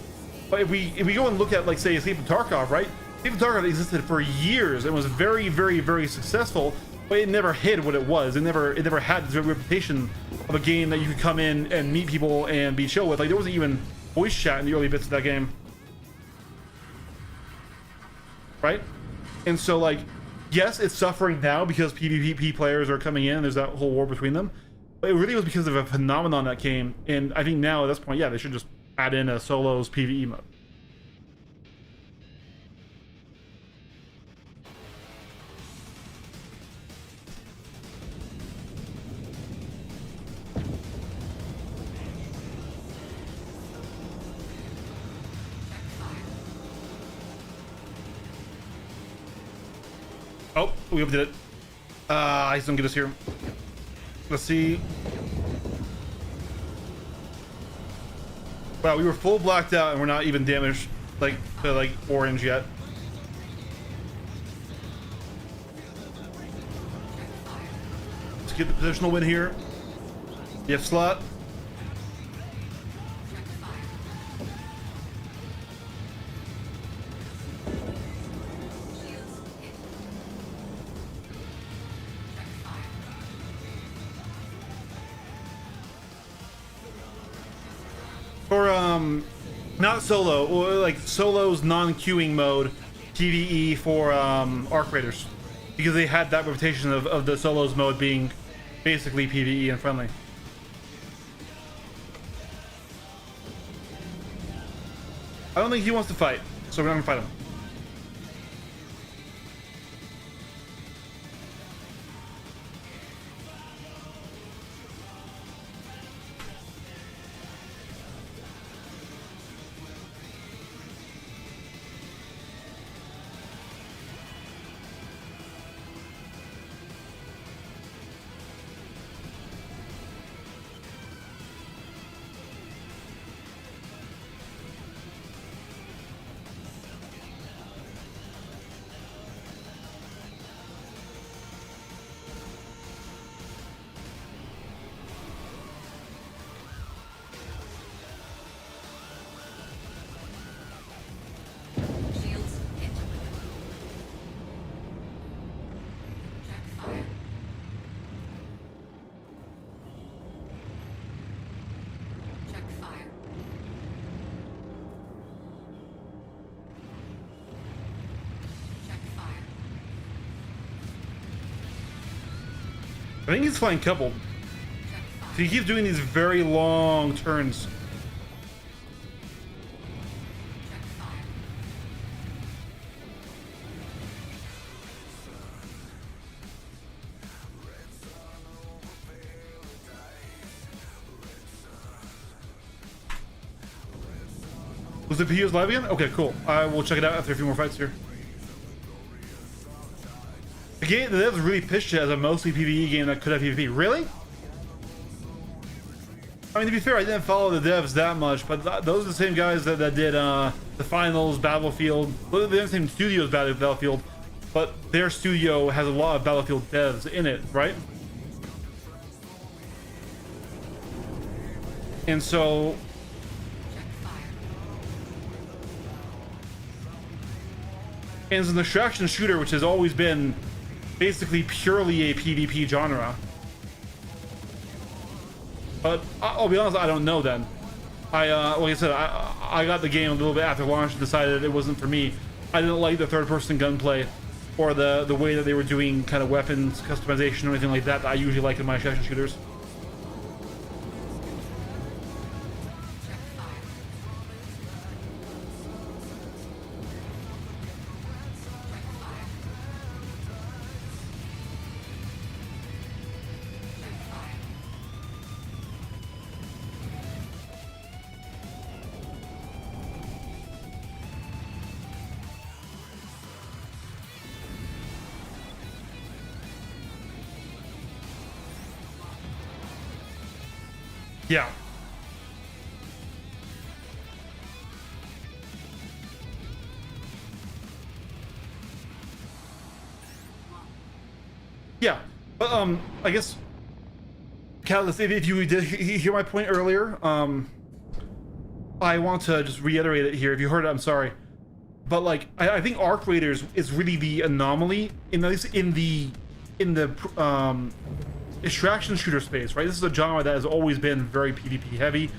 But if we go and look at, like, say, Escape from Tarkov, right? Escape from Tarkov existed for years and was very, very, very successful, but it never hid what it was. It never had the reputation of a game that you could come in and meet people and be chill with. Like, there wasn't even voice chat in the early bits of that game, right? And so, like, yes, it's suffering now because PvP players are coming in. There's that whole war between them, but it really was because of a phenomenon that came. And I think now at this point, yeah, they should just add in a solos PvE mode. Oh, we did it. He's gonna get us here. Let's see. Wow, we were full blacked out and we're not even damaged like to like orange yet. Let's get the positional win here. Yep, slot. For not solo, or like solo's non-queuing mode, PvE for Arc Raiders, because they had that reputation of the solos mode being basically PvE and friendly. I don't think he wants to fight, so we're not gonna fight him. I think he's flying coupled. He keeps doing these very long turns. Was the PU's live again? Okay, cool. I will check it out after a few more fights here. The game, the devs really pitched it as a mostly PvE game that could have PvP. Really? I mean, to be fair, I didn't follow the devs that much, but those are the same guys that did the finals, Battlefield. They're the same studios, Battlefield, but their studio has a lot of Battlefield devs in it, right? And so, and it's an extraction shooter, which has always been basically purely a PvP genre. But I'll be honest, I don't know then. Like I said, I got the game a little bit after launch and decided it wasn't for me. I didn't like the third-person gunplay or the way that they were doing kind of weapons customization or anything like that I usually like in my extraction shooters. Yeah. Yeah, but I guess, Catalyst, if you did hear my point earlier, I want to just reiterate it here. If you heard it, I'm sorry, but like I think Arc Raiders is really the anomaly in the extraction shooter space, right? This is a genre that has always been very PvP heavy,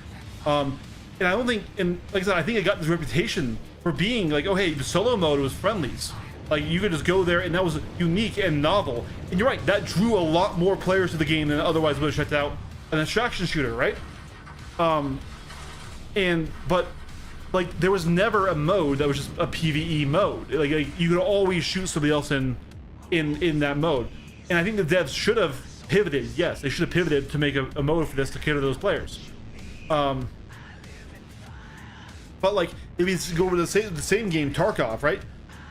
and I don't think, and like I said, I think it got this reputation for being like, oh hey, the solo mode was friendlies, like you could just go there and that was unique and novel. And you're right, that drew a lot more players to the game than otherwise would have checked out an extraction shooter, right? But like there was never a mode that was just a PvE mode. Like you could always shoot somebody else in that mode. And I think the devs should have pivoted. Yes, they should have pivoted to make a mode for this to cater to those players. But like if you go over the same game, Tarkov, right?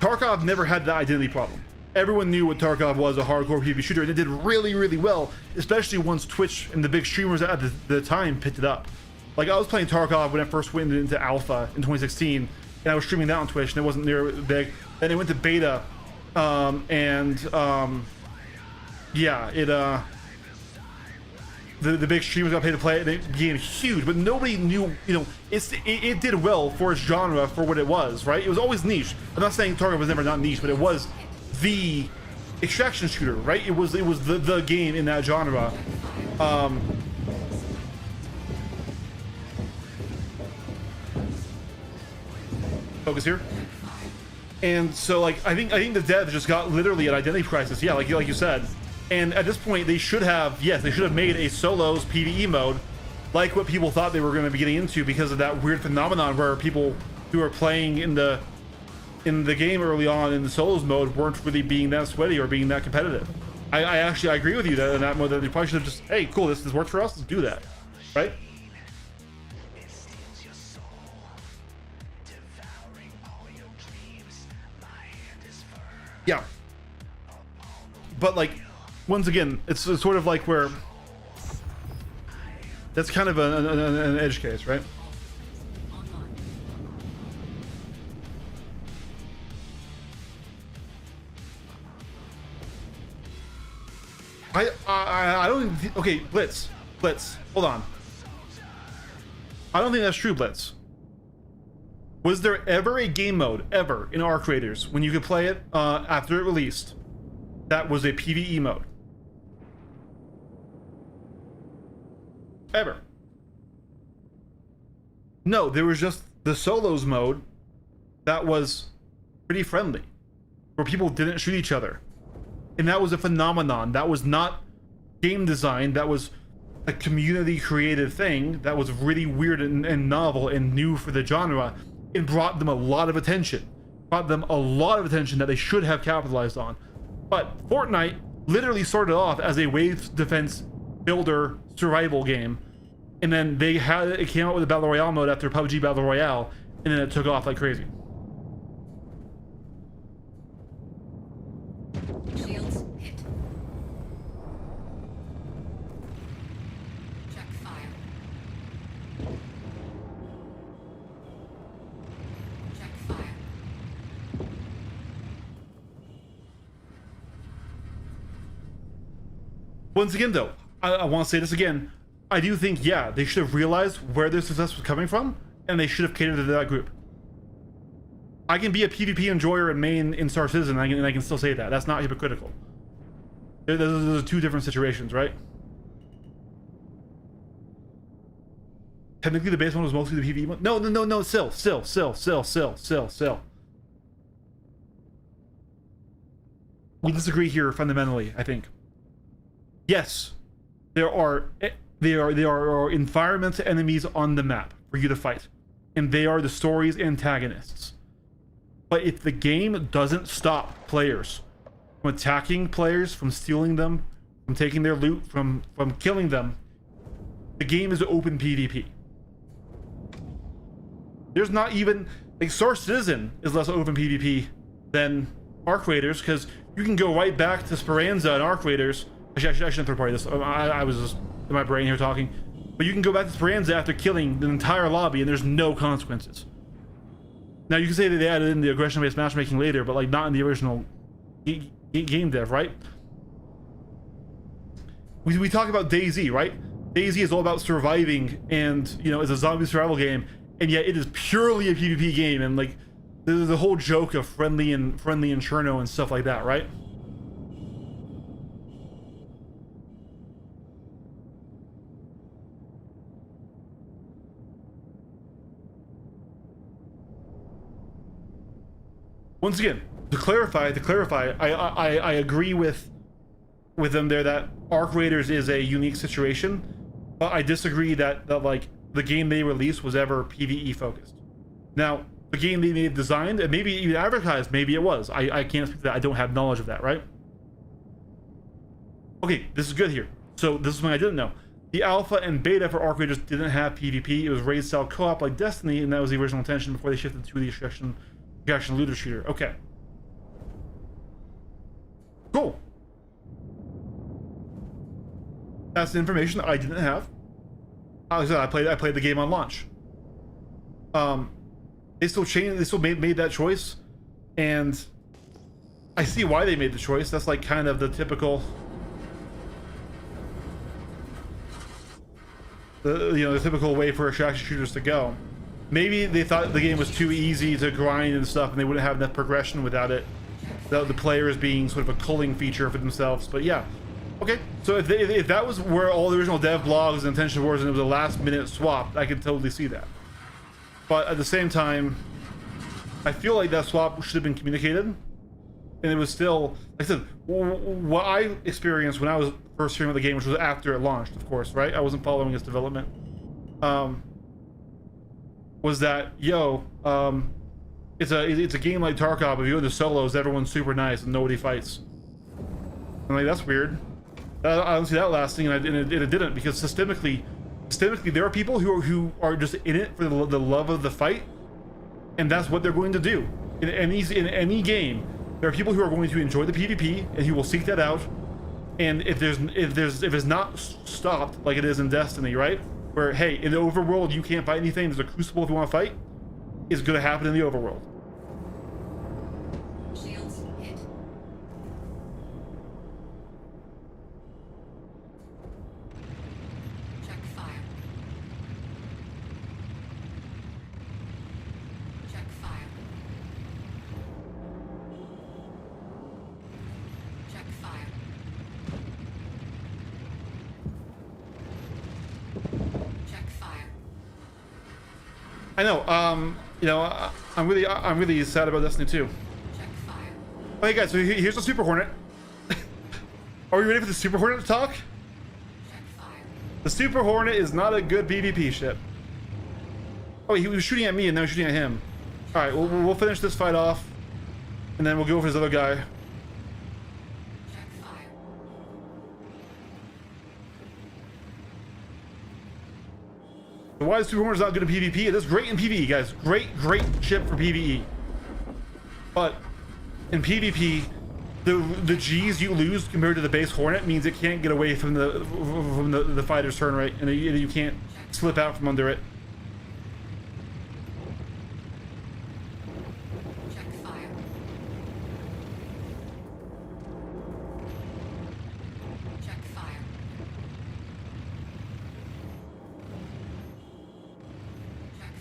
Tarkov never had that identity problem. Everyone knew what Tarkov was, a hardcore PvP shooter, and it did really, really well, especially once Twitch and the big streamers at the time picked it up. Like I was playing Tarkov when it first went into alpha in 2016, and I was streaming that on Twitch, and it wasn't near big. Then it went to beta, yeah, the big streamers got paid to play it, and it became huge, but nobody knew, you know, it did well for its genre, for what it was, right? It was always niche. I'm not saying Tarkov was never not niche, but it was the extraction shooter, right? It was the game in that genre. Focus here. And so like I think the devs just got literally an identity crisis. Yeah, like you said. And at this point they should have made a solos PvE mode like what people thought they were going to be getting into, because of that weird phenomenon where people who are playing in the game early on in the solos mode weren't really being that sweaty or being that competitive. I actually agree with you that in that mode that they probably should have just, hey, cool, this works for us, let's do that, right? Yeah, but like once again, it's sort of like where that's kind of an edge case, right? I don't okay, Blitz, hold on. I don't think that's true, Blitz. Was there ever a game mode, ever, in Arc Raiders, when you could play it after it released, that was a PvE mode? Ever? No, there was just the solos mode that was pretty friendly, where people didn't shoot each other. And that was a phenomenon. That was not game design that was a community created thing that was really weird and novel and new for the genre. It brought them a lot of attention. Brought them a lot of attention that they should have capitalized on. But Fortnite literally started off as a wave defense builder survival game, and then it came out with a battle royale mode after PUBG Battle Royale, and then it took off like crazy. Shields hit. Check fire. Check fire. Once again, though, I want to say this again. I do think, yeah, they should have realized where their success was coming from, and they should have catered to that group. I can be a PvP enjoyer and main in Star Citizen, and I can still say that. That's not hypocritical. Those are two different situations, right? Technically, the base one was mostly the PvE one. No, still. We disagree here fundamentally, I think. Yes, there are environmental enemies on the map for you to fight, and they are the story's antagonists. But if the game doesn't stop players from attacking players, from stealing them, from taking their loot, from killing them, the game is open PvP. There's not even, like, Star Citizen is less open PvP than Arc Raiders, because you can go right back to Speranza and Arc Raiders. Actually, I shouldn't third party this. I was just in my brain here talking. But you can go back to Speranza after killing the entire lobby and there's no consequences. Now, you can say that they added in the aggression-based matchmaking later, but like not in the original game dev, right? We talk about DayZ, right? DayZ is all about surviving and, you know, it's a zombie survival game, and yet it is purely a PvP game, and like there's a whole joke of friendly Inferno and stuff like that, right? Once again, to clarify, I agree with them there that Arc Raiders is a unique situation, but I disagree that like the game they released was ever PvE focused. Now, the game they designed and maybe even advertised, maybe it was. I can't speak to that. I don't have knowledge of that, right? Okay, this is good here. So this is something I didn't know. The alpha and beta for Arc Raiders didn't have PvP. It was raid style co-op like Destiny, and that was the original intention before they shifted to the extraction looter shooter. Okay. Cool. That's the information that I didn't have. Like I said, I played the game on launch. They still made that choice, and I see why they made the choice. That's like kind of the typical, the typical way for extraction shooters to go. Maybe they thought the game was too easy to grind and stuff, and they wouldn't have enough progression without it. The players being sort of a culling feature for themselves. But yeah, okay. So if that was where all the original dev blogs and intention were, and it was a last-minute swap, I could totally see that. But at the same time, I feel like that swap should have been communicated, and it was still, like I said, what I experienced when I was first hearing about the game, which was after it launched, of course, right? I wasn't following its development. Was that it's a game like Tarkov. If you go to solos, everyone's super nice and nobody fights. I'm like, that's weird. I don't see that lasting, and it didn't, because systemically, there are people who are just in it for the love of the fight, and that's what they're going to do. In any game, there are people who are going to enjoy the PvP and who will seek that out. And if it's not stopped like it is in Destiny, right? Where, hey, in the overworld you can't fight anything, there's a crucible if you want to fight, is going to happen in the overworld. Shields hit. Check fire. Check fire. Check fire. Check fire. I know. I'm really sad about Destiny 2. Check fire. Okay, guys. So here's the Super Hornet. Are we ready for the Super Hornet to talk? The Super Hornet is not a good PvP ship. Oh, he was shooting at me and now shooting at him. All right, we'll finish this fight off, and then we'll go for this other guy. Check fire. So why is Super Hornet not good at PvP? It is great in PvE, guys. Great ship for PvE. But in PvP, the G's you lose compared to the base Hornet means it can't get away from the fighter's turn rate, and you can't slip out from under it. Check fire. Check fire.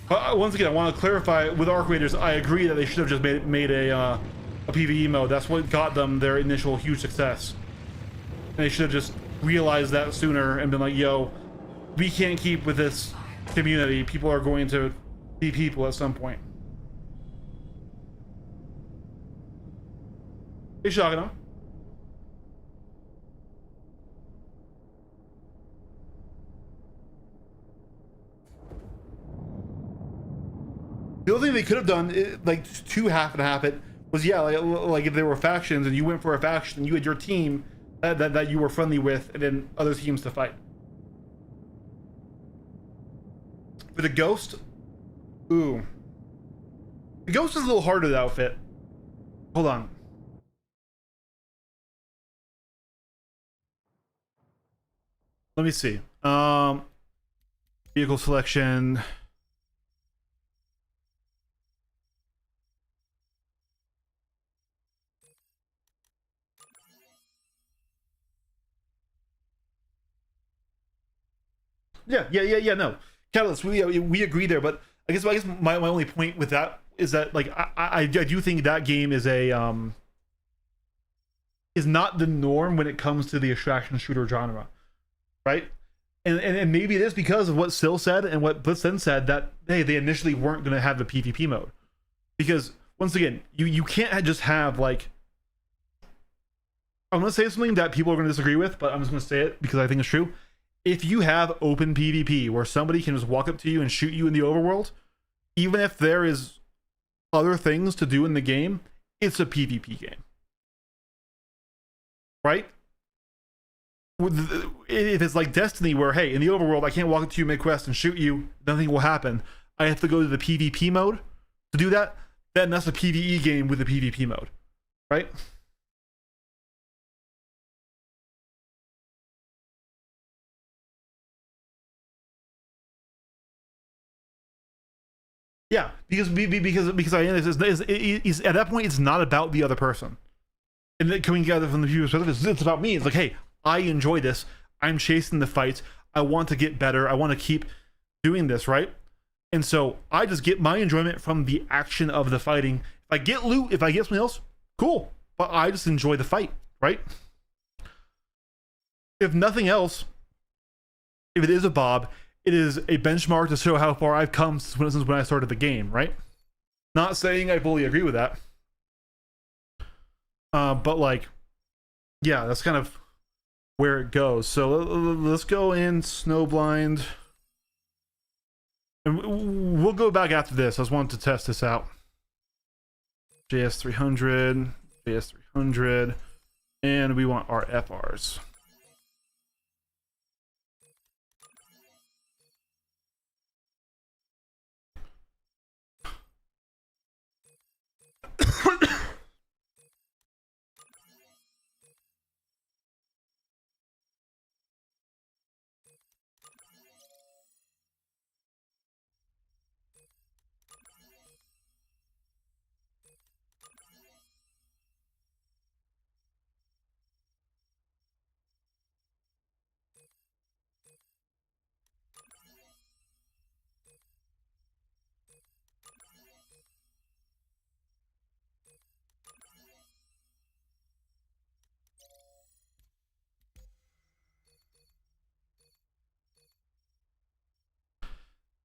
But once again, I want to clarify with Arc Raiders. I agree that they should have just made a PvE mode. That's what got them their initial huge success. And they should have just realized that sooner and been like, "Yo, we can't keep with this community. People are going to be people at some point." Hey, Shagana. The only thing they could have done, like to half and half it, was like if there were factions and you went for a faction and you had your team that you were friendly with, and then other teams to fight. For the Ghost, ooh, the Ghost is a little harder to outfit. Hold on. Let me see. Vehicle selection. Yeah. No, Catalyst. We agree there, but I guess my only point with that is that like I do think that game is is not the norm when it comes to the extraction shooter genre, right? And maybe it is because of what Sil said and what Blitzen said, that hey, they initially weren't going to have the PvP mode, because once again, you can't just have like, I'm going to say something that people are going to disagree with, but I'm just going to say it because I think it's true. If you have open PvP where somebody can just walk up to you and shoot you in the overworld, even if there is other things to do in the game, it's a PvP game, right? If it's like Destiny, where hey, in the overworld I can't walk up to you mid-quest and shoot you, nothing will happen, I have to go to the PvP mode to do that, then that's a PvE game with a PvP mode, right? Yeah, because I is at that point it's not about the other person, and then coming together from the viewer's perspective, it's about me. It's like, hey, I enjoy this. I'm chasing the fights. I want to get better. I want to keep doing this, right? And so I just get my enjoyment from the action of the fighting. If I get loot, if I get something else, cool. But I just enjoy the fight, right? If nothing else, if it is a Bob, it is a benchmark to show how far I've come since when I started the game, right? Not saying I fully agree with that. But like, yeah, that's kind of where it goes. So let's go in Snowblind. And we'll go back after this. I just wanted to test this out. JS300, JS300, and we want our FRs.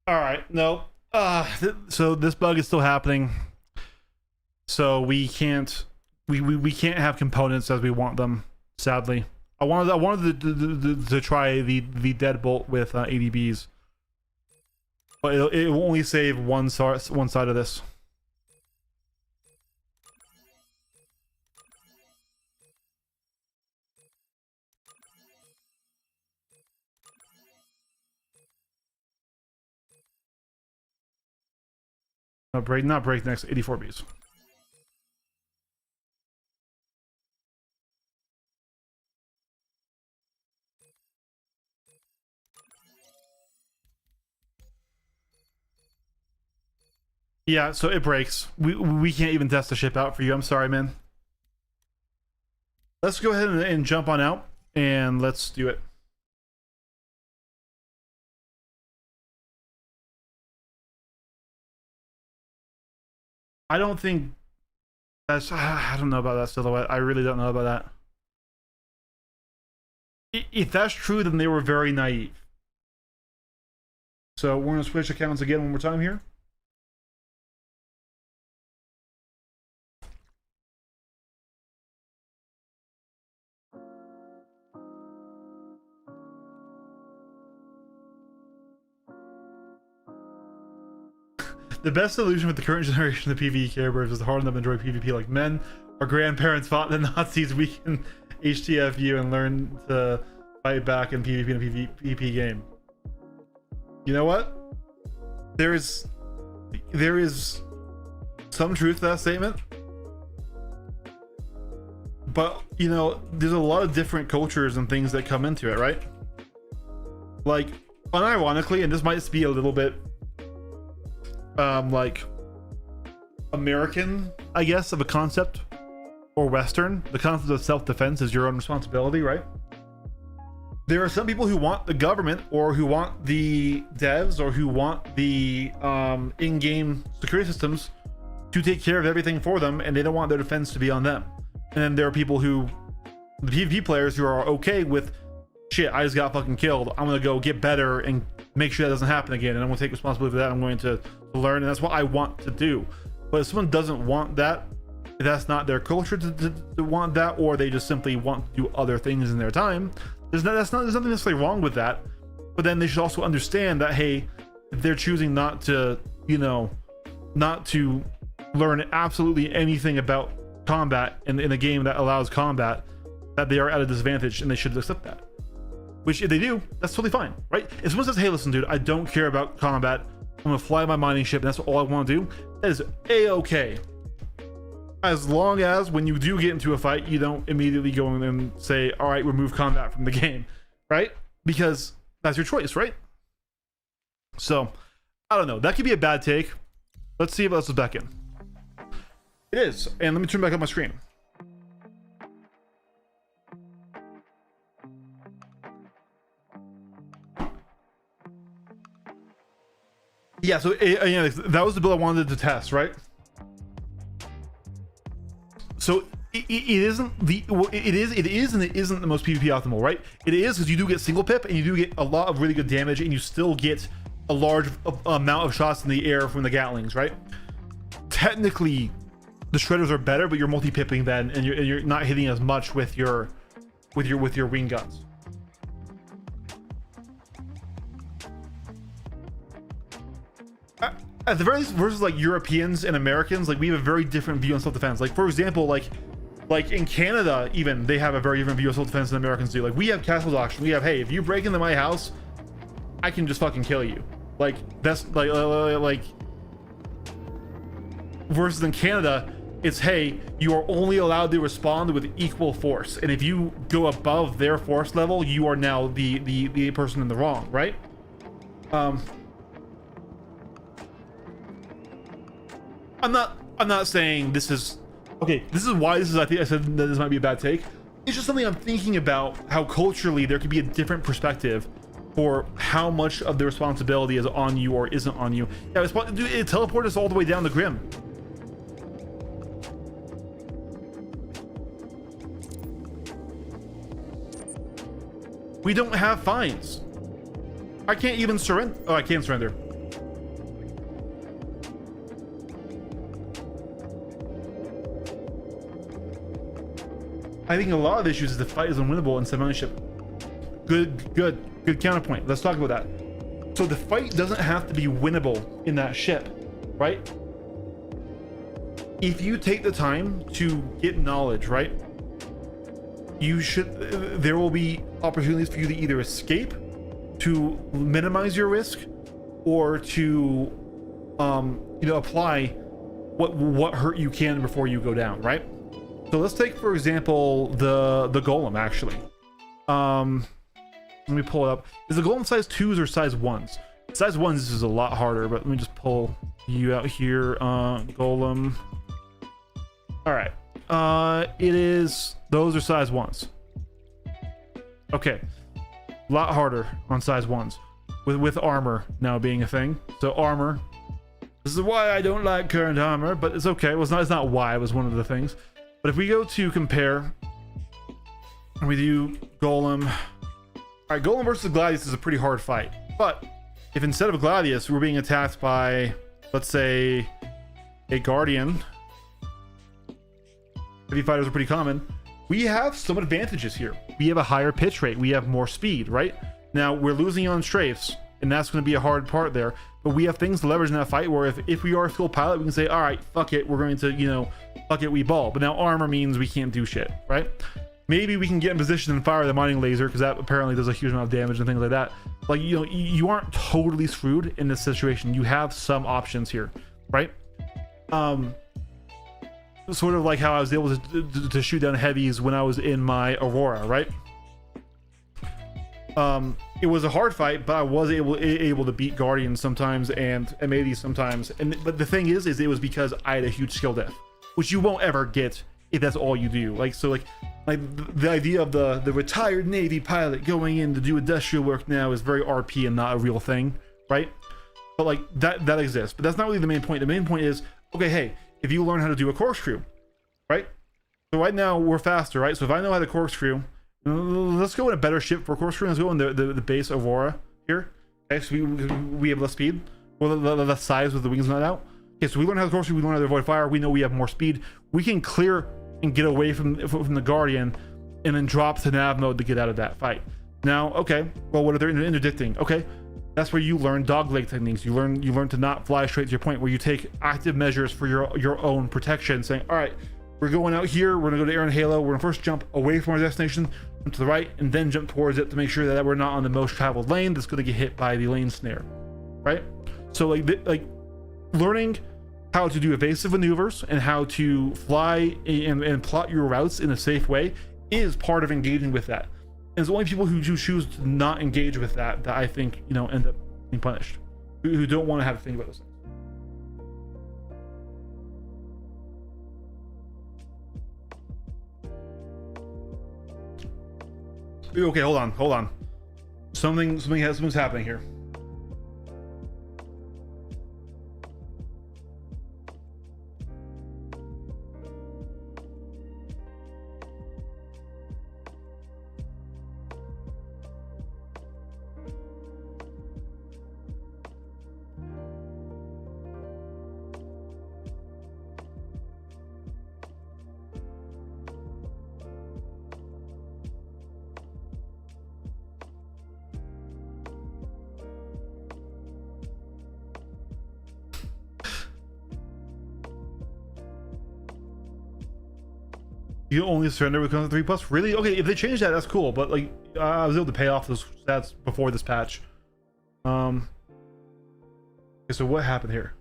All right, no. So this bug is still happening. So we can't we can't have components as we want them, sadly. I wanted to try the deadbolt with ADBs, but it will only save one side of this. Not breaknecks, 84Bs. Yeah, so it breaks. We can't even test the ship out for you. I'm sorry, man. Let's go ahead and jump on out, and let's do it. I don't think that's... I don't know about that silhouette. I really don't know about that. If that's true, then they were very naive. So we're going to switch accounts again one more time here. The best solution with the current generation of PvE Care Bears is to harden up and enjoy PvP like men. Our grandparents fought the Nazis, we can HTFU and learn to fight back in PvP in a PvP game. You know what? There is some truth to that statement. But, you know, there's a lot of different cultures and things that come into it, right? Like, unironically, and this might be a little bit like American, I guess, of a concept, or Western. The concept of self-defense is your own responsibility, right? There are some people who want the government, or who want the devs, or who want the in-game security systems to take care of everything for them, and they don't want their defense to be on them. And then there are people who, the PvP players, who are okay with, shit, I just got fucking killed, I'm gonna go get better and make sure that doesn't happen again, and I'm gonna take responsibility for that. I'm going to learn, and that's what I want to do. But if someone doesn't want that, if that's not their culture to want that, or they just simply want to do other things in their time, there's nothing necessarily wrong with that. But then they should also understand that, hey, if they're choosing not to, you know, not to learn absolutely anything about combat in a game that allows combat, that they are at a disadvantage, and they should accept that. Which, if they do, that's totally fine, right? If someone says, hey, listen, dude, I don't care about combat, I'm gonna fly my mining ship, and that's all I want to do, that is a-okay. As long as when you do get into a fight, you don't immediately go in and say, all right, remove combat from the game, right? Because that's your choice, right? So, I don't know. That could be a bad take. Let's see if this is back in. It is, and let me turn back up my screen. Yeah, so yeah, that was the build I wanted to test, right? So it isn't the, well, it is and it isn't the most PvP optimal, right? It is, because you do get single pip, and you do get a lot of really good damage, and you still get a large amount of shots in the air from the Gatlings, right? Technically, the shredders are better, but you're multi-pipping then, and you're not hitting as much with your wing guns. At the very least, versus like Europeans and Americans, like we have a very different view on self-defense. Like, for example, like in Canada, even, they have a very different view of self-defense than Americans do. Like, we have castle doctrine. We have, hey, if you break into my house, I can just fucking kill you. Like, that's like versus in Canada, it's, hey, you are only allowed to respond with equal force, and if you go above their force level, you are now the person in the wrong, right? I'm not saying this is okay. This is why this is, I think I said that this might be a bad take. It's just something I'm thinking about, how culturally there could be a different perspective for how much of the responsibility is on you or isn't on you. Yeah, it teleported us all the way down the Grim. We don't have fines. I can't even surrender. Oh, I can't surrender. I think a lot of the issues is the fight is unwinnable in semi-ship. Good counterpoint. Let's talk about that. So the fight doesn't have to be winnable in that ship, right? If you take the time to get knowledge, right? There will be opportunities for you to either escape, to minimize your risk, or to apply what hurt you can before you go down, right? So let's take, for example, the golem, actually. Let me pull it up. Is the golem size 2s or size 1s? Size 1s is a lot harder, but let me just pull you out here. Golem. All right. Those are size 1s. Okay. A lot harder on size 1s. With armor now being a thing. So armor. This is why I don't like current armor, but it's okay. Well, it's not why, it was one of the things. But if we go to compare, and we do golem. All right, golem versus Gladius is a pretty hard fight. But if instead of Gladius, we're being attacked by, let's say, a Guardian. Heavy fighters are pretty common. We have some advantages here. We have a higher pitch rate. We have more speed, right? Now, we're losing on strafes, and that's going to be a hard part there. But we have things to leverage in that fight where if we are a full pilot, we can say, all right, fuck it. We're going to, fuck it, we ball. But now armor means we can't do shit, right? Maybe we can get in position and fire the mining laser, because that apparently does a huge amount of damage and things like that. Like, you aren't totally screwed in this situation. You have some options here, right? Sort of like how I was able to shoot down heavies when I was in my Aurora, right? It was a hard fight, but I was able to beat Guardians sometimes and M80s sometimes. But the thing is it was because I had a huge skill depth, which you won't ever get if that's all you do. Like the idea of the retired Navy pilot going in to do industrial work now is very RP and not a real thing, right? But like that exists. But that's not really the main point. The main point is, okay, hey, if you learn how to do a corkscrew, right? So right now we're faster, right? So if I know how to corkscrew, let's go in a better ship for corkscrew. Let's go in the base Aurora here. Okay, so we have less speed. Well, the size with the wings not out. Okay, so we learn how to corkscrew. We learn how to avoid fire. We know we have more speed. We can clear and get away from the Guardian, and then drop to nav mode to get out of that fight. Now, okay, well, what if they're interdicting? Okay, that's where you learn dogleg techniques. You learn to not fly straight to your point, where you take active measures for your own protection, saying, all right, we're going out here, we're gonna go to Aaron Halo, we're gonna first jump away from our destination to the right, and then jump towards it to make sure that we're not on the most traveled lane that's gonna get hit by the lane snare, right? So like learning how to do evasive maneuvers and how to fly and plot your routes in a safe way is part of engaging with that. And it's only people who choose to not engage with that I think, end up being punished, who don't want to have to think about those things. Okay, hold on. Something's happening here. You only surrender with comes 3+. Really? Okay, if they change that, that's cool. But like, I was able to pay off those stats before this patch. Okay, so what happened here?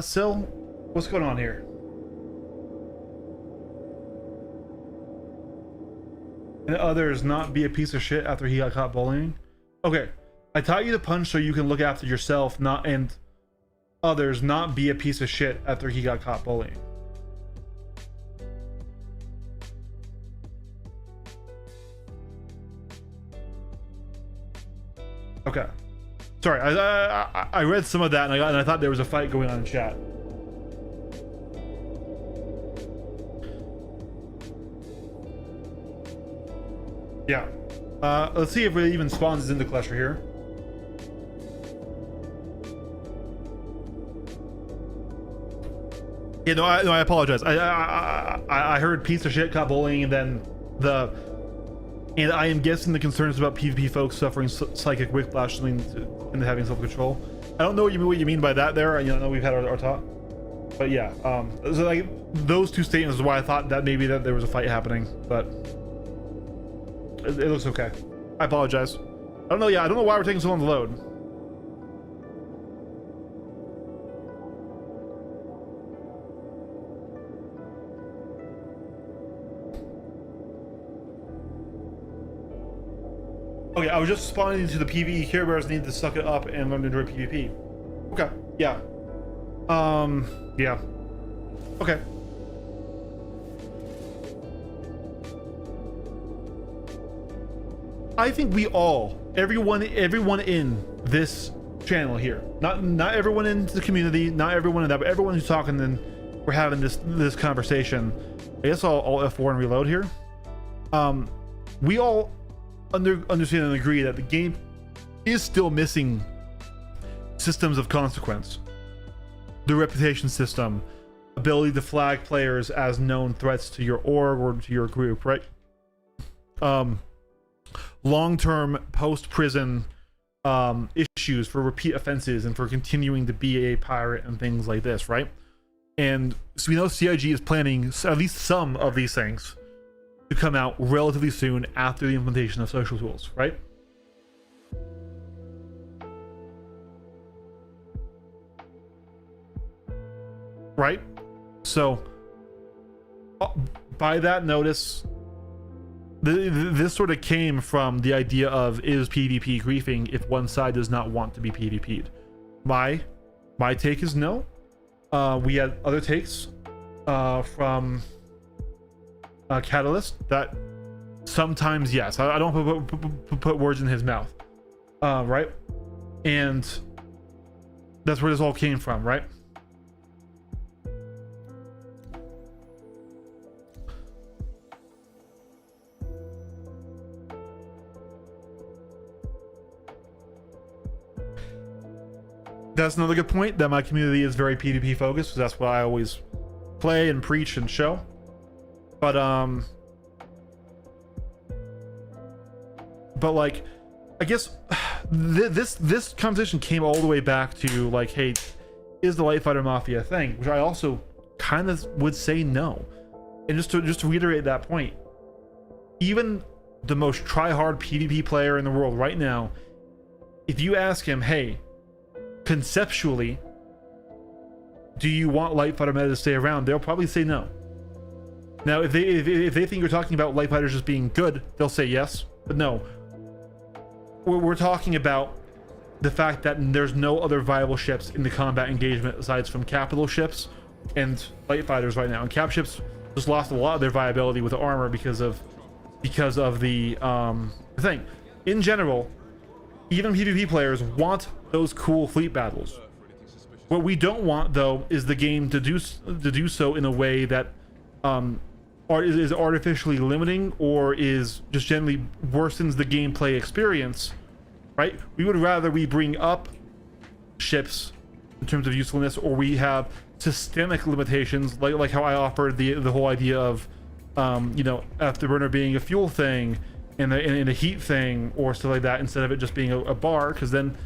Sil, what's going on here? And others not be a piece of shit after he got caught bullying. Okay, I taught you to punch so you can look after yourself, and others not be a piece of shit after he got caught bullying. Okay, sorry, I read some of that and I thought there was a fight going on in chat. Yeah. Let's see if it even spawns into Cluster here. Yeah, no, I apologize. I heard piece of shit caught bullying, and then and I am guessing the concerns about PvP folks suffering psychic whiplash into having self-control. I don't know what you mean by that there. You know, we've had our talk, but yeah, so like those two statements is why I thought that maybe that there was a fight happening, but it looks okay. I apologize. I don't know. Yeah, I don't know why we're taking so long to load. Okay, I was just responding to the PvE Care Bears need to suck it up and learn to enjoy PvP. Okay, yeah. Yeah. Okay. I think we all, everyone in this channel here, not everyone in the community, not everyone in that, but everyone who's talking, and we're having this conversation. I guess I'll F4 and reload here. We all understand and agree that the game is still missing systems of consequence, the reputation system, ability to flag players as known threats to your org or to your group, right? Long-term post-prison issues for repeat offenses and for continuing to be a pirate and things like this, right? And so we know CIG is planning at least some of these things to come out relatively soon after the implementation of social tools, right? Right? So, by that notice, this sort of came from the idea of, is PvP griefing if one side does not want to be PvP'd? My take is no. We had other takes from Catalyst that sometimes yes. I don't put words in his mouth, right? And that's where this all came from, right? That's another good point, that my community is very PvP focused, because that's what I always play and preach and show. But like, I guess this conversation came all the way back to like, hey, is the Light Fighter Mafia a thing? Which I also kind of would say no. And just to reiterate that point, even the most try-hard PvP player in the world right now, if you ask him, hey, conceptually, do you want Light Fighter meta to stay around? They'll probably say no. Now, if they think you're talking about Light Fighters just being good, they'll say yes. But no, we're talking about the fact that there's no other viable ships in the combat engagement aside from capital ships and Light Fighters right now. And cap ships just lost a lot of their viability with the armor because of the thing. In general, even PvP players want those cool fleet battles. What we don't want, though, is the game to do so in a way that is artificially limiting or is just generally worsens the gameplay experience, right? We would rather we bring up ships in terms of usefulness, or we have systemic limitations, like how I offered the whole idea of you know, Afterburner being a fuel thing and a heat thing or stuff like that, instead of it just being a bar. Because then,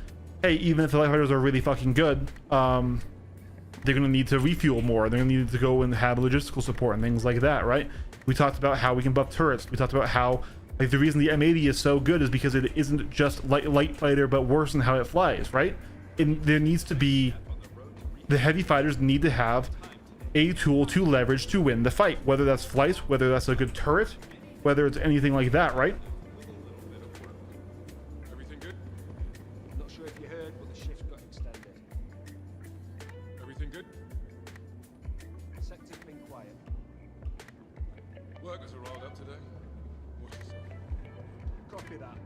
hey, even if the Light Fighters are really fucking good, they're going to need to refuel more. They're going to need to go and have logistical support and things like that, right? We talked about how we can buff turrets. We talked about how, like, the reason the M80 is so good is because it isn't just light fighter, but worse in how it flies, right? And there needs to be, the heavy fighters need to have a tool to leverage to win the fight, whether that's flight, whether that's a good turret, whether it's anything like that, right? Everything good? Not sure if you heard, but the shift got extended. Everything good? Sector's been quiet. Workers are rolled up today. What you say? Copy that.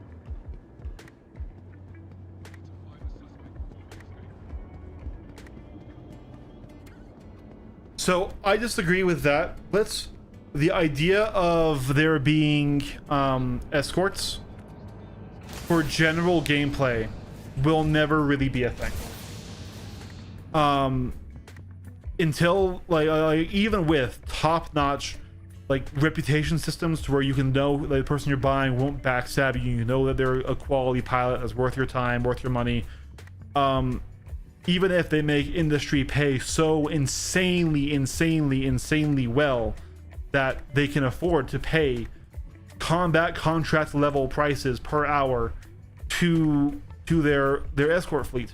So I disagree with that. The idea of there being escorts for general gameplay will never really be a thing. Until like even with top-notch like reputation systems to where you can know that the person you're buying won't backstab you, you know that they're a quality pilot that's worth your time, worth your money. Even if they make industry pay so insanely well that they can afford to pay combat contract level prices per hour to their escort fleet,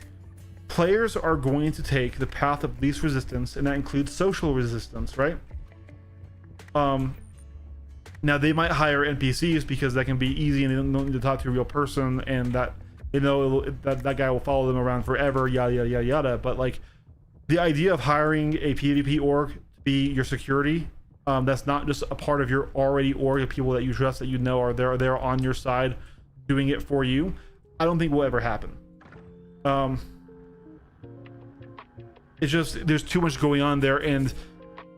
players are going to take the path of least resistance, and that includes social resistance, right? Now they might hire NPCs because that can be easy and they don't need to talk to a real person, and that that guy will follow them around forever, yada yada yada yada. But like the idea of hiring a PvP org to be your security, that's not just a part of your already org of people that you trust, that you know are there on your side doing it for you, I don't think will ever happen. It's just there's too much going on there, and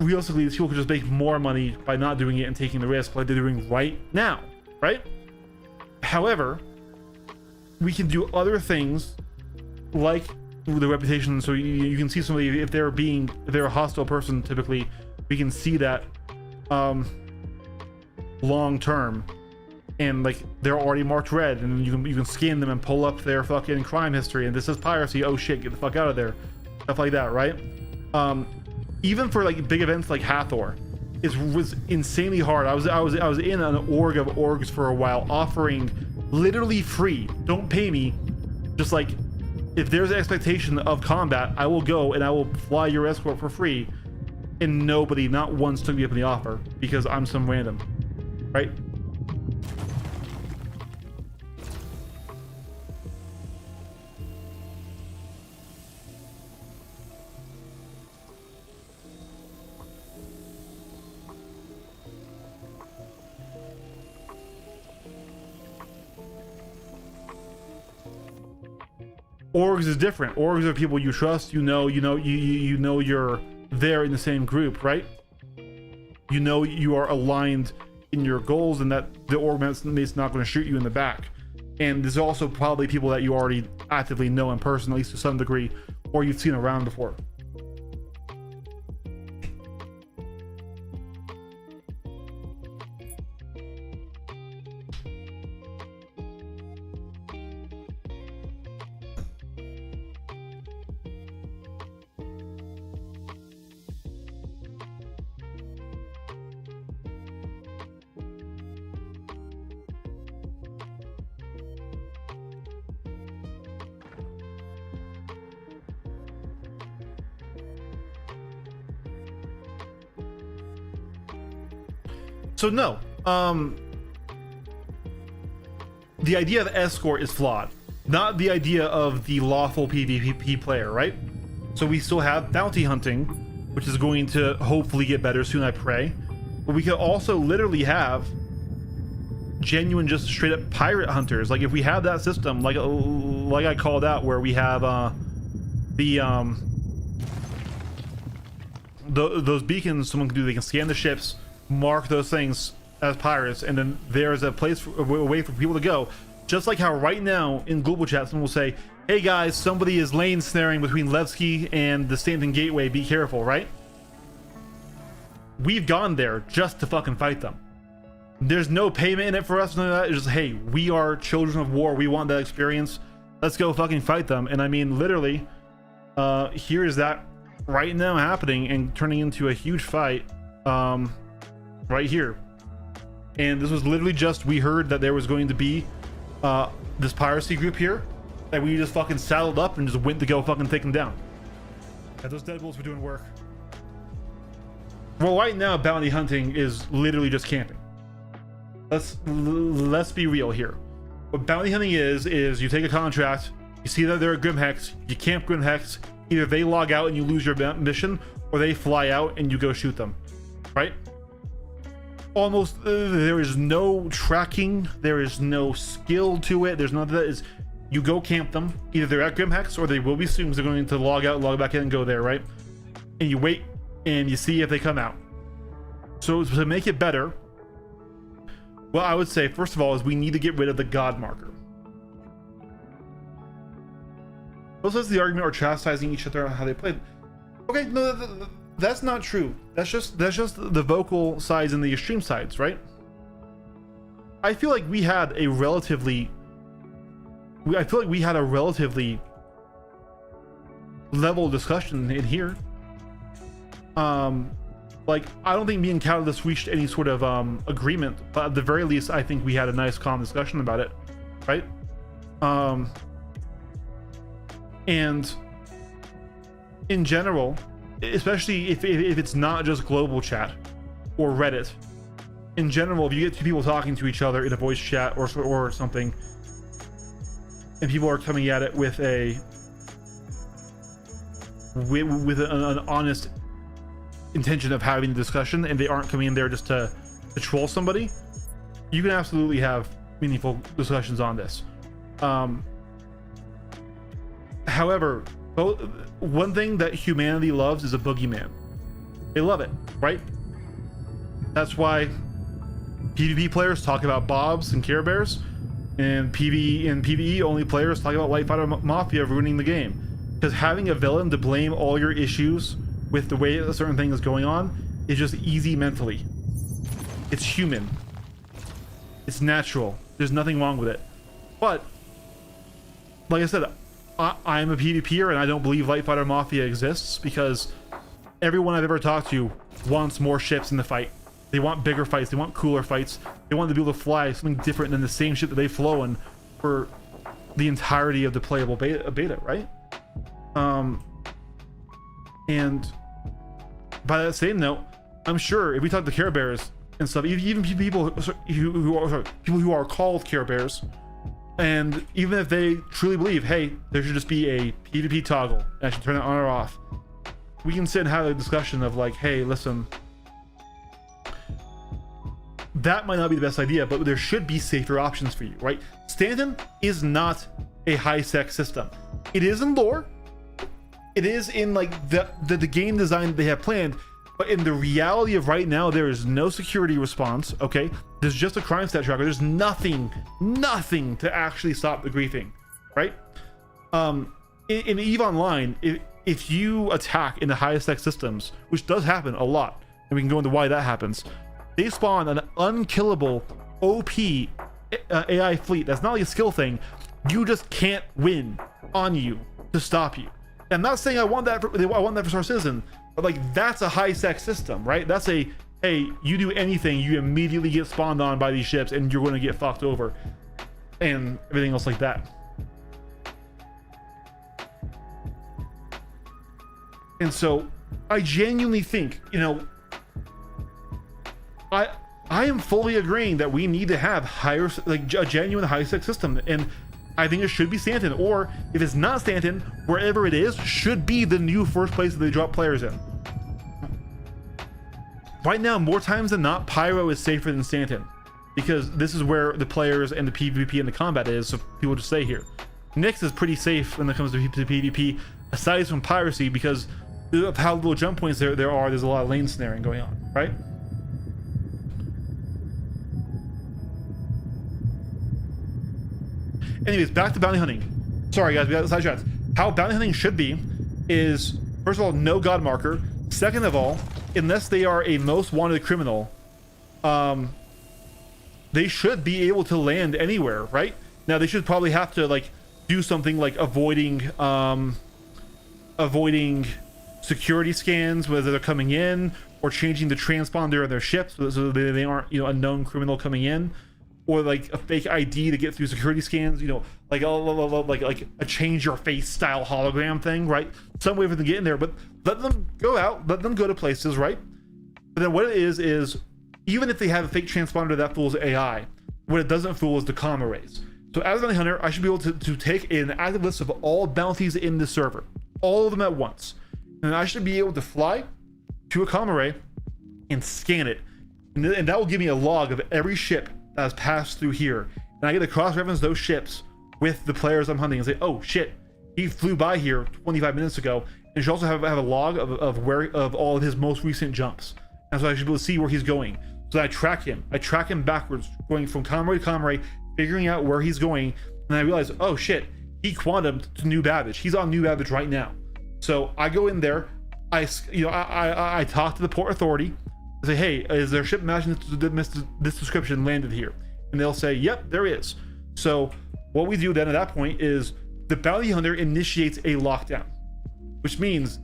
realistically these people could just make more money by not doing it and taking the risk like they're doing right now, right? However, we can do other things like the reputation. So you can see somebody, if they're a hostile person, typically we can see that long term, and like they're already marked red, and you can scan them and pull up their fucking crime history, and this is piracy, oh shit, get the fuck out of there, stuff like that, right? Even for like big events like Hathor, it was insanely hard. I was in an org of orgs for a while, offering literally free, don't pay me, just like if there's an expectation of combat, I will go and I will fly your escort for free, and nobody, not once, took me up on the offer because I'm some random, right? Orgs is different. Orgs are people you trust, you know you're there in the same group, right? You know you are aligned in your goals, and that the org mate's not going to shoot you in the back. And there's also probably people that you already actively know in person, at least to some degree, or you've seen around before. So no, the idea of escort is flawed, not the idea of the lawful PvP player, right? So we still have bounty hunting, which is going to hopefully get better soon, I pray. But we could also literally have genuine, just straight up pirate hunters. Like if we have that system, like I called out, where we have those beacons someone can do. They can scan the ships, mark those things as pirates, and then there's a way for people to go. Just like how right now in global chat someone will say, hey guys, somebody is lane snaring between Levski and the Stanton Gateway, be careful, right? We've gone there just to fucking fight them. There's no payment in it for us, none of that. It's just, hey, we are children of war, we want that experience, let's go fucking fight them. And I mean literally, here is that right now happening and turning into a huge fight right here. And this was literally just, we heard that there was going to be this piracy group here, and we just fucking saddled up and just went to go fucking take them down. Yeah, those Deadbolts were doing work. Well, right now bounty hunting is literally just camping. Let's be real here. What bounty hunting is you take a contract, you see that they're at Grimhex, you camp Grimhex, either they log out and you lose your mission, or they fly out and you go shoot them, right? Almost there is no tracking, there is no skill to it, there's none of that. Is you go camp them, either they're at Grimhex or they will be soon because they're going to log out, log back in and go there, right? And you wait and you see if they come out. So to make it better, well, I would say first of all is we need to get rid of the god marker. Both sides of the argument are chastising each other on how they played. Okay, no, that's not true. That's just the vocal sides and the extreme sides, right? I feel like we had a relatively level discussion in here. Like, I don't think me and Catalyst reached any sort of agreement, but at the very least, I think we had a nice, calm discussion about it, right? And in general, especially if it's not just global chat or Reddit, in general, if you get two people talking to each other in a voice chat or something, and people are coming at it with an honest intention of having the discussion, and they aren't coming in there just to troll somebody, you can absolutely have meaningful discussions on this. However, one thing that humanity loves is a boogeyman. They love it, right? That's why PvP players talk about Bobs and Care Bears, and PvE only players talk about Light Fighter Mafia ruining the game. Because having a villain to blame all your issues with the way a certain thing is going on is just easy mentally. It's human. It's natural. There's nothing wrong with it. But, like I said, I'm a PvPer and I don't believe Light Fighter Mafia exists, because everyone I've ever talked to wants more ships in the fight. They want bigger fights. They want cooler fights. They want to be able to fly something different than the same ship that they've flown for the entirety of the playable beta, right? And by that same note, I'm sure if we talk to Care Bears and stuff, even people who are called Care Bears, and even if they truly believe, hey, there should just be a PvP toggle and I should turn it on or off, we can sit and have a discussion of like, hey, listen, that might not be the best idea, but there should be safer options for you, right? Stanton is not a high-sec system. It is in lore. It is in like the game design that they have planned, but in the reality of right now, there is no security response, okay? There's just a crime stat tracker. There's nothing to actually stop the griefing, right? In EVE Online, if you attack in the highest sec systems, which does happen a lot, and we can go into why that happens, they spawn an unkillable OP AI fleet. That's not like a skill thing. You just can't win on you to stop you. And I'm not saying I want that for Star Citizen, but like, that's a high sec system, right? That's a, hey, you do anything, you immediately get spawned on by these ships and you're going to get fucked over, and everything else like that. And so I genuinely think, you know, I am fully agreeing that we need to have a genuine high sec system, and I think it should be Stanton, or if it's not Stanton, wherever it is should be the new first place that they drop players in. Right now, more times than not, Pyro is safer than Stanton, because this is where the players and the PvP and the combat is, so people just stay here. Nyx is pretty safe when it comes to PvP, aside from piracy, because of how little jump points there are. There's a lot of lane snaring going on, right? Anyways, back to bounty hunting. Sorry guys, we got sidetracked. How bounty hunting should be is, first of all, no god marker. Second of all, unless they are a most wanted criminal, they should be able to land anywhere, right? Now they should probably have to like do something like avoiding security scans, whether they're coming in, or changing the transponder of their ships so they aren't, you know, a known criminal coming in, or like a fake ID to get through security scans, you know, like a change your face style hologram thing, right? Some way for them to get in there, but let them go out, let them go to places, right? But then what it is even if they have a fake transponder that fools AI, what it doesn't fool is the comm arrays. So as a bounty hunter, I should be able to take an active list of all bounties in the server, all of them at once, and I should be able to fly to a comm array and scan it, and that will give me a log of every ship that has passed through here, and I get to cross-reference those ships with the players I'm hunting and say, oh shit, he flew by here 25 minutes ago. And you should also have a log of all of his most recent jumps, and so I should be able to see where he's going. So I track him backwards, going from comm array to comm array, figuring out where he's going, and I realize, oh shit, he quantumed to New Babbage. He's on New Babbage right now. So I go in there, I talk to the port authority. I say, hey, is there a ship matching this description landed here? And they'll say, yep, there is. So what we do then at that point is the bounty hunter initiates a lockdown, which means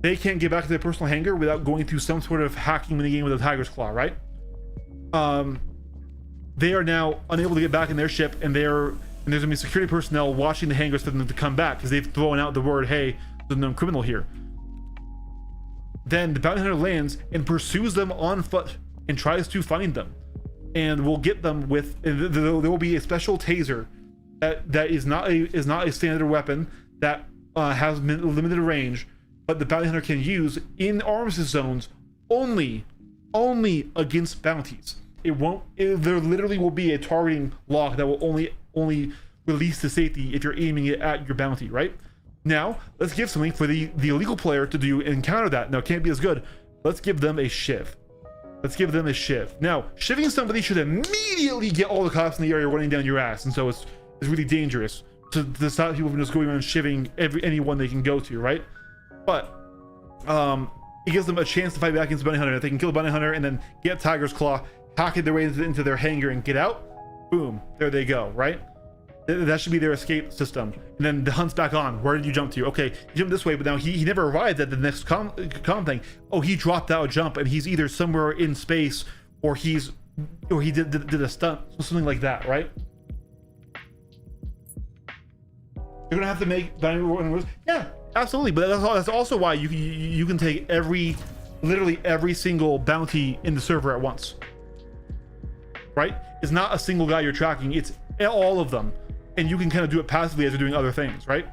they can't get back to their personal hangar without going through some sort of hacking minigame with a tiger's claw, right? They are now unable to get back in their ship, and there's gonna be security personnel watching the hangars for them to come back because they've thrown out the word, hey, there's no criminal here. Then the bounty hunter lands and pursues them on foot and tries to find them, and will get them with. There will be a special taser that is not a standard weapon that has limited range, but the bounty hunter can use in armistice zones only against bounties. There literally will be a targeting lock that will only release to safety if you're aiming it at your bounty, right? Now, let's give something for the illegal player to do and counter that. Now, it can't be as good. Let's give them a shiv. Let's give them a shiv. Now, shivving somebody should immediately get all the cops in the area running down your ass, and so it's really dangerous to stop people from just going around shivving anyone they can go to, right? But it gives them a chance to fight back against the bounty hunter. If they can kill the bounty hunter and then get Tiger's Claw, hack their way into their hangar and get out, boom, there they go, right? That should be their escape system. And then the hunt's back on. Where did you jump to? Okay, you jumped this way, but now he never arrived at the next com thing. Oh, he dropped out a jump, and he's either somewhere in space or he did a stunt, something like that, right? You're gonna have to make bounty rules. Yeah, absolutely. But that's also why you can take literally every single bounty in the server at once, right? It's not a single guy you're tracking. It's all of them. And you can kind of do it passively as you're doing other things, right?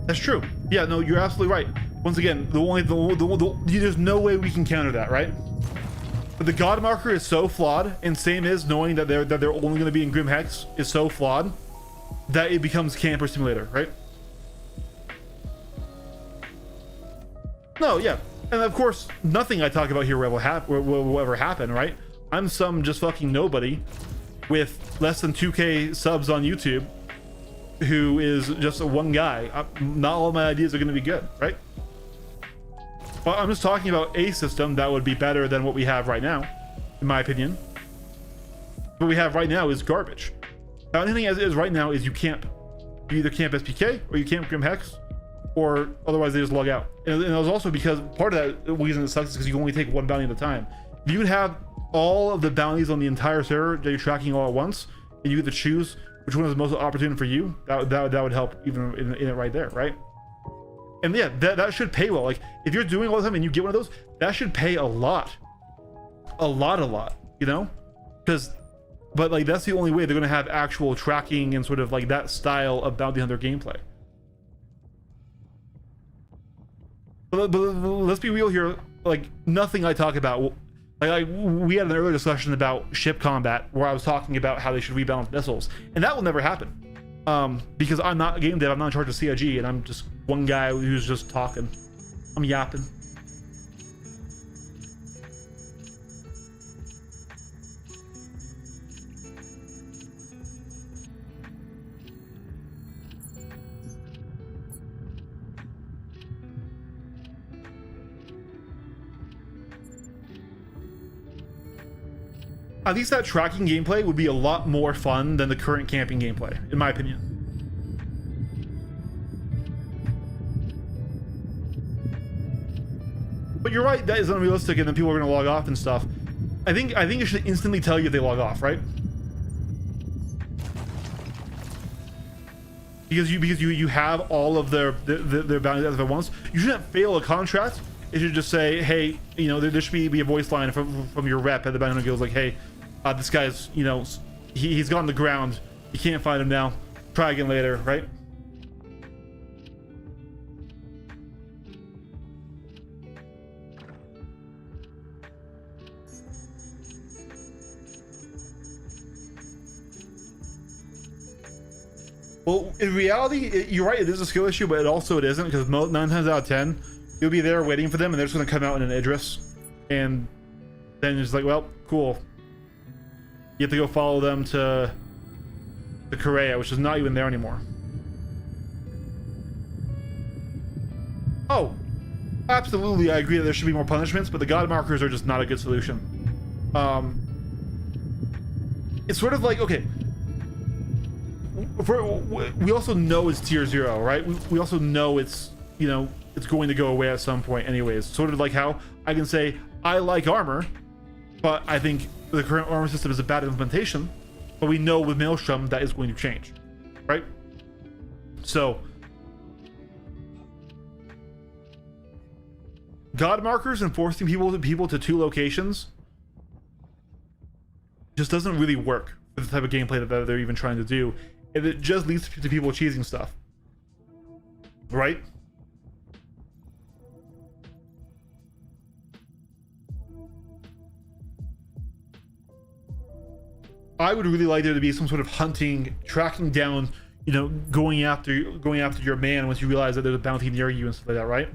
That's true. Yeah, no, you're absolutely right. Once again, there's no way we can counter that, right? But the God marker is so flawed, and same is knowing that they're only going to be in Grim Hex is so flawed that it becomes camper simulator, right? No, yeah, and of course, nothing I talk about here will ever happen, right? I'm some just fucking nobody with less than 2K subs on YouTube, who is just one guy. Not all my ideas are going to be good, right? Well, I'm just talking about a system that would be better than what we have right now, in my opinion. What we have right now is garbage. Bounty hunting as it is right now is you camp. You either camp SPK or you camp Grim Hex, or otherwise they just log out. And it was also because part of that reason it sucks is because you can only take one bounty at a time. If you would have all of the bounties on the entire server that you're tracking all at once, and you get to choose which one is the most opportune for you, that would help even in it right there, right? And yeah, that should pay well. Like if you're doing all the time and you get one of those, that should pay a lot, you know? But like that's the only way they're gonna have actual tracking and sort of like that style of bounty hunter gameplay. But let's be real here. Like nothing I talk about. Like we had an earlier discussion about ship combat where I was talking about how they should rebalance missiles, and that will never happen. Because I'm not a game dev, I'm not in charge of CIG, and I'm just one guy who's just talking. I'm yapping. At least that tracking gameplay would be a lot more fun than the current camping gameplay, in my opinion. But you're right, that is unrealistic, and then people are gonna log off and stuff. I think it should instantly tell you if they log off, right? Because you have all of their bounties at once. You shouldn't fail a contract. It should just say, hey, you know, there should be a voice line from your rep at the bounty hunter goes like, hey, this guy's, you know, he's gone to the ground. You can't find him now. Try again later, right? Well, in reality, you're right. It is a skill issue, but it isn't, because 9 times out of 10, you'll be there waiting for them, and they're just going to come out in an Idris, and then it's like, well, cool. You have to go follow them to Korea, which is not even there anymore. Oh, absolutely, I agree that there should be more punishments, but the God markers are just not a good solution. It's sort of like, okay, we also know it's tier 0, right? We also know it's, you know, it's going to go away at some point anyways. Sort of like how I can say I like armor, but I think the current armor system is a bad implementation, but we know with Maelstrom that is going to change, right? So God markers and forcing people to 2 locations just doesn't really work for the type of gameplay that they're even trying to do. And it just leads to people cheesing stuff, right? I would really like there to be some sort of hunting, tracking down, you know, going after your man once you realize that there's a bounty near you and stuff like that, right?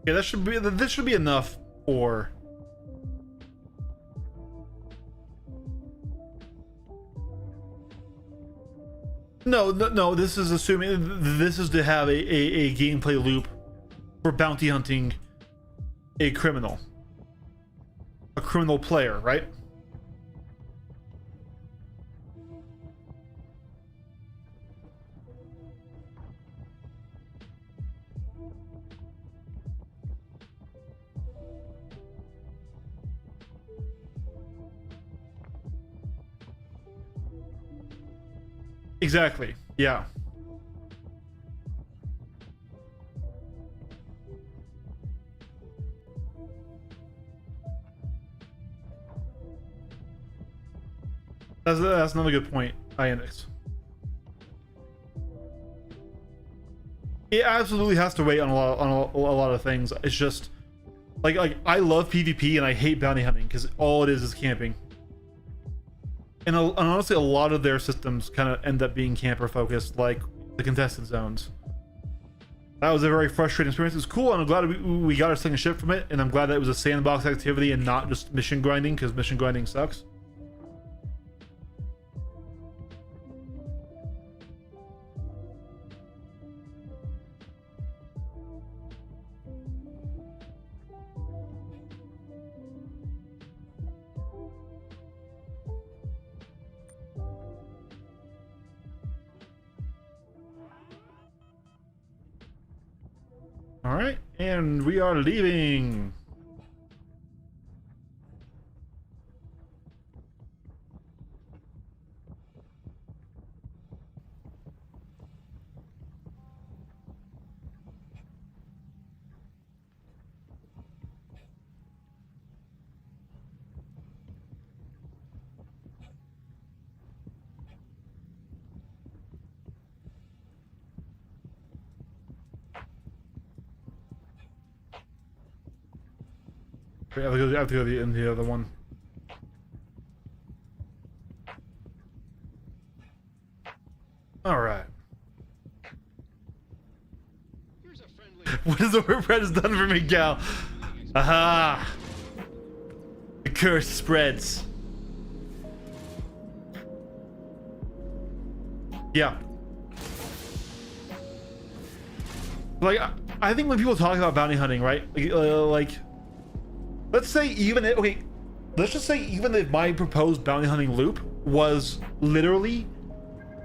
Yeah, this should be enough for no, this is assuming this is to have a gameplay loop for bounty hunting a criminal player, right? Exactly. Yeah. That's another good point, Ionix. It absolutely has to wait on a lot of things. It's just like I love PvP and I hate bounty hunting because all it is camping. And honestly, a lot of their systems kind of end up being camper focused, like the contested zones. That was a very frustrating experience. It was cool, and I'm glad we got our second ship from it, and I'm glad that it was a sandbox activity and not just mission grinding, because mission grinding sucks. All right, and we are leaving. I have to go in the other one. All right. What has the WordPress done for Miguel? Aha! The curse spreads. Yeah. Like, I think when people talk about bounty hunting, right? Like let's say even if, okay, let's just say even if my proposed bounty hunting loop was literally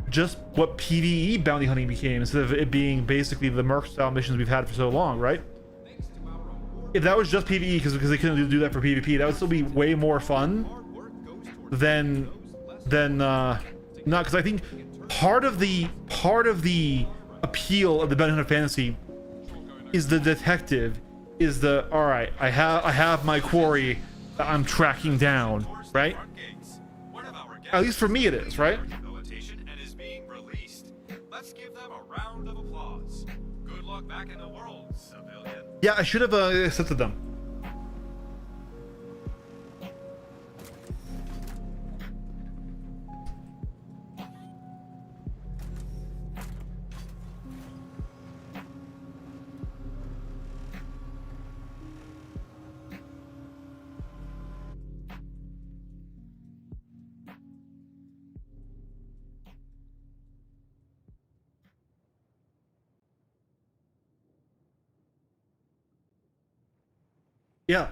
just what PvE bounty hunting became instead of it being basically the Merc style missions we've had for so long, right? If that was just PvE because they couldn't do that for PvP, that would still be way more fun than not, because I think part of the appeal of the bounty hunter fantasy is the detective, is the, all right, I have my quarry that I'm tracking down, right? At least for me it is, right? And is being released. Let's give them a round of applause. Good luck back in the world, civilian. Yeah, I should have accepted them.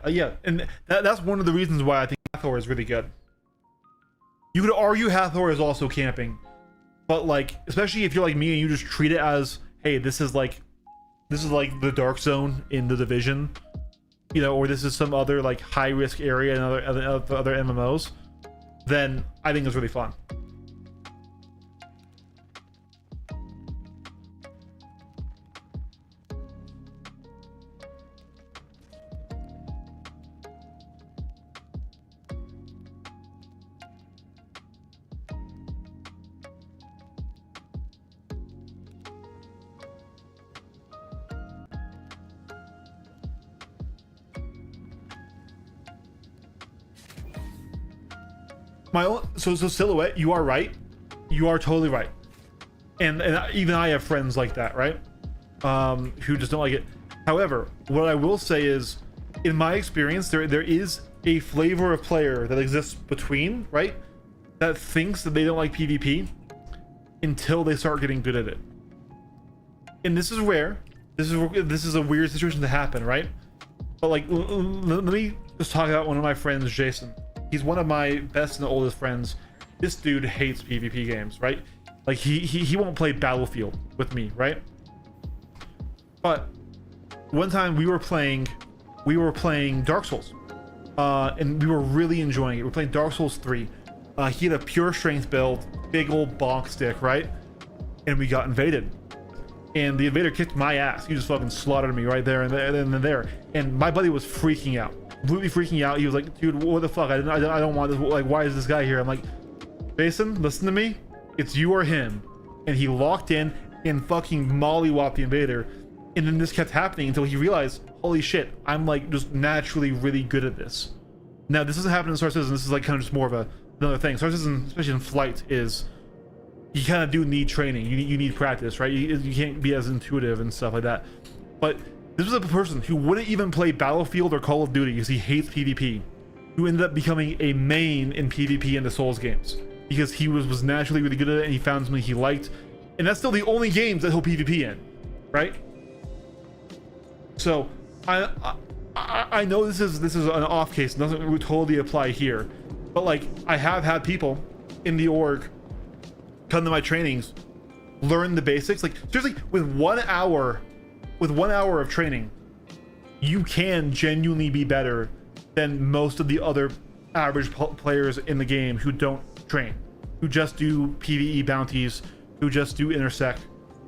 Yeah, and that's one of the reasons why I think Hathor is really good. You could argue Hathor is also camping, but like, especially if you're like me and you just treat it as, hey, this is like the dark zone in the Division, you know, or this is some other like high risk area in other MMOs, then I think it's really fun. So Silhouette, you are right. You are totally right. And even I have friends like that, right? Who just don't like it. However, what I will say is, in my experience, there is a flavor of player that exists between, right? That thinks that they don't like PvP until they start getting good at it. And this is a weird situation to happen, right? But like, let me just talk about one of my friends, Jason. He's one of my best and oldest friends. This dude hates PvP games, right? Like he won't play Battlefield with me, right? But one time we were playing Dark Souls, and we were really enjoying it. We're playing Dark Souls 3. He had a pure strength build, big old bonk stick, right? And we got invaded, and the invader kicked my ass. He just fucking slaughtered me right there and there. And my buddy was freaking out. Completely freaking out. He was like, dude, what the fuck? I don't want this. Like, why is this guy here? I'm like, Jason, listen to me. It's you or him. And he locked in and fucking mollywopped the invader. And then this kept happening until he realized, holy shit, I'm like just naturally really good at this. Now, this doesn't happen in Star Citizen. This is like kind of just more of another thing. Star Citizen, especially in flight, is you kind of do need training. You need practice, right? You can't be as intuitive and stuff like that. But this was a person who wouldn't even play Battlefield or Call of Duty because he hates PvP, who ended up becoming a main in PvP in the Souls games because he was naturally really good at it and he found something he liked. And that's still the only games that he'll PvP in, right? So I know this is an off case, doesn't really totally apply here, but like I have had people in the org come to my trainings, learn the basics. Like seriously, with 1 hour of training, you can genuinely be better than most of the other average players in the game who don't train, who just do PvE bounties, who just do intersect,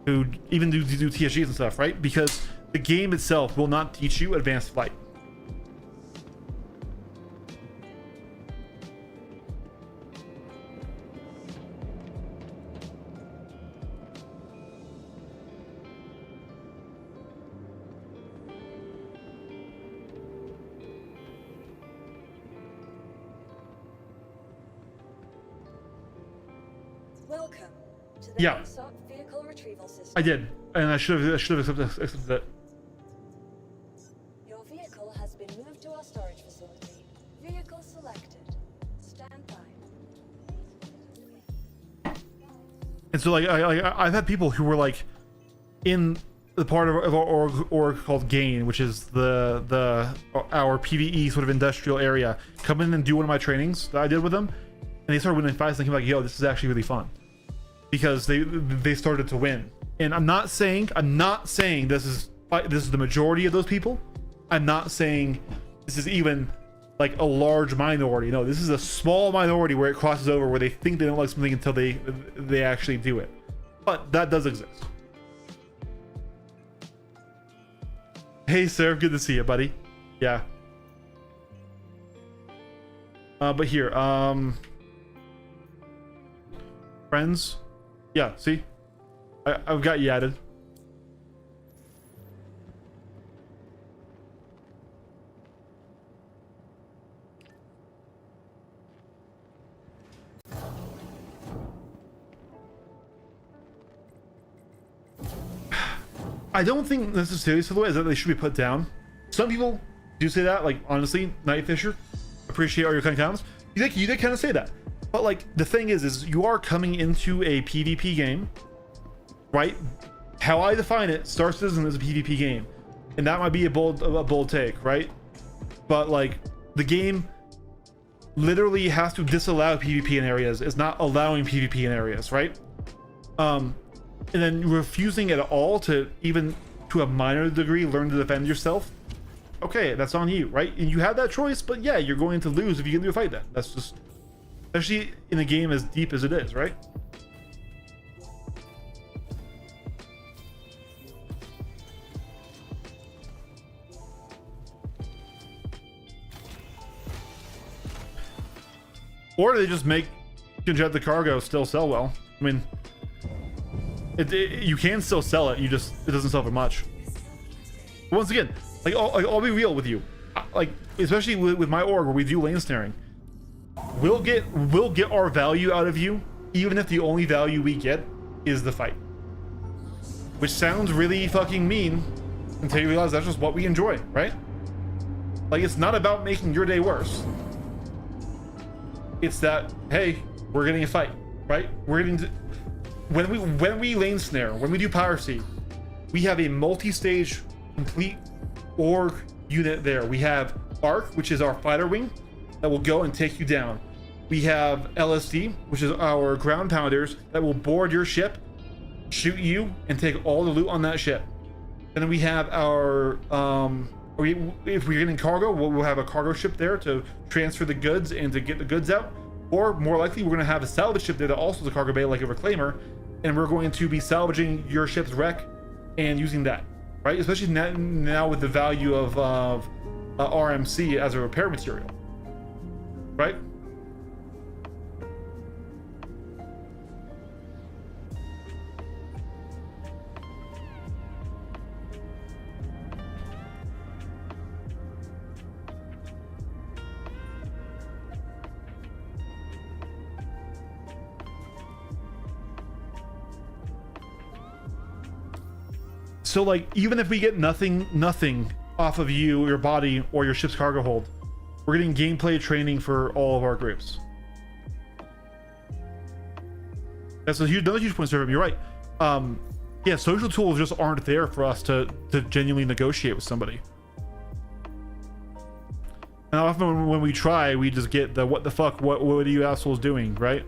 who even do TSGs and stuff, right? Because the game itself will not teach you advanced flight. Welcome to the Yeah. ASOC vehicle retrieval system. I did, and I should have accepted it. Your vehicle has been moved to our storage facility. Vehicle selected. Stand by. And so like I've had people who were like in the part of our org called Gain, which is our PvE sort of industrial area, come in and do one of my trainings that I did with them, and they started winning fights and they came like, yo, this is actually really fun. because they started to win. And I'm not saying this is the majority of those people. I'm not saying this is even like a large minority. No, this is a small minority where it crosses over, where they think they don't like something until they actually do it. But that does exist. Hey, sir, good to see you, buddy. Yeah. But here, friends. Yeah, see, I've got you added. I don't think necessarily so is that they should be put down. Some people do say that, like, honestly, Night Fisher, appreciate all your kind comments. You did kind of say that, but like the thing is you are coming into a PvP game, right? How I define it, Star Citizen is a PvP game, and that might be a bold take, right? But like the game literally has to disallow PvP in areas. It's not allowing PvP in areas, right? And then refusing at all to even to a minor degree learn to defend yourself. Okay, that's on you, right? And you have that choice, but yeah, you're going to lose if you get into a fight. That's just, especially in a game as deep as it is, right? Or they just make Conjected Cargo still sell well. I mean, you can still sell it, it doesn't sell for much. But once again, like I'll be real with you, like especially with my org where we do lane snaring, we'll get our value out of you even if the only value we get is the fight, which sounds really fucking mean until you realize that's just what we enjoy, right? Like, it's not about making your day worse. It's that, hey, we're getting a fight, right? We're getting to, when we lane snare, when we do piracy, we have a multi-stage complete org unit there. We have ARC, which is our fighter wing that will go and take you down. We have LSD, which is our ground pounders that will board your ship, shoot you, and take all the loot on that ship. And then we have our if we're getting cargo, we'll have a cargo ship there to transfer the goods and to get the goods out. Or more likely, we're going to have a salvage ship there that also is a cargo bay, like a reclaimer, and we're going to be salvaging your ship's wreck and using that, right? Especially now with the value of RMC as a repair material, right? So like, even if we get nothing off of you, your body, or your ship's cargo hold, we're getting gameplay training for all of our groups. That's another huge point, Servant. You're right. Yeah, social tools just aren't there for us to genuinely negotiate with somebody. And often when we try, we just get the what the fuck, what are you assholes doing, right?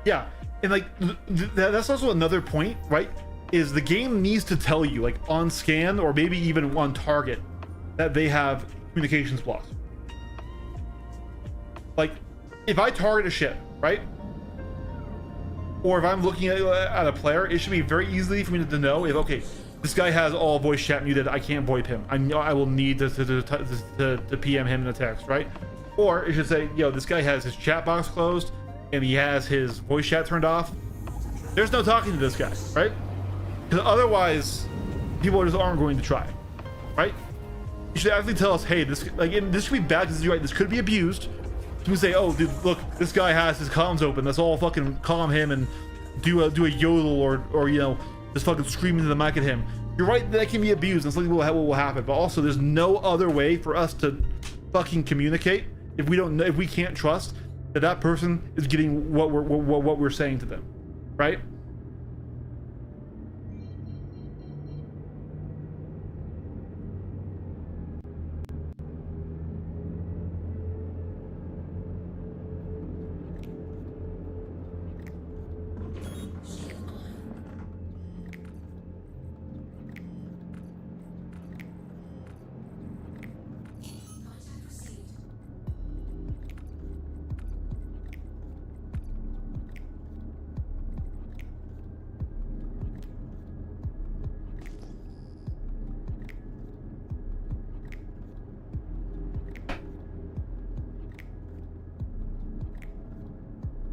Yeah, and like that's also another point, right? Is the game needs to tell you, like on scan or maybe even on target, that they have communications blocks. Like, if I target a ship, right? Or if I'm looking at a player, it should be very easy for me to know if, okay, this guy has all voice chat muted, I can't VoIP him. I know I will need to PM him in a text, right? Or it should say, yo, this guy has his chat box closed and he has his voice chat turned off. There's no talking to this guy, right? Because otherwise, people just aren't going to try, right? You should actually tell us, hey, this could be bad because you're right, this could be abused. You can say, oh, dude, look, this guy has his comms open. Let's all fucking calm him and do a yodel or you know, just fucking scream into the mic at him. You're right, that can be abused and something will happen. But also, there's no other way for us to fucking communicate if we don't know, if we can't trust that person is getting what we're saying to them, right?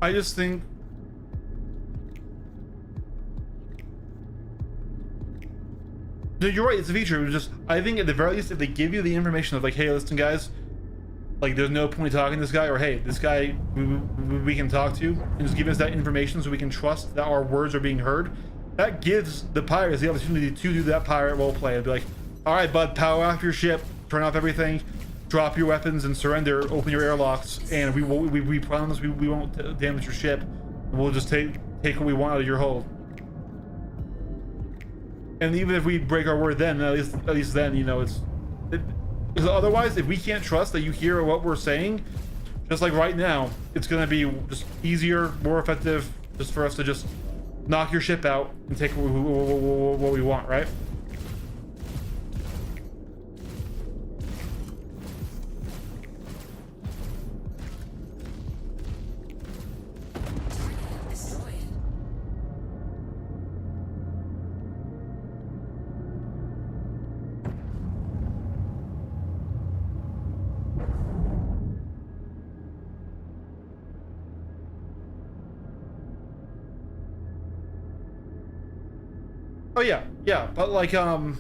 I just think no, you're right, it's a feature. It was just, I think at the very least, if they give you the information of like, hey, listen guys, like there's no point talking to this guy, or hey, this guy we can talk to, and just give us that information so we can trust that our words are being heard. That gives the pirates the opportunity to do that pirate role play and be like, all right, bud, power off your ship, turn off everything, drop your weapons and surrender, open your airlocks, and we promise we won't damage your ship. We'll just take what we want out of your hold. And even if we break our word then, at least then, you know, because otherwise, if we can't trust that you hear what we're saying, just like right now, it's gonna be just easier, more effective, just for us to just knock your ship out and take what we want, right? Oh yeah, but like I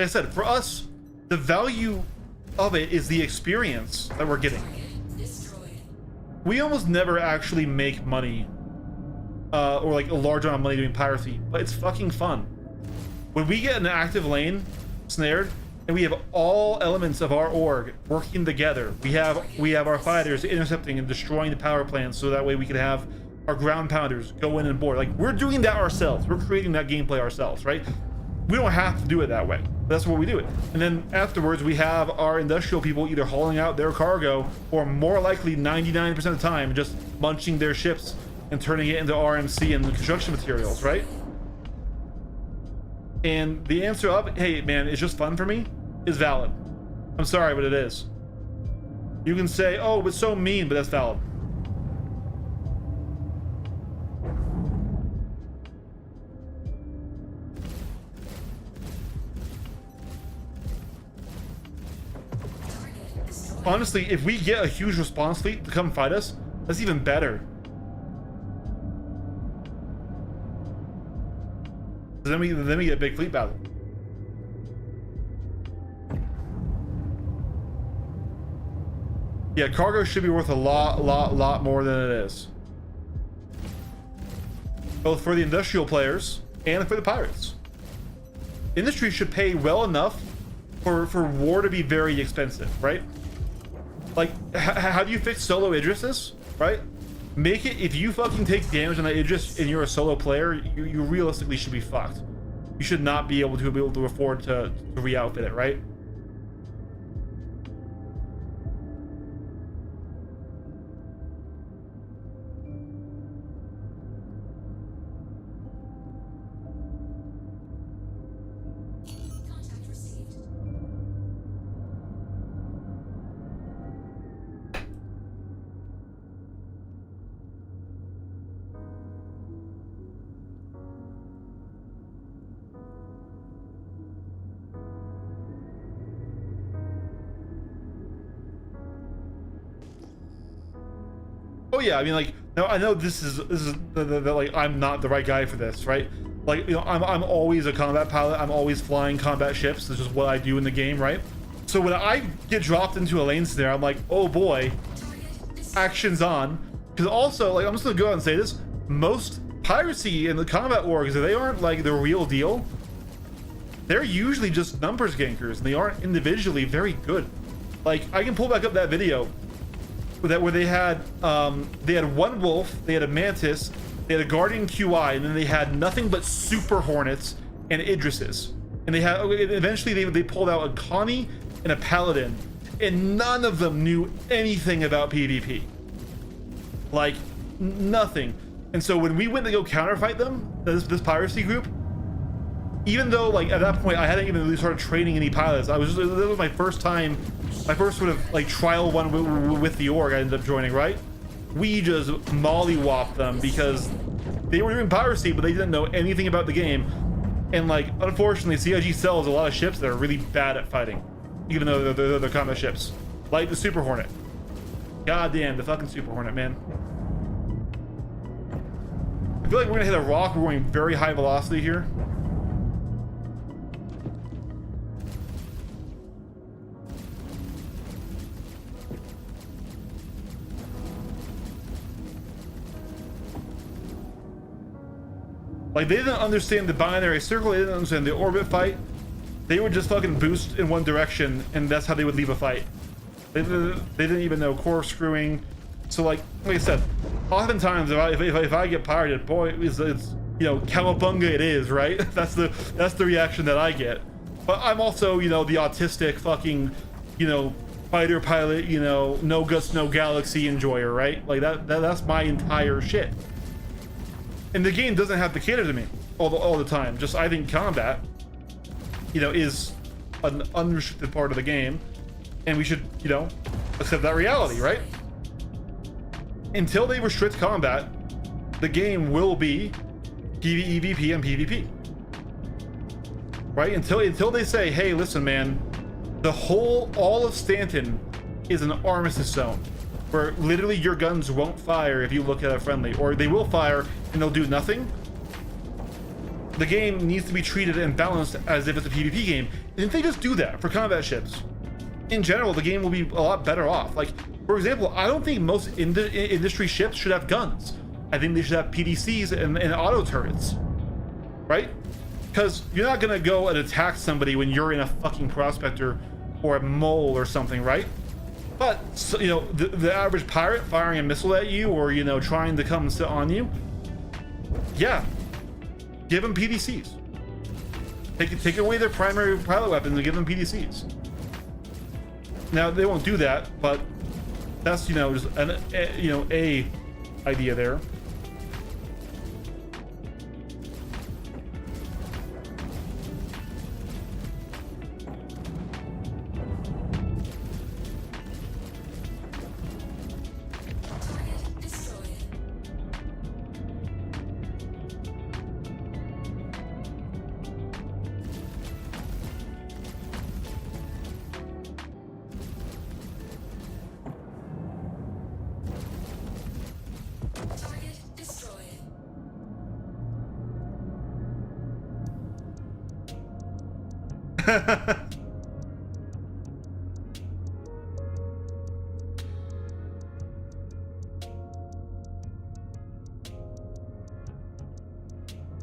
said, for us, the value of it is the experience that we're getting. We almost never actually make money, or like a large amount of money doing piracy, but it's fucking fun. When we get an active lane snared, and we have all elements of our org working together, we have our fighters intercepting and destroying the power plants, so that way we can have our ground pounders go in and board. Like, we're doing that ourselves. We're creating that gameplay ourselves, right? We don't have to do it that way. That's what we do it. And then afterwards, we have our industrial people either hauling out their cargo, or more likely 99% of the time, just munching their ships and turning it into RMC and construction materials, right? And the answer of, hey man, it's just fun for me, is valid. I'm sorry, but it is. You can say, oh, it's so mean, but that's valid. Honestly, if we get a huge response fleet to come fight us, that's even better. Then we get a big fleet battle. Yeah, cargo should be worth a lot more than it is. Both for the industrial players and for the pirates. Industry should pay well enough for war to be very expensive, right? Like, how do you fix solo Idrises, right? Make it, if you fucking take damage on that Idris and you're a solo player, you realistically should be fucked. You should not be able to afford to re-outfit it, right? Oh yeah, I mean, like, no, I know this is the like, I'm not the right guy for this, right? Like, you know, I'm always a combat pilot. I'm always flying combat ships. This is what I do in the game, right? So when I get dropped into a lane snare, I'm like, oh boy, action's on. Because also, like, I'm just gonna go out and say this: most piracy in the combat orgs, if they aren't like the real deal, they're usually just numbers gankers, and they aren't individually very good. Like, I can pull back up that video where they had one wolf, they had a mantis, they had a guardian QI, and then they had nothing but super hornets and Idrises. And they had, eventually they pulled out a Connie and a paladin, and none of them knew anything about PvP. Like, nothing. And so when we went to go counterfight them, this piracy group, even though, like, at that point I hadn't even really started training any pilots, this was my first time, my first sort of like trial one with the org I ended up joining, right? We just mollywopped them because they were doing piracy, but they didn't know anything about the game. And like, unfortunately, CIG sells a lot of ships that are really bad at fighting, even though they're combat ships, like the Super Hornet. God damn, the fucking Super Hornet, man. I feel like we're gonna hit a rock. We're going very high velocity here. Like, they didn't understand the binary circle, they didn't understand the orbit fight. They would just fucking boost in one direction, and that's how they would leave a fight. They didn't even know corkscrewing. So like I said, oftentimes if I get pirated, boy, it's you know, cowabunga it is, right? That's the reaction that I get. But I'm also, you know, the autistic fucking, you know, fighter pilot, you know, no guts, no galaxy enjoyer, right? Like that's my entire shit. And the game doesn't have to cater to me all the time. Just I think combat, you know, is an unrestricted part of the game, and we should, you know, accept that reality, right? Until they restrict combat, the game will be PvE, EVP, and PvP. Right? Until they say, hey, listen, man, all of Stanton is an armistice zone where literally your guns won't fire if you look at a friendly, or they will fire and they'll do nothing. The game needs to be treated and balanced as if it's a PvP game. And if they just do that for combat ships, in general, the game will be a lot better off. Like, for example, I don't think most industry ships should have guns. I think they should have PDCs and auto turrets, right? Because you're not gonna go and attack somebody when you're in a fucking prospector or a mole or something, right? But so, you know, the average pirate firing a missile at you, or, you know, trying to come sit on you, yeah, give them PDCs. Take away their primary pilot weapons and give them PDCs. Now they won't do that, but that's, you know, just a idea there.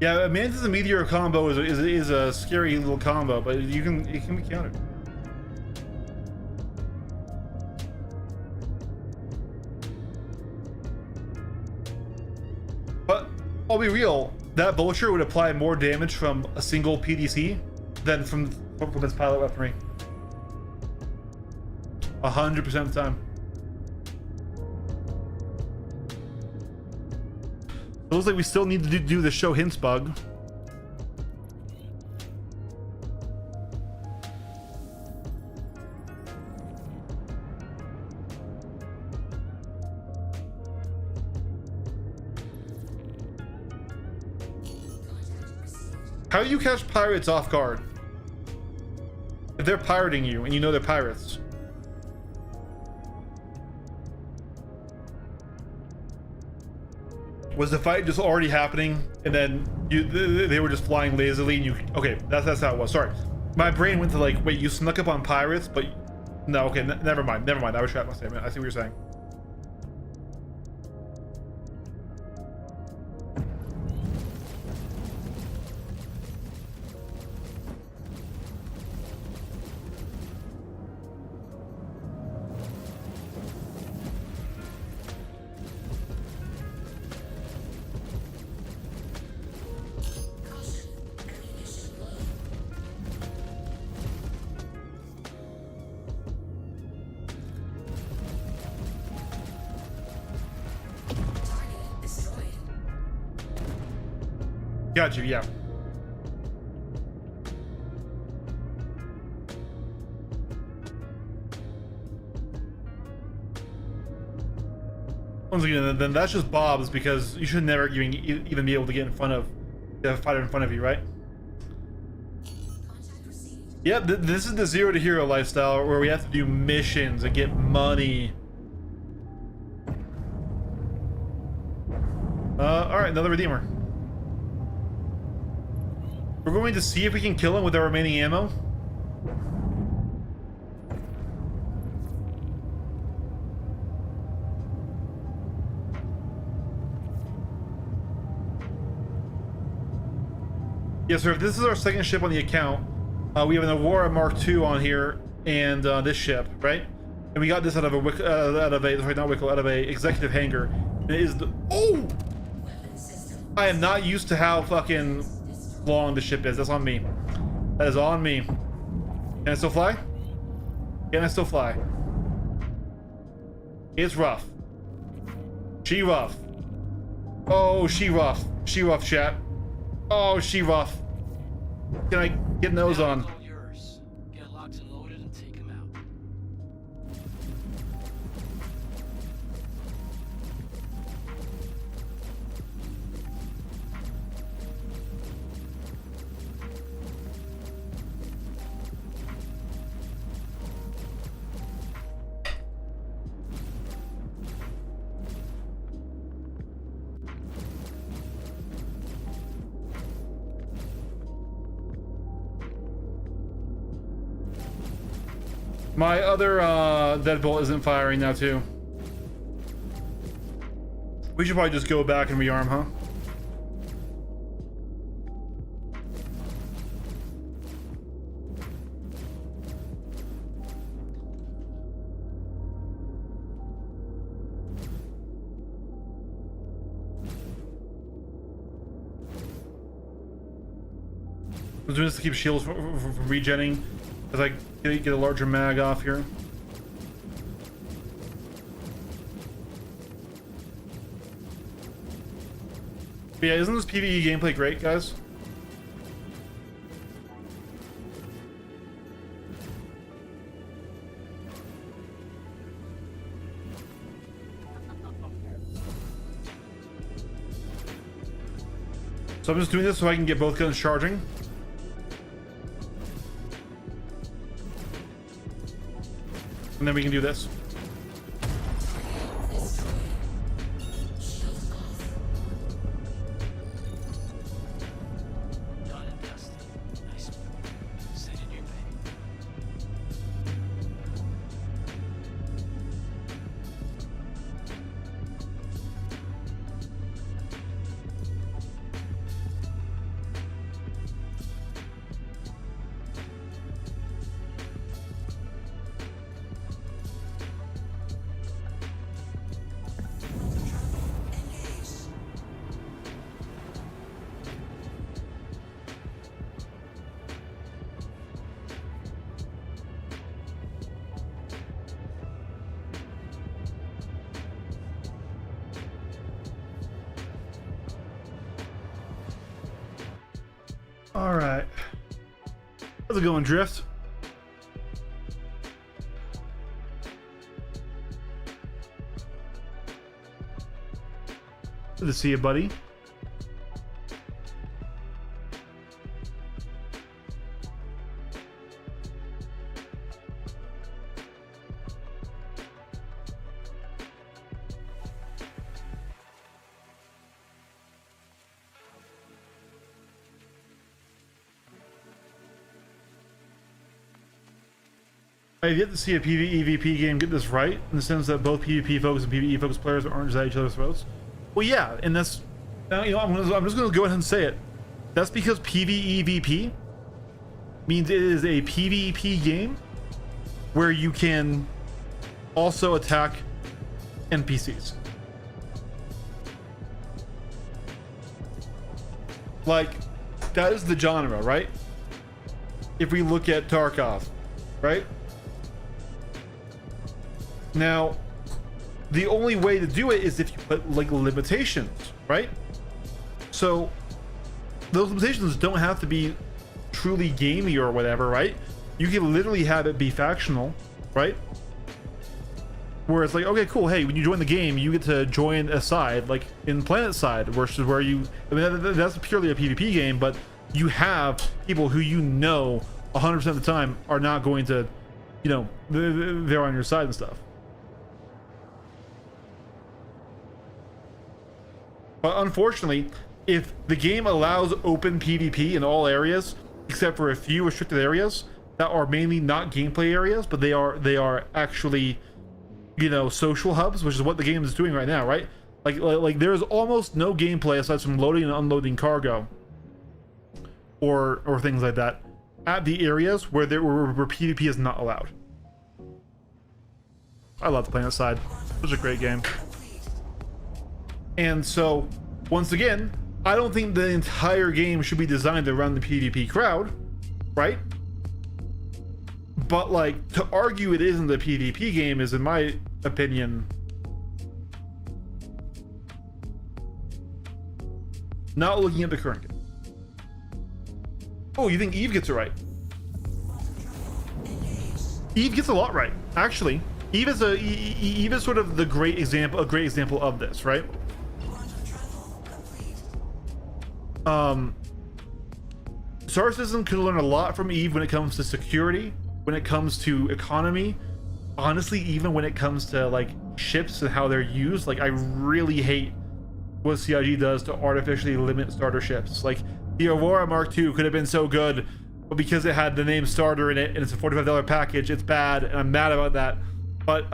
Yeah, Mantis and Meteor combo is a scary little combo, but it can be countered. But I'll be real, that Vulture would apply more damage from a single PDC than from its pilot weaponry. 100% of the time. It looks like we still need to do the show hints bug. How do you catch pirates off guard? If they're pirating you and you know they're pirates. Was the fight just already happening and then they were just flying lazily and you... Okay, that's how it was. Sorry. My brain went to like, wait, you snuck up on pirates, but... No, okay, never mind. I retract my statement. I see what you're saying. Got you, yeah. Once again, then that's just Bob's, because you should never even be able to get in front of the fighter in front of you, right? Yeah, this is the zero to hero lifestyle where we have to do missions and get money. All right, another Redeemer. We're going to see if we can kill him with our remaining ammo. Yes, sir. This is our second ship on the account. We have an Aurora Mark II on here, and this ship, right? And we got this out of a sorry, not Wickle, out of a executive hangar. And it is the I am not used to how fucking long the ship is. That's on me. That is on me. Can I still fly? Can I still fly? It's rough. She rough. Oh, she rough. She rough, chat. Oh, she rough. Can I get nose on? All yours. Get locked and loaded and take him out. My other deadbolt isn't firing now too. We should probably just go back and rearm, huh? I was doing this to keep shields from regenning as I get a larger mag off here. But yeah, isn't this PvE gameplay great, guys? So I'm just doing this so I can get both guns charging. And then we can do this. Done and dusted. Nice one. Send it your way. All right. How's it going, Drift? Good to see you, buddy. I've yet to see a PvE/EVP game get this right, in the sense that both PvP focused and PvE focused players aren't just at each other's throats. Well, yeah, and that's, you know, I'm just going to go ahead and say it. That's because PvE/EVP means it is a PvP game where you can also attack NPCs. Like, that is the genre, right? If we look at Tarkov, right? Now, the only way to do it is if you put like limitations, right? So those limitations don't have to be truly gamey or whatever, right? You can literally have it be factional, right? Where it's like, okay, cool, hey, when you join the game, you get to join a side, like in PlanetSide, which is where you, I mean, that's purely a PvP game, but you have people who you know 100% of the time are not going to, you know, they're on your side and stuff. But unfortunately, if the game allows open PvP in all areas, except for a few restricted areas that are mainly not gameplay areas, but they are actually, you know, social hubs, which is what the game is doing right now, right? Like there is almost no gameplay aside from loading and unloading cargo, or things like that, at the areas where where PvP is not allowed. I love playing outside. It was a great game. And so, once again, I don't think the entire game should be designed around the PvP crowd, right? But like, to argue it isn't a PvP game is, in my opinion, not looking at the current game. Oh, you think Eve gets it right? Eve gets a lot right, actually. Eve is sort of a great example of this, right? Star Citizen can learn a lot from Eve when it comes to security, when it comes to economy, honestly, even when it comes to like ships and how they're used. Like, I really hate what CIG does to artificially limit starter ships. Like, the Aurora Mark II could have been so good, but because it had the name starter in it and it's a $45 package, it's bad, and I'm mad about that. But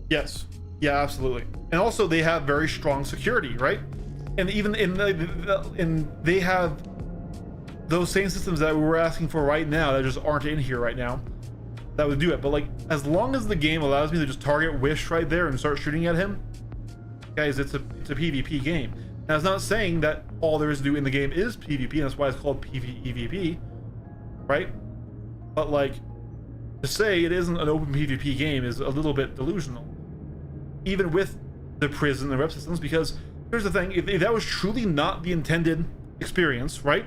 yes, yeah, absolutely. And also they have very strong security, right? And even they have those same systems that we're asking for right now that just aren't in here right now that would do it. But like, as long as the game allows me to just target Wish right there and start shooting at him, guys, it's a PvP game. Now, it's not saying that all there is to do in the game is PvP, and that's why it's called PvEVP, right? But like, to say it isn't an open PvP game is a little bit delusional, even with the prison and rep systems. Because here's the thing: if that was truly not the intended experience, right,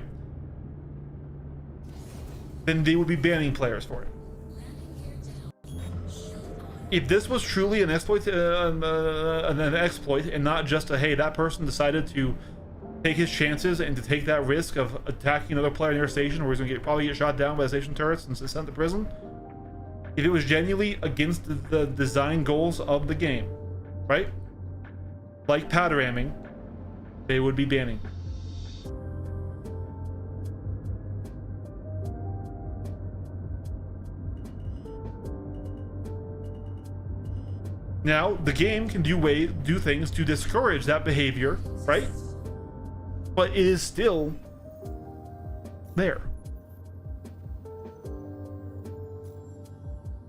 then they would be banning players for it. If this was truly an exploit, an exploit, and not just a, hey, that person decided to take his chances and to take that risk of attacking another player near a station where he's going to probably get shot down by the station turrets and sent to prison. If it was genuinely against the design goals of the game, right? Like patteramming, they would be banning. Now, the game can do things to discourage that behavior, right? But it is still there.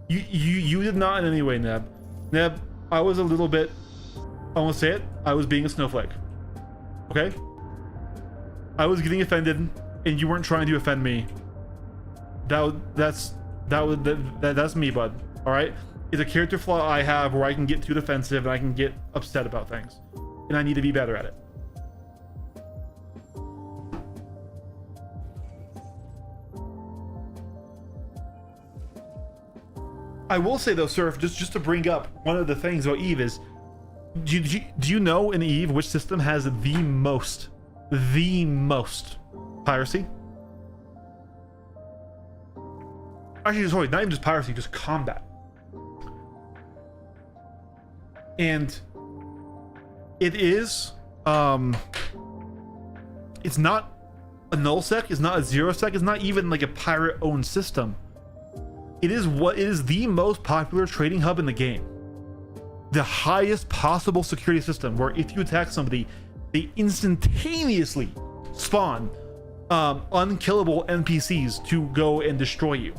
You did not in any way, Neb. Neb, I was a little bit, I won't say it, I was being a snowflake. Okay? I was getting offended, and you weren't trying to offend me. That's me, bud. All right? It's a character flaw I have where I can get too defensive and I can get upset about things, and I need to be better at it. I will say though, Surf, just to bring up one of the things about Eve is, do you know in Eve which system has the most piracy? Actually, sorry, not even just piracy, just combat. And it is, it's not a null sec, it's not a zero sec, it's not even like a pirate owned system. It is the most popular trading hub in the game. The highest possible security system, where if you attack somebody, they instantaneously spawn unkillable NPCs to go and destroy you.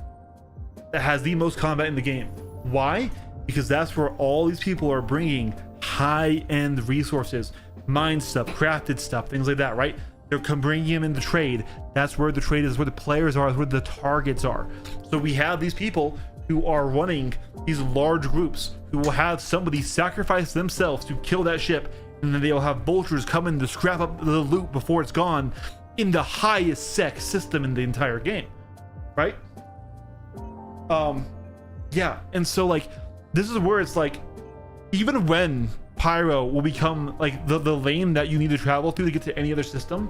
That has the most combat in the game. Why? Because that's where all these people are bringing high-end resources, mine stuff, crafted stuff, things like that, right? They're bringing them into trade. That's where the trade is, where the players are, where the targets are. So we have these people who are running these large groups who will have somebody sacrifice themselves to kill that ship, and then they'll have vultures come in to scrap up the loot before it's gone, in the highest sec system in the entire game, right? Yeah, and so like, this is where it's like, even when Pyro will become like the lane that you need to travel through to get to any other system,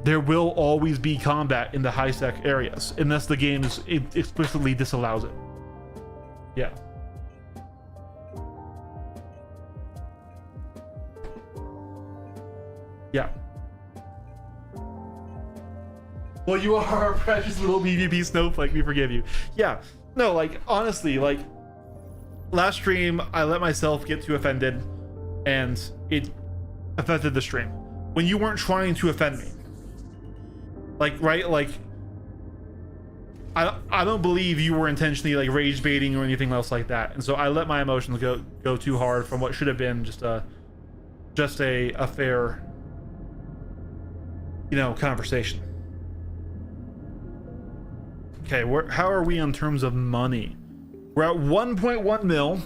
there will always be combat in the high sec areas unless the game explicitly disallows it. Yeah. Yeah. Well, you are our precious little PvP snowflake. We forgive you. Yeah. No, like, honestly, like, last stream, I let myself get too offended, and it affected the stream. When you weren't trying to offend me. Like, right? Like, I don't believe you were intentionally, like, rage baiting or anything else like that. And so I let my emotions go too hard from what should have been just a fair, you know, conversation. Okay, how are we in terms of money? We're at 1.1 mil.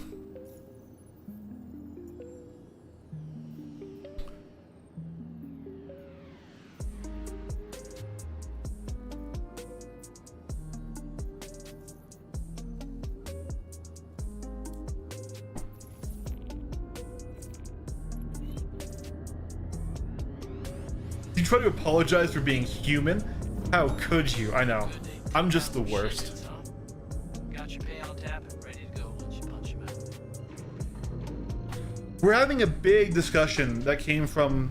You try to apologize for being human? How could you? I know. I'm just the worst. Got your pay on tap and ready to go once you punch him out. We're having a big discussion that came from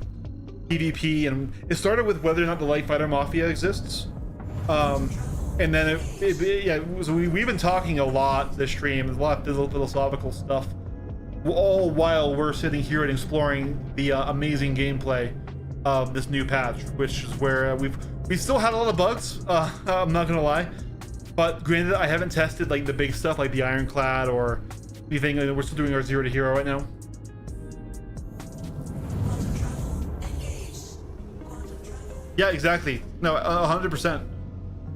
PvP, and it started with whether or not the Light Fighter Mafia exists. And then so we've been talking a lot this stream, a lot of philosophical stuff, all while we're sitting here and exploring the amazing gameplay of this new patch, which is where we still had a lot of bugs, I'm not gonna lie, but granted, I haven't tested like the big stuff like the Ironclad or anything. We're still doing our 0 to hero right now. Yeah, exactly. No, 100%.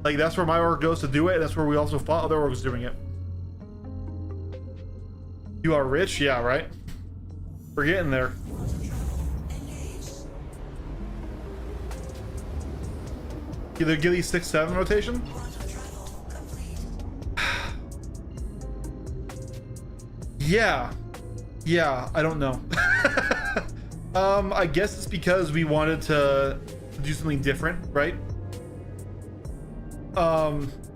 Like, that's where my org goes to do it, and that's where we also fought other orgs doing it. You are rich? Yeah, right? We're getting there. Either Gilly 6-7 rotation? Yeah, I don't know. I guess it's because we wanted to do something different, right?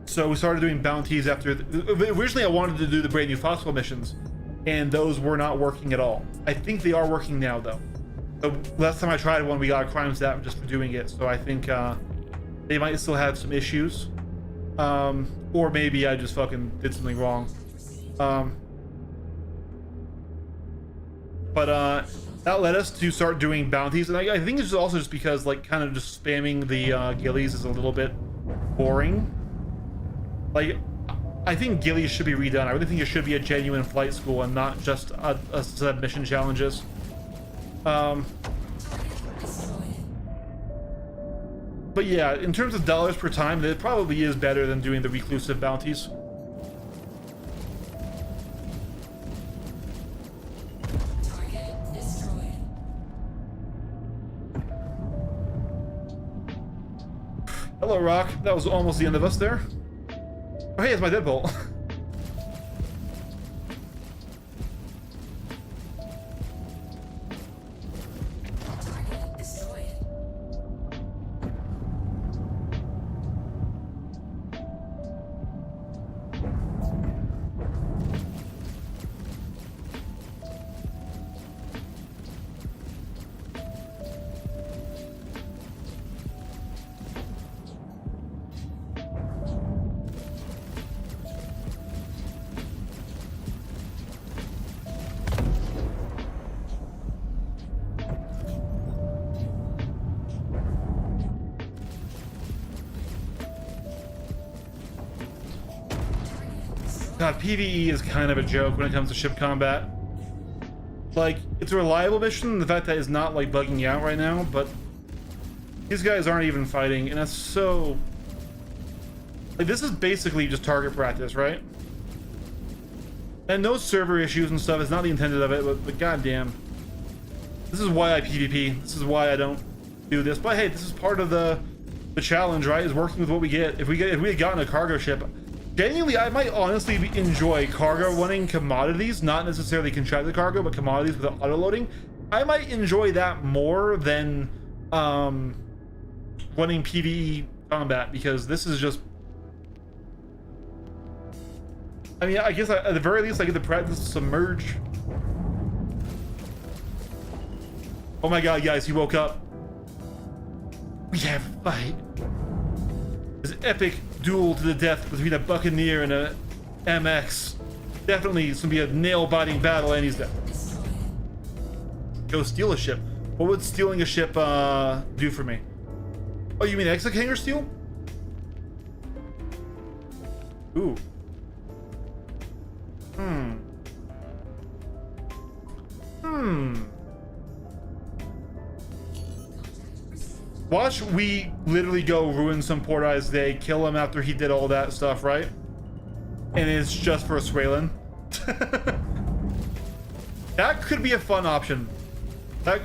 So we started doing bounties after originally I wanted to do the brand new Foxwell missions, and those were not working at all. I think they are working now though. The last time I tried one, we got a crime stat just for doing it, so I think they might still have some issues, or maybe I just fucking did something wrong. But that led us to start doing bounties, and I think it's also just because, like, kind of just spamming the Gillies is a little bit boring. Like, I think Gillies should be redone. I really think it should be a genuine flight school and not just a set of mission challenges. But yeah, in terms of dollars per time, it probably is better than doing the reclusive bounties. Hello, Rock. That was almost the end of us there. Oh, hey, it's my deadbolt. God, PvE is kind of a joke when it comes to ship combat. Like, it's a reliable mission, the fact that it's not, like, bugging you out right now, but these guys aren't even fighting, and that's so... Like, this is basically just target practice, right? And no server issues and stuff, it's not the intended of it, but goddamn. This is why I PvP, this is why I don't do this, but hey, this is part of the challenge, right? Is working with what we get. If we had gotten a cargo ship, genuinely, I might honestly enjoy cargo running commodities, not necessarily contracted cargo, but commodities without auto-loading. I might enjoy that more than running PvE combat, because this is just, I mean, I guess at the very least I get to practice submerge. Oh my god, guys, he woke up. We have a fight. This epic duel to the death between a Buccaneer and a MX. Definitely it's gonna be a nail-biting battle, and he's dead. Go steal a ship. What would stealing a ship do for me? Oh, you mean exit hangar steal? Ooh. Watch we literally go ruin some Port Eyes Day, kill him after he did all that stuff, right? And it's just for a Swaylen. That could be a fun option. That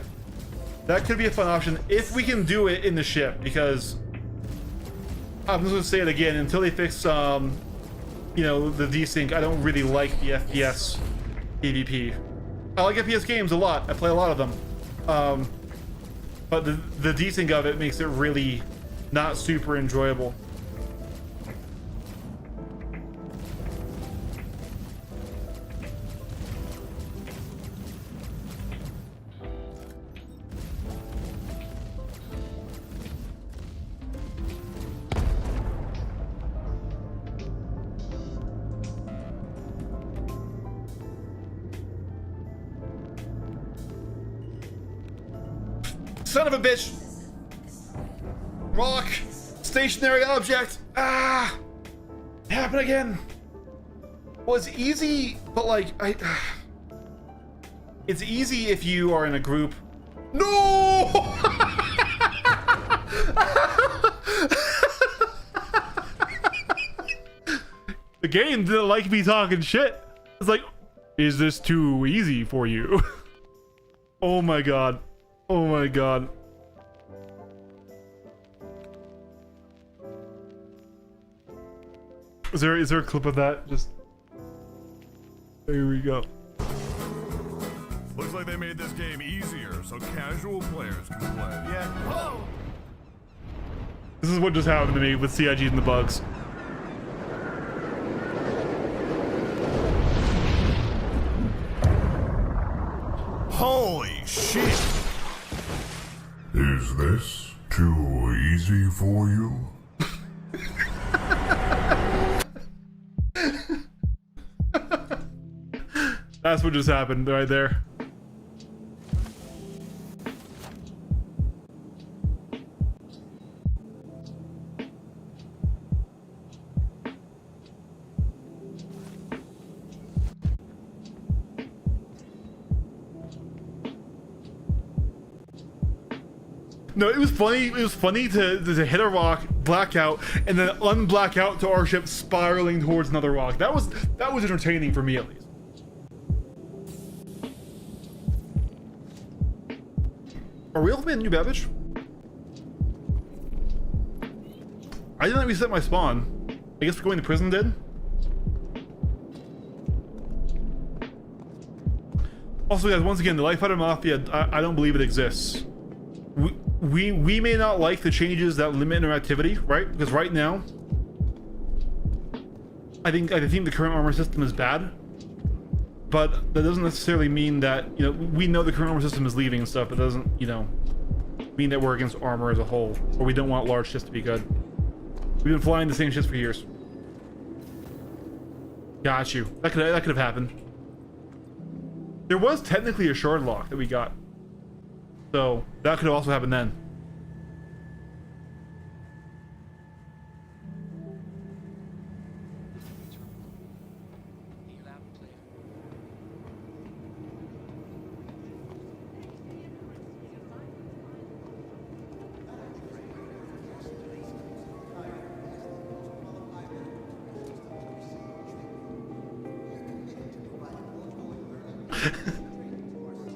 could be a fun option if we can do it in the ship, because I'm just gonna say it again, until they fix you know, the desync, I don't really like the FPS PvP. I like FPS games a lot. I play a lot of them. But the desync of it makes it really not super enjoyable. Son of a bitch! Rock! Stationary object! Ah! It happened again! Well, it's easy, but like, it's easy if you are in a group. No! The game didn't like me talking shit. It's like, is this too easy for you? Oh my god. Oh my god. Is there a clip of that? Just there we go. Looks like they made this game easier so casual players can play. Yeah. Whoa! This is what just happened to me with CIG and the bugs. Holy shit! Is this too easy for you? That's what just happened right there. No, it was funny. It was funny to hit a rock, black out, and then unblack out to our ship spiraling towards another rock. That was entertaining for me, at least. Are we ultimately in New Babbage? I didn't reset my spawn. I guess we're going to prison did. Also, guys, once again, the Life Fighter Mafia, I don't believe it exists. We may not like the changes that limit interactivity, right? Because right now, I think the current armor system is bad, but that doesn't necessarily mean that, you know, we know the current armor system is leaving and stuff. It doesn't, you know, mean that we're against armor as a whole, or we don't want large ships to be good. We've been flying the same ships for years. Got you. That could have happened. There was technically a shard lock that we got. So that could have also happened then.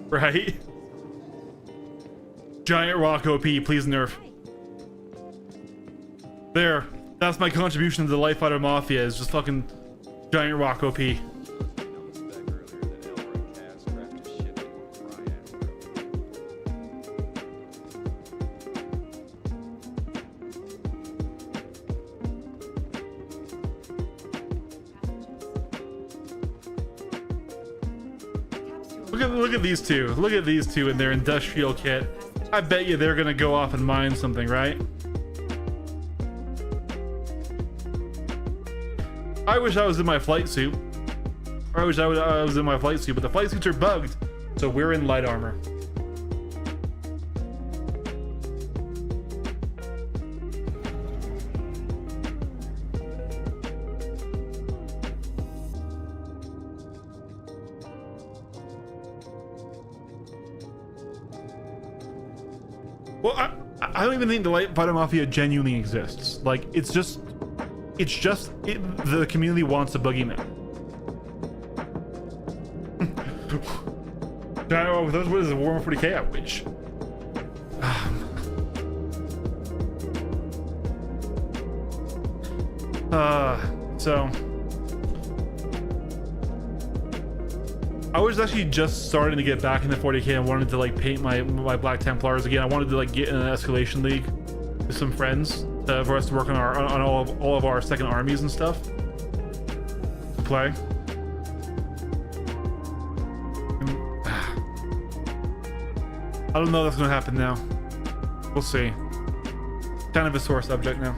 Right? Giant rock OP, please nerf. There. That's my contribution to the Life Fighter Mafia, is just fucking giant rock OP. Look at these two. Look at these two in their industrial kit. I bet you they're gonna go off and mine something, right? I wish I was in my flight suit. I wish I was in my flight suit, but the flight suits are bugged, so we're in light armor. Well, I don't even think the Light Fighter Mafia genuinely exists. Like, it's just the community wants a boogeyman. What is a Warhammer 40k? I wish. So I was actually just starting to get back into 40k and wanted to like paint my Black Templars again. I wanted to like get in an escalation league with some friends for us to work on all of our second armies and stuff to play. I don't know if that's gonna happen now. We'll see. Kind of a sore subject now.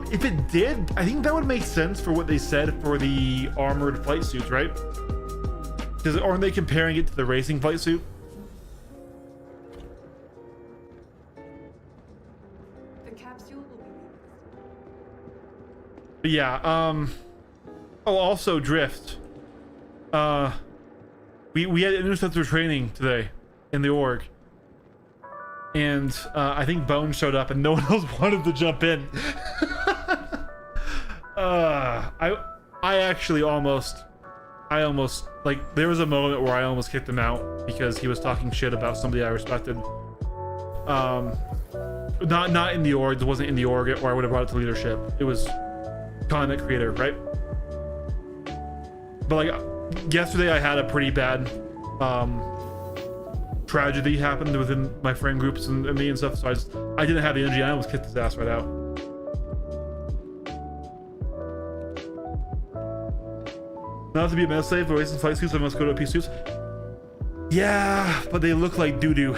If it did, I think that would make sense for what they said for the armored flight suits, right? Because aren't they comparing it to the racing flight suit? The capsule will be But yeah, oh, also Drift. We had interceptor training today in the org. And I think Bone showed up and no one else wanted to jump in. I almost like there was a moment where I almost kicked him out because he was talking shit about somebody I respected. Not in the org, it wasn't in the org, or I would have brought it to leadership. It was content creator, right? But like yesterday I had a pretty bad tragedy happened within my friend groups and me and stuff, so I didn't have the energy. I almost kicked his ass right out. Not to be a mess slave, but racing flight suits, I must go to OP suits. Yeah, but they look like doo-doo.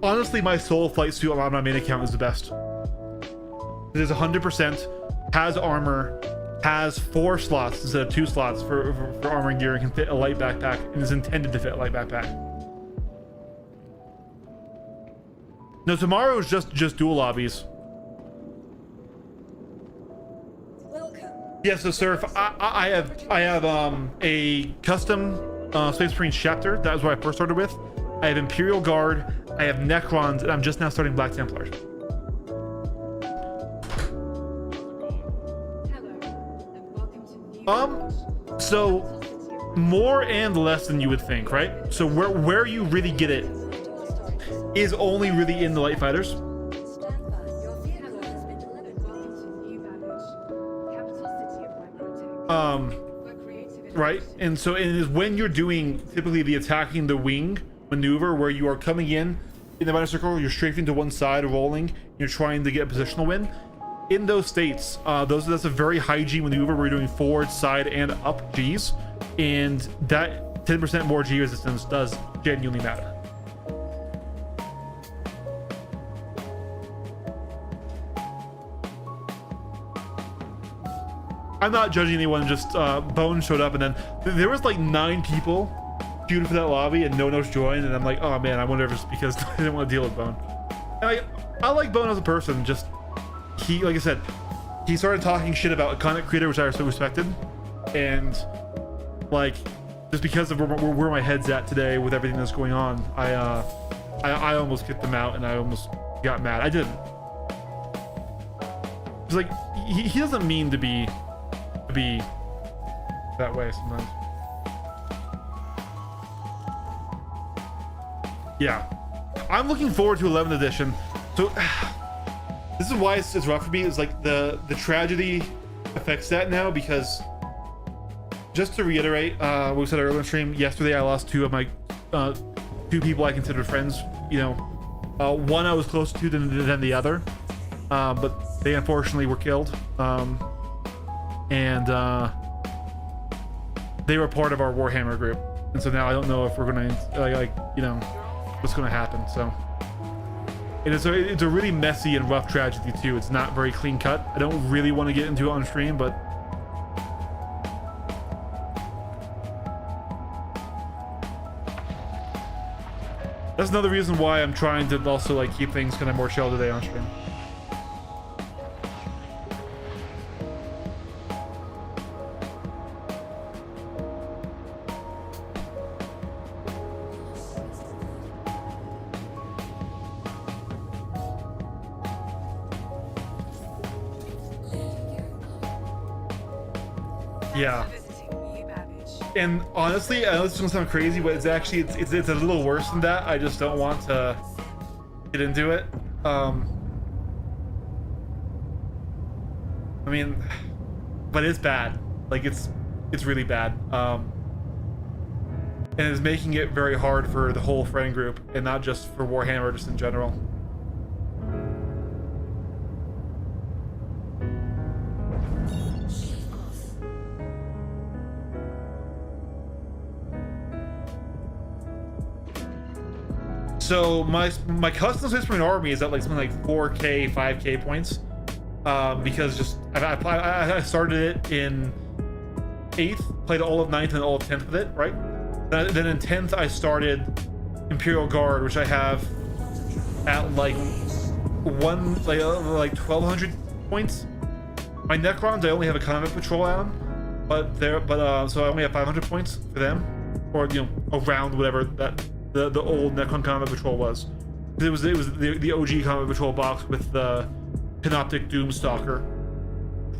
Honestly, my soul flight suit on my main account is the best. It is 100%, has armor, has 4 slots instead of 2 slots for armor and gear, and can fit a light backpack, and is intended to fit a light backpack. No, tomorrow is just dual lobbies. Welcome. Yeah, so Surf, I have a custom Space Marine chapter. That was what I first started with. I have Imperial Guard, I have Necrons, and I'm just now starting Black Templars. So more and less than you would think, right? So where you really get it is only really in the light fighters. Stand by. Your vehicle has been delivered. welcome to New Babbage, capital city of my protein. We're creative. Right, and so it is when you're doing typically the attacking the wing maneuver, where you are coming in the minor circle, you're strafing to one side, rolling, you're trying to get a positional win. In those states, that's a very high G maneuver where you're doing forward, side, and up Gs, and that 10% more G resistance does genuinely matter. I'm not judging anyone, just Bone showed up, and then there was like 9 people queued for that lobby, and no one else joined, and I'm like, oh man, I wonder if it's because I didn't want to deal with Bone. And I like Bone as a person, just he, like I said, he started talking shit about a content creator, which I also respected, and like just because of where my head's at today with everything that's going on, I almost kicked him out, and I almost got mad. I didn't. It's like he doesn't mean to be that way sometimes. Yeah, I'm looking forward to 11th edition. So this is why it's rough for me. It's like the tragedy affects that now, because just to reiterate what we said earlier in the stream, yesterday I lost 2 of my 2 people I considered friends. You know, one I was closer to than the other, but they unfortunately were killed. and they were part of our Warhammer group, and so now I don't know if we're gonna what's gonna happen. So, and it's a really messy and rough tragedy too. It's not very clean cut. I don't really want to get into it on stream, but that's another reason why I'm trying to also like keep things kind of more chill today on stream. Yeah. And honestly, I know this is gonna sound crazy, but it's actually it's a little worse than that. I just don't want to get into it. I mean, but it's bad. Like it's really bad. And it's making it very hard for the whole friend group, and not just for Warhammer, just in general. So my custom Space Marine army is at like something like 4K, 5K points, because just I started it in 8th, played all of 9th and all of 10th with it, right? Then in 10th I started Imperial Guard, which I have at like 1200 points. My Necrons I only have a Combat Patrol on, so I only have 500 points for them, or around whatever that the old Necron Combat Patrol was. It was the OG Combat Patrol box with the Panoptic Doomstalker.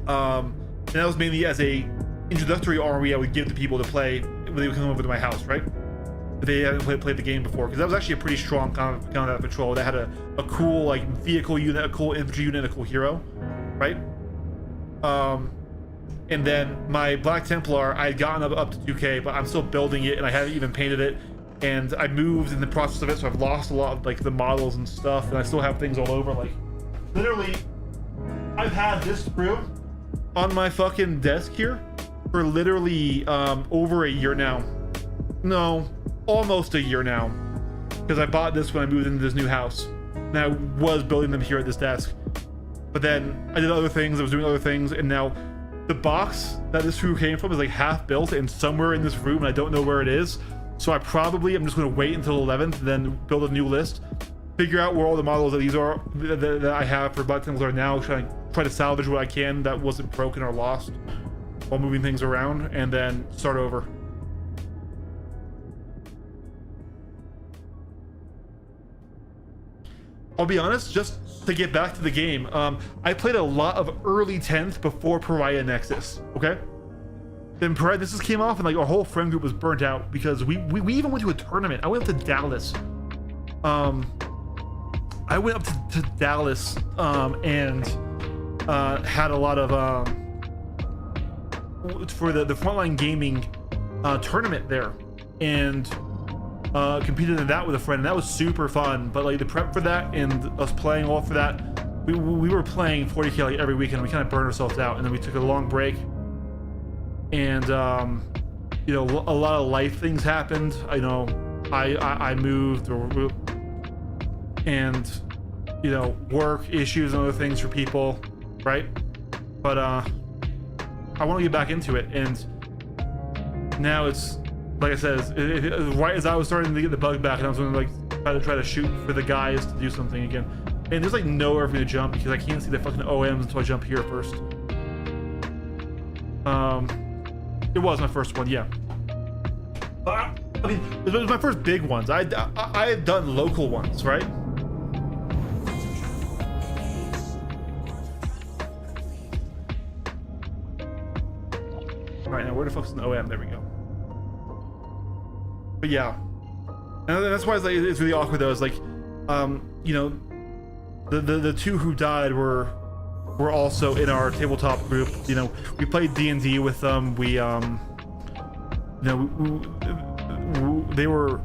And that was mainly as a introductory army I would give to people to play when they would come over to my house, right? But they hadn't played the game before, because that was actually a pretty strong Combat Patrol that had a cool like vehicle unit, a cool infantry unit, a cool hero, right? And then my Black Templar, I had gotten up to 2K, but I'm still building it, and I haven't even painted it. And I moved in the process of it, so I've lost a lot of like the models and stuff, and I still have things all over. Like, literally, I've had this crew on my fucking desk here for literally over a year now. No, almost a year now, because I bought this when I moved into this new house, and I was building them here at this desk. But then I did other things, I was doing other things, and now the box that this crew came from is like half built and somewhere in this room, and I don't know where it is. So I'm just going to wait until 11th, then build a new list, figure out where all the models that these are that I have for Black Templar are now, try to salvage what I can that wasn't broken or lost while moving things around, and then start over. I'll be honest, just to get back to the game, I played a lot of early 10th before Pariah Nexus, okay? Then Pariah Nexus came off, and like our whole friend group was burnt out, because we even went to a tournament. I went up to Dallas. I went up to Dallas and had a lot of for the Frontline Gaming tournament there, and competed in that with a friend, and that was super fun. But like the prep for that and us playing all for that, we were playing 40K like every weekend, and we kind of burned ourselves out, and then we took a long break. And a lot of life things happened. I moved, and work issues and other things for people, right? But I want to get back into it, and now it's like I said, right as I was starting to get the bug back, and I was going to like try to shoot for the guys to do something again, and there's like nowhere for me to jump because I can't see the fucking OMs until I jump here first. It was my first one, yeah. I mean, it was my first big ones. I had done local ones, right? All right, now where the fuck's an OM? There we go. But yeah, and that's why it's really awkward though. It's like, the two who died were also in our tabletop group. We played D&D with them. They were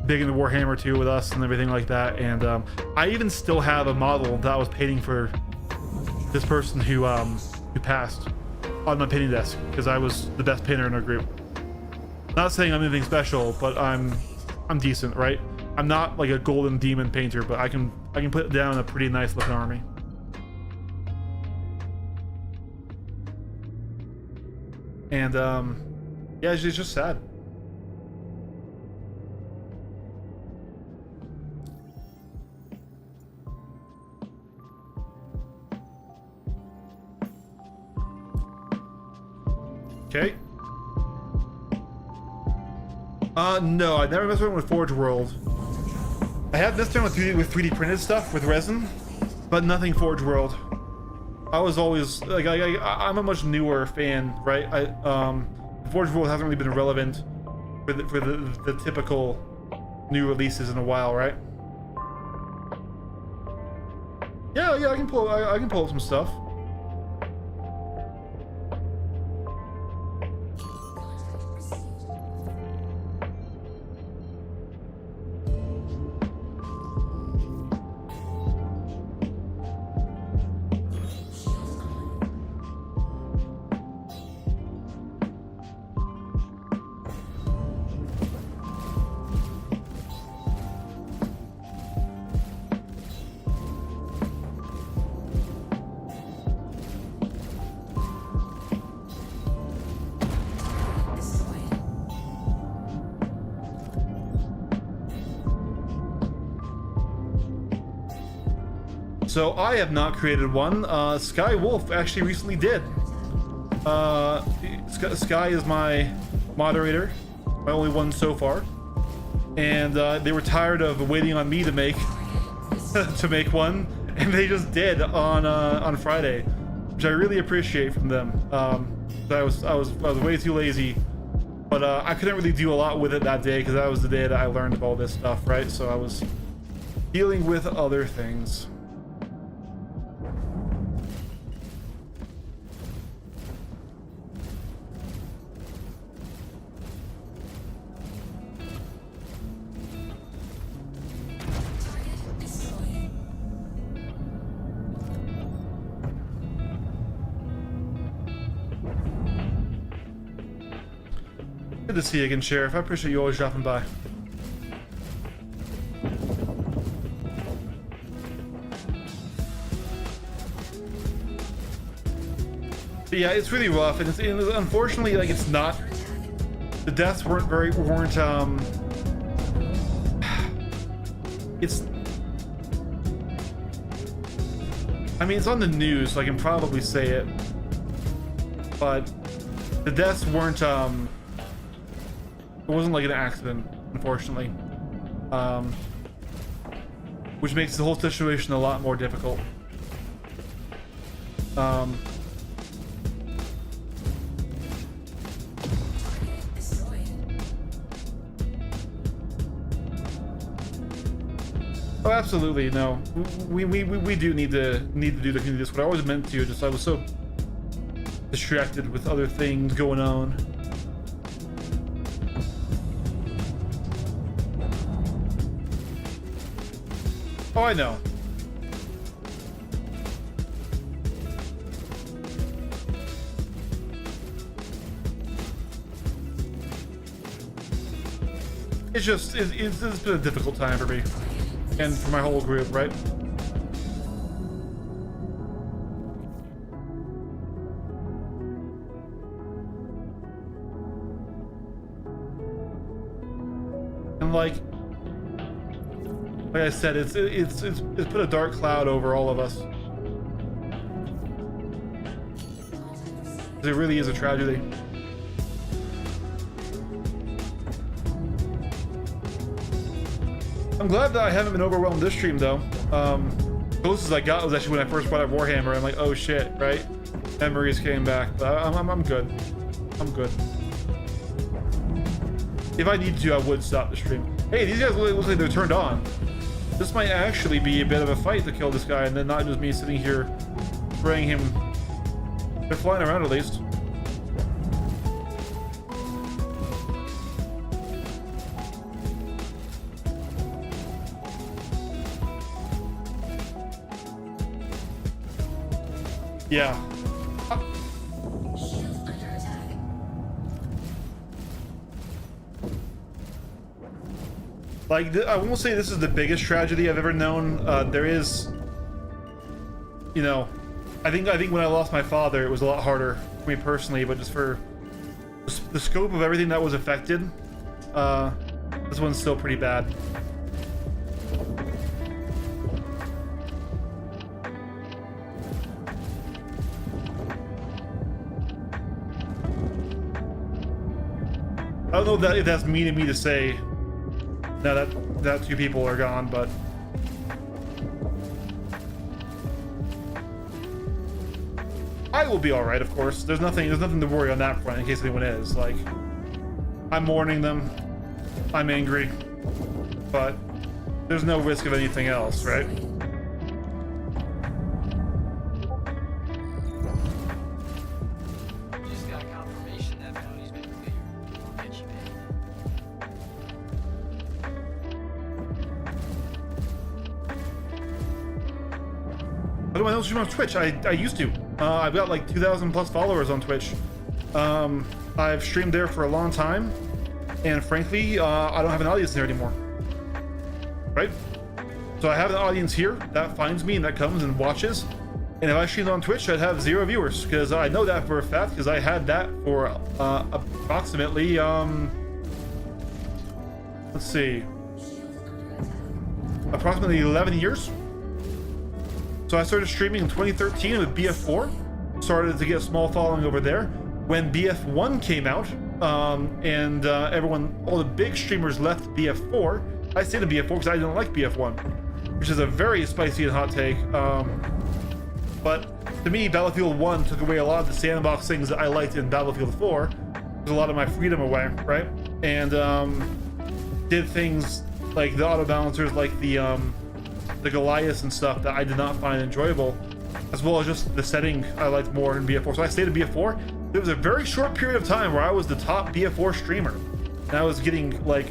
big into Warhammer 2 with us and everything like that. And I even still have a model that I was painting for this person who passed. on my painting desk because I was the best painter in our group. Not saying I'm anything special, but I'm decent, right? I'm not like a golden demon painter, but I can put down a pretty nice looking army. And yeah, it's just sad. Okay. No, I never messed around with Forge World. I have messed around with 3D printed stuff with resin, but nothing Forge World. I was always like, I'm a much newer fan, right? Forge World hasn't really been relevant for the typical new releases in a while, right? Yeah, I can pull up some stuff. So I have not created one. Sky Wolf actually recently did. Sky is my moderator, my only one so far, and they were tired of waiting on me to make to make one, and they just did on Friday, which I really appreciate from them. I was way too lazy, but I couldn't really do a lot with it that day because that was the day that I learned of all this stuff, right? So I was dealing with other things. Good to see you again, Sheriff. I appreciate you always dropping by. But yeah, it's really rough, and it's unfortunately, like, it's not. The deaths weren't. It's. I mean, it's on the news, so I can probably say it, but the deaths weren't. It wasn't like an accident, unfortunately, which makes the whole situation a lot more difficult. Oh, absolutely, no. We do need to do the community. That's what I always meant to. Just I was so distracted with other things going on. Oh, I know. It's been a difficult time for me and for my whole group, right? And like I said, it's put a dark cloud over all of us. It really is a tragedy. I'm glad that I haven't been overwhelmed this stream though. Closest I got was actually when I first brought up Warhammer. I'm like, oh shit, right? Memories came back, but I'm good. I'm good. If I need to, I would stop the stream. Hey, these guys look like they're turned on. This might actually be a bit of a fight to kill this guy, and then not just me sitting here spraying him. They're flying around at least. Yeah. Like, I won't say this is the biggest tragedy I've ever known. There is, you know, I think when I lost my father, it was a lot harder for me personally, but just for the scope of everything that was affected, this one's still pretty bad. I don't know if that's mean of me to say. Now that two people are gone, but I will be all right. Of course, there's nothing to worry on that front in case anyone is. Like, I'm mourning them. I'm angry, but there's no risk of anything else, right? You just got confirmation that bounty's been cleared. I'll get you paid. How do I know stream on Twitch? I used to. I've got like 2,000 plus followers on Twitch. I've streamed there for a long time, and frankly, I don't have an audience there anymore. Right? So I have an audience here that finds me and that comes and watches. And if I streamed on Twitch, I'd have 0 viewers, because I know that for a fact, because I had that for approximately, let's see, approximately 11 years. So I started streaming in 2013 with BF4, started to get a small following over there. When BF1 came out, and all the big streamers left BF4, I stayed in BF4 because I didn't like BF1, which is a very spicy and hot take. But to me, Battlefield 1 took away a lot of the sandbox things that I liked in Battlefield 4. Took a lot of my freedom away, right? And did things like the auto balancers, like the Goliaths and stuff that I did not find enjoyable, as well as just the setting I liked more in BF4. So I stayed in BF4. There was a very short period of time where I was the top BF4 streamer, and I was getting like,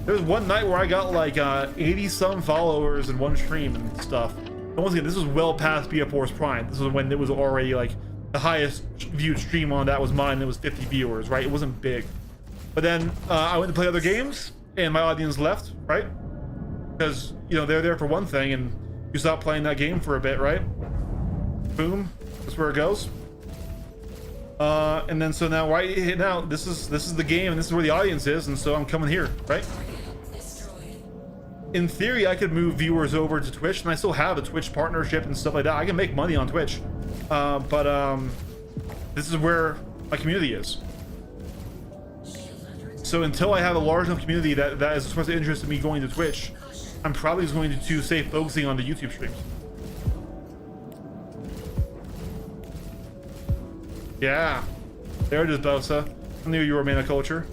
there was one night where I got like 80 some followers in one stream and stuff. And once again, this was well past BF4's prime. This was when it was already like the highest viewed stream on that was mine. It was 50 viewers, right? It wasn't big. But then I went to play other games and my audience left, right? Because, you know, they're there for one thing and you stop playing that game for a bit, right? Boom, that's where it goes. And then so now right now this is the game and this is where the audience is, and so I'm coming here, right? In theory, I could move viewers over to Twitch, and I still have a Twitch partnership and stuff like that. I can make money on Twitch, but this is where my community is. So until I have a large enough community that is expressed interest in me going to Twitch, I'm probably just going to stay focusing on the YouTube streams. Yeah, there it is, Bosa. I knew you were a man of culture.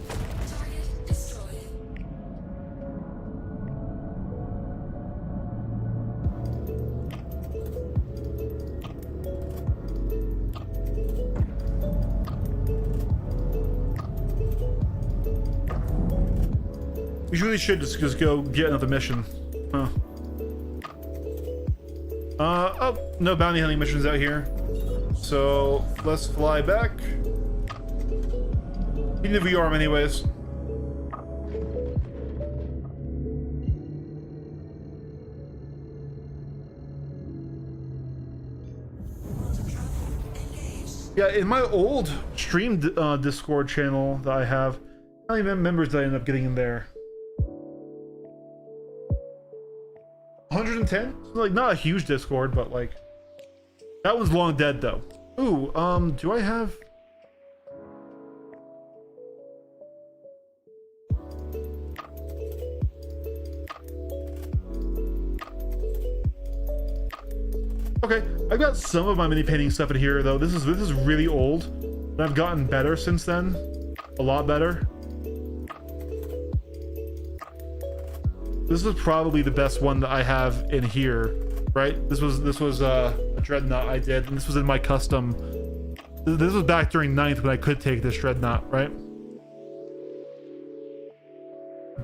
We really should just go get another mission. Huh. Oh, no bounty hunting missions out here. So let's fly back. We need to rearm anyways. Yeah, in my old stream Discord channel that I have, how many members did I end up getting in there? 110? Like, not a huge Discord, but like, that one's long dead though. Ooh, do I have? Okay, I've got some of my mini painting stuff in here though. This is really old, and I've gotten better since then, a lot better. This is probably the best one that I have in here, right? This was a dreadnought I did, and this was in my custom. This was back during 9th when I could take this dreadnought, right?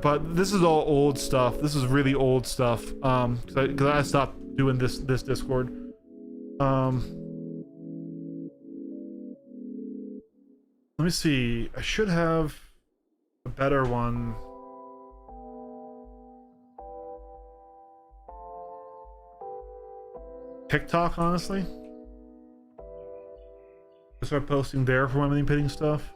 But this is all old stuff. This is really old stuff. Because I stopped doing this Discord. Let me see. I should have a better one. TikTok, honestly. I start posting there for my pitting stuff.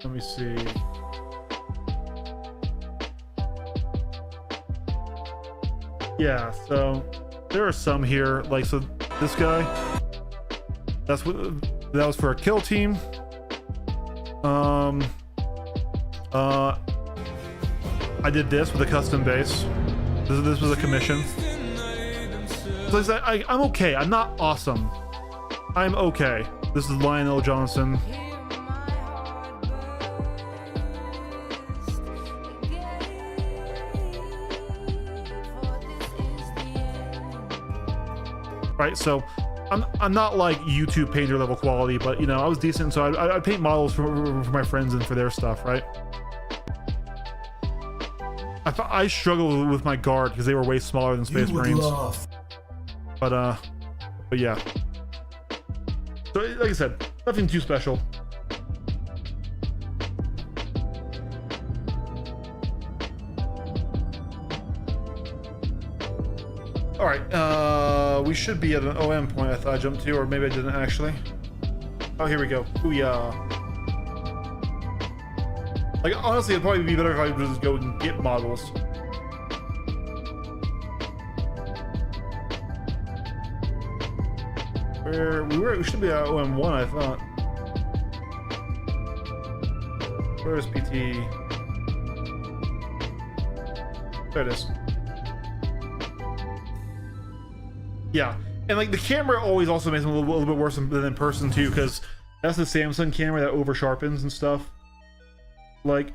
Let me see. Yeah, so there are some here. Like, so this guy, that was for a kill team. I did this with a custom base. This was a commission. So I'm okay. I'm not awesome. I'm okay. This is Lionel Johnson. Right, so I'm not like YouTube painter level quality, but you know, I was decent, so I paint models for my friends and for their stuff, right? I struggle with my guard because they were way smaller than Space Marines. But yeah. So like I said, nothing too special. All right, we should be at an OM point. I thought I jumped to, or maybe I didn't actually. Oh, here we go. Booyah. Like, honestly, it'd probably be better if I would just go and get models. We should be at OM1, I thought. Where is PT? There it is. Yeah, and like the camera always also makes them a little bit worse than in person too, because that's the Samsung camera that over sharpens and stuff. Like,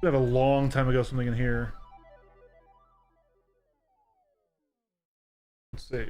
we have a long time ago something in here. Let's see.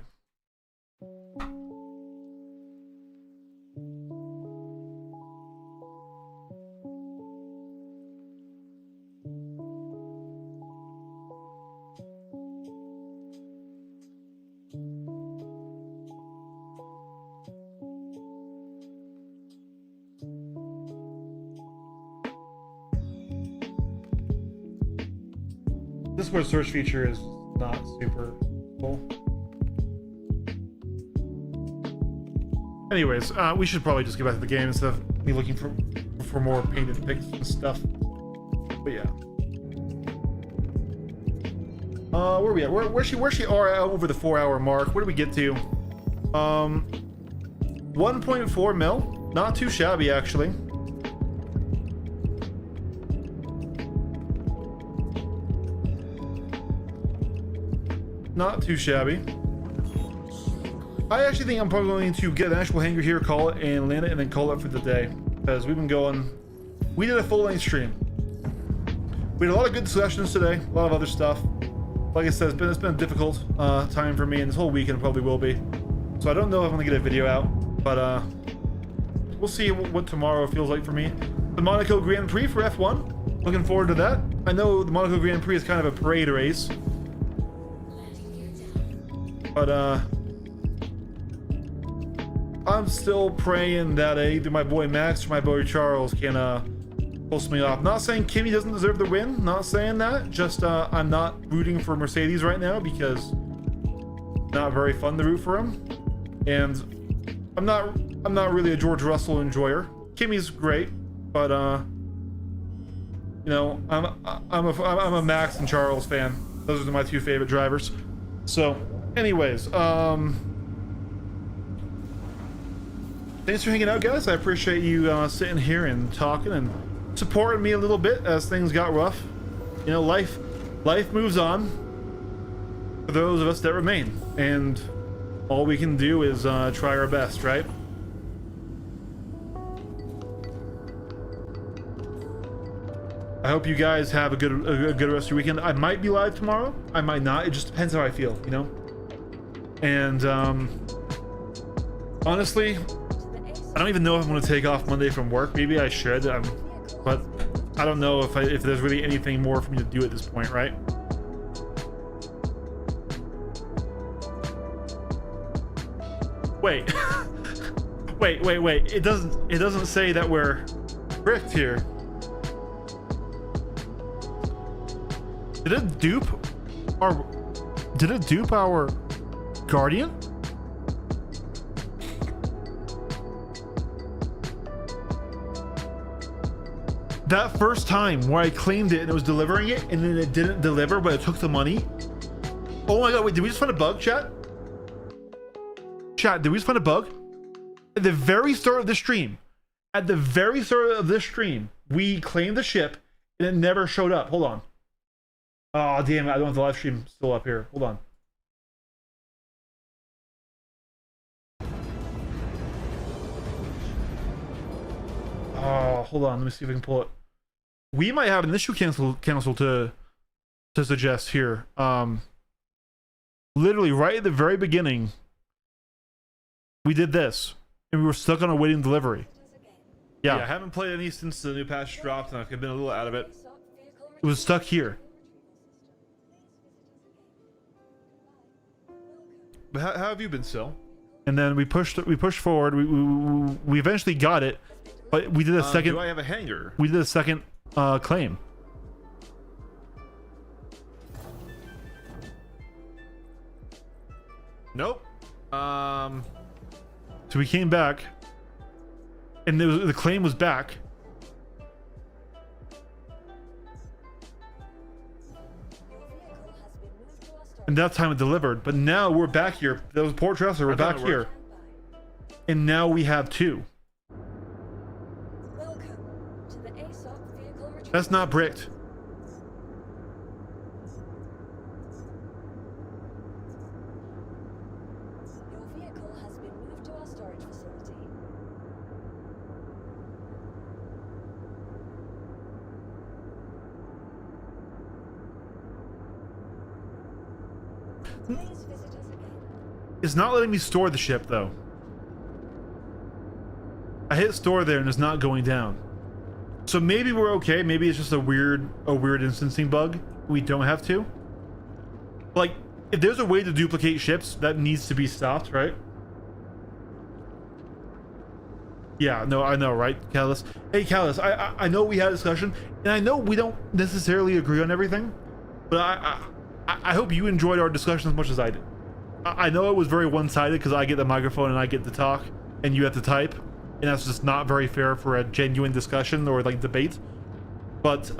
Discord search feature is not super cool. Anyways, we should probably just get back to the game instead of me looking for more painted pics and stuff. But yeah. Where are we at? Where she are over the 4-hour mark? Where do we get to? 1.4 mil. Not too shabby actually. Not too shabby. I actually think I'm probably going to get an actual hangar here, call it, and land it, and then call it for the day. Because we've been going... We did a full-length stream. We had a lot of good sessions today, a lot of other stuff. Like I said, it's been a difficult time for me, and this whole weekend probably will be. So I don't know if I'm going to get a video out, but we'll see what tomorrow feels like for me. The Monaco Grand Prix for F1. Looking forward to that. I know the Monaco Grand Prix is kind of a parade race. But I'm still praying that either my boy Max or my boy Charles can post me off. Not saying Kimi doesn't deserve the win, not saying that, just I'm not rooting for Mercedes right now because not very fun to root for him. And I'm not really a George Russell enjoyer. Kimi's great, but you know, I'm a Max and Charles fan. Those are my two favorite drivers. So anyways, thanks for hanging out, guys. I appreciate you sitting here and talking and supporting me a little bit as things got rough. You know, life moves on for those of us that remain, and all we can do is try our best, right? I hope you guys have a good rest of your weekend. I might be live tomorrow. I might not. It just depends how I feel, you know? And honestly, I don't even know if I'm going to take off Monday from work. Maybe I should, but I don't know if there's really anything more for me to do at this point, right? Wait. Wait. It doesn't say that we're bricked here. Did it dupe our Guardian? That first time where I claimed it and it was delivering it and then it didn't deliver, but it took the money. Oh my god, wait, did we just find a bug, chat? Chat, did we just find a bug? At the very start of the stream, we claimed the ship and it never showed up. Hold on. Oh, damn it, I don't have the live stream still up here. Hold on. Oh, hold on, let me see if I can pull it. We might have an issue cancel to suggest here. Literally right at the very beginning, we did this, and we were stuck on a waiting delivery. Yeah, I haven't played any since the new patch dropped, and I've been a little out of it. It was stuck here. But how have you been, Sil? And then we pushed forward. We eventually got it, but we did a second. Do I have a hanger? We did a second claim. Nope. So we came back, and the claim was back. And that time it delivered, but now we're back here. There was Port Tressor, we're back here. And now we have two. That's not bricked. Your vehicle has been moved to our storage facility. Please visit us again. It's not letting me store the ship though. I hit store there and it's not going down. So maybe we're okay. Maybe it's just a weird instancing bug. We don't have to. Like, if there's a way to duplicate ships, that needs to be stopped, right? Yeah, no, I know, right, Callus? Hey, Callus, I know we had a discussion, and I know we don't necessarily agree on everything, but I hope you enjoyed our discussion as much as I did. I know it was very one-sided because I get the microphone and I get to talk, and you have to type. And that's just not very fair for a genuine discussion or like debate. But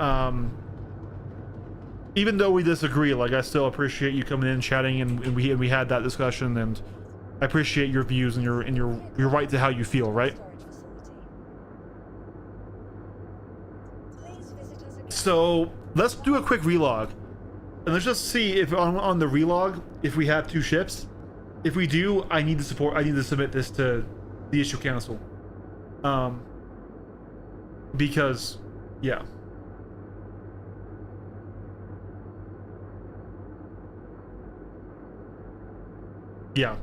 even though we disagree, like I still appreciate you coming in, chatting, and we had that discussion, and I appreciate your views and your right to how you feel, right? So let's do a quick relog, and let's just see if on the relog if we have two ships. If we do, I need to submit this to the issue council. Because, yeah. Yeah.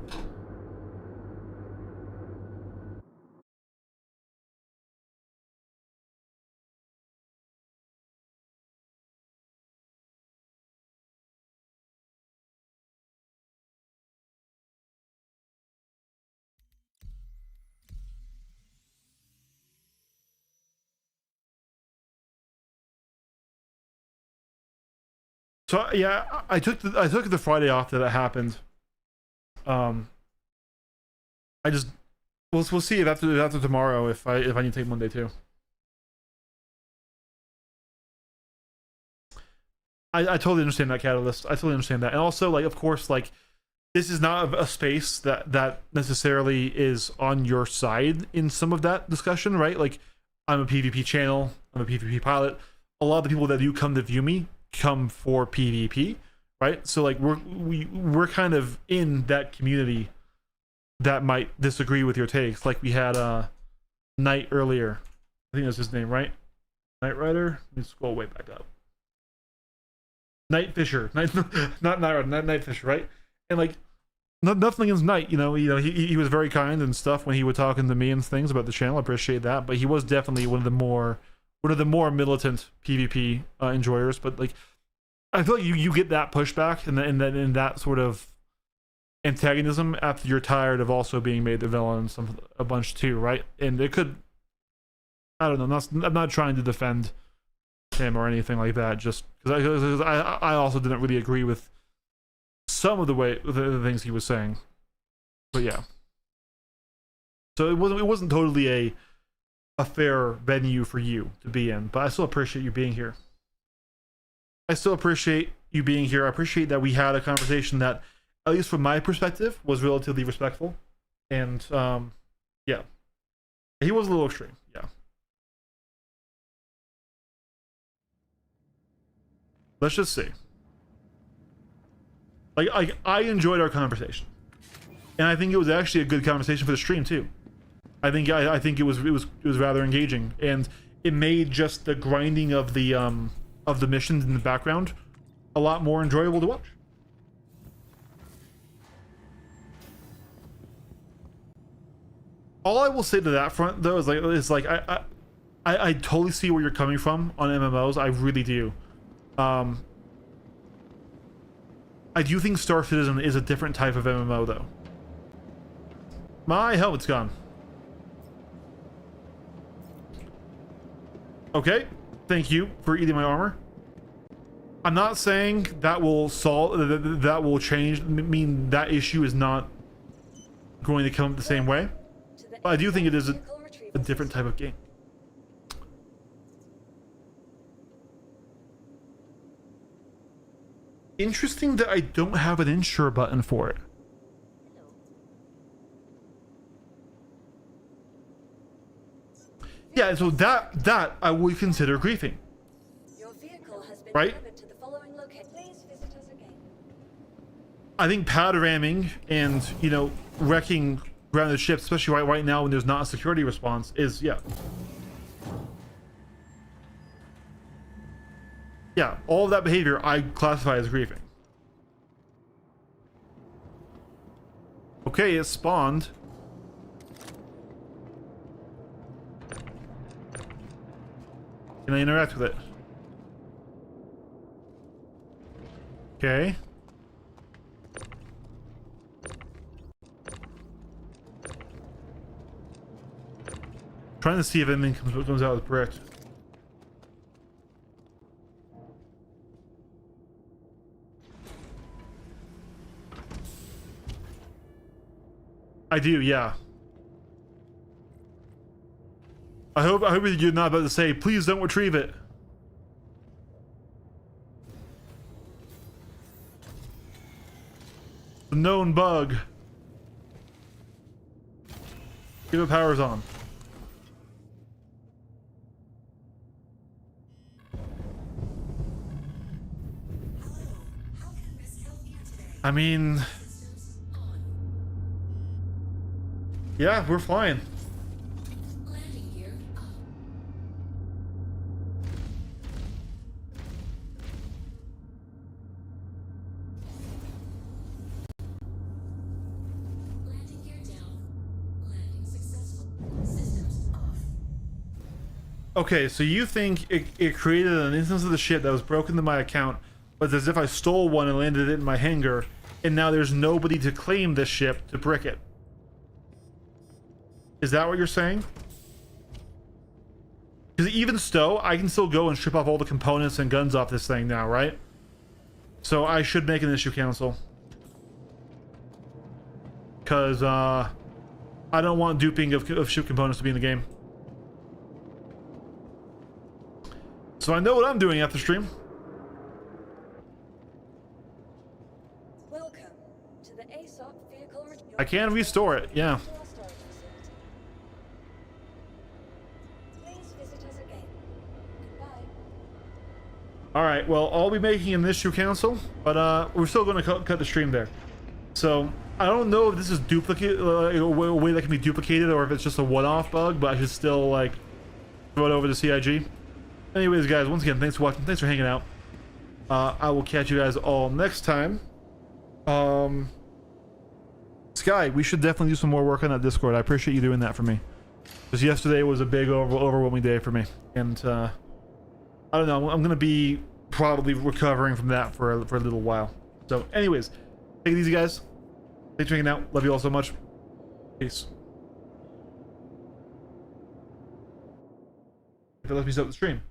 So yeah, I took the Friday off that it happened. We'll see if after tomorrow if I need to take Monday too. I totally understand that, Catalyst. I totally understand that, and also like of course like this is not a space that necessarily is on your side in some of that discussion, right? Like I'm a PvP channel, I'm a PvP pilot. A lot of the people that do come to view me come for PvP, right? So like we're kind of in that community that might disagree with your takes. Like we had Knight earlier. I think that's his name, right? Knight Rider. Let me scroll way back up. Night Fisher, not Knight Rider, Night Fisher, right? And like nothing against Knight, you know, he was very kind and stuff when he was talking to me and things about the channel. I appreciate that, but he was definitely one of the more militant PvP enjoyers. But like I feel like you get that pushback and then in that sort of antagonism after you're tired of also being made the villain a bunch too, right? And it could, I don't know, I'm not trying to defend him or anything like that, just because I also didn't really agree with some of the things he was saying. But yeah, so it wasn't totally a fair venue for you to be in, but I still appreciate you being here. I appreciate that we had a conversation that, at least from my perspective, was relatively respectful. And yeah, he was a little extreme. Yeah. Let's just see. Like I enjoyed our conversation, and I think it was actually a good conversation for the stream too. I think it was rather engaging, and it made just the grinding of the missions in the background a lot more enjoyable to watch. All I will say to that front though is like I totally see where you're coming from on MMOs. I really do. I do think Star Citizen is a different type of MMO though. My helmet's gone. Okay, thank you for eating my armor. I'm not saying that will solve, that will change, mean that issue is not going to come up the same way. But I do think it is a different type of game. Interesting that I don't have an insure button for it. Yeah, so that I would consider griefing. Your vehicle has been right? delivered to the following location. Please visit us again. I think pad ramming and, you know, wrecking grounded ships, especially right now when there's not a security response, is yeah, all of that behavior I classify as griefing. Okay, it spawned. Can I interact with it? Okay. Trying to see if anything comes out with correct. I do, yeah. I hope you're not about to say, please don't retrieve it. The known bug. Give it powers on. I mean, yeah, we're flying. Landing gear up. Landing gear down. Landing successful. Systems off. Okay, so you think it created an instance of the ship that was broken to my account, but as if I stole one and landed it in my hangar, and now there's nobody to claim this ship to brick it. Is that what you're saying? Because even so, I can still go and strip off all the components and guns off this thing now, right? So I should make an issue cancel. Because I don't want duping of ship components to be in the game. So I know what I'm doing after stream. Welcome to the ASOP vehicle. I can restore it, yeah. Please visit us again. Goodbye. All right, well, I'll be making an issue cancel, but we're still going to cut the stream there. So I don't know if this is duplicate, a way that can be duplicated, or if it's just a one-off bug, but I should still like throw it over to CIG. Anyways, guys, once again, thanks for watching. Thanks for hanging out. I will catch you guys all next time. Sky, we should definitely do some more work on that Discord. I appreciate you doing that for me. Because yesterday was a big, overwhelming day for me, and I don't know. I'm gonna be probably recovering from that for a little while. So, anyways, take it easy, guys. Thanks for hanging out. Love you all so much. Peace. If it lets me stop the stream.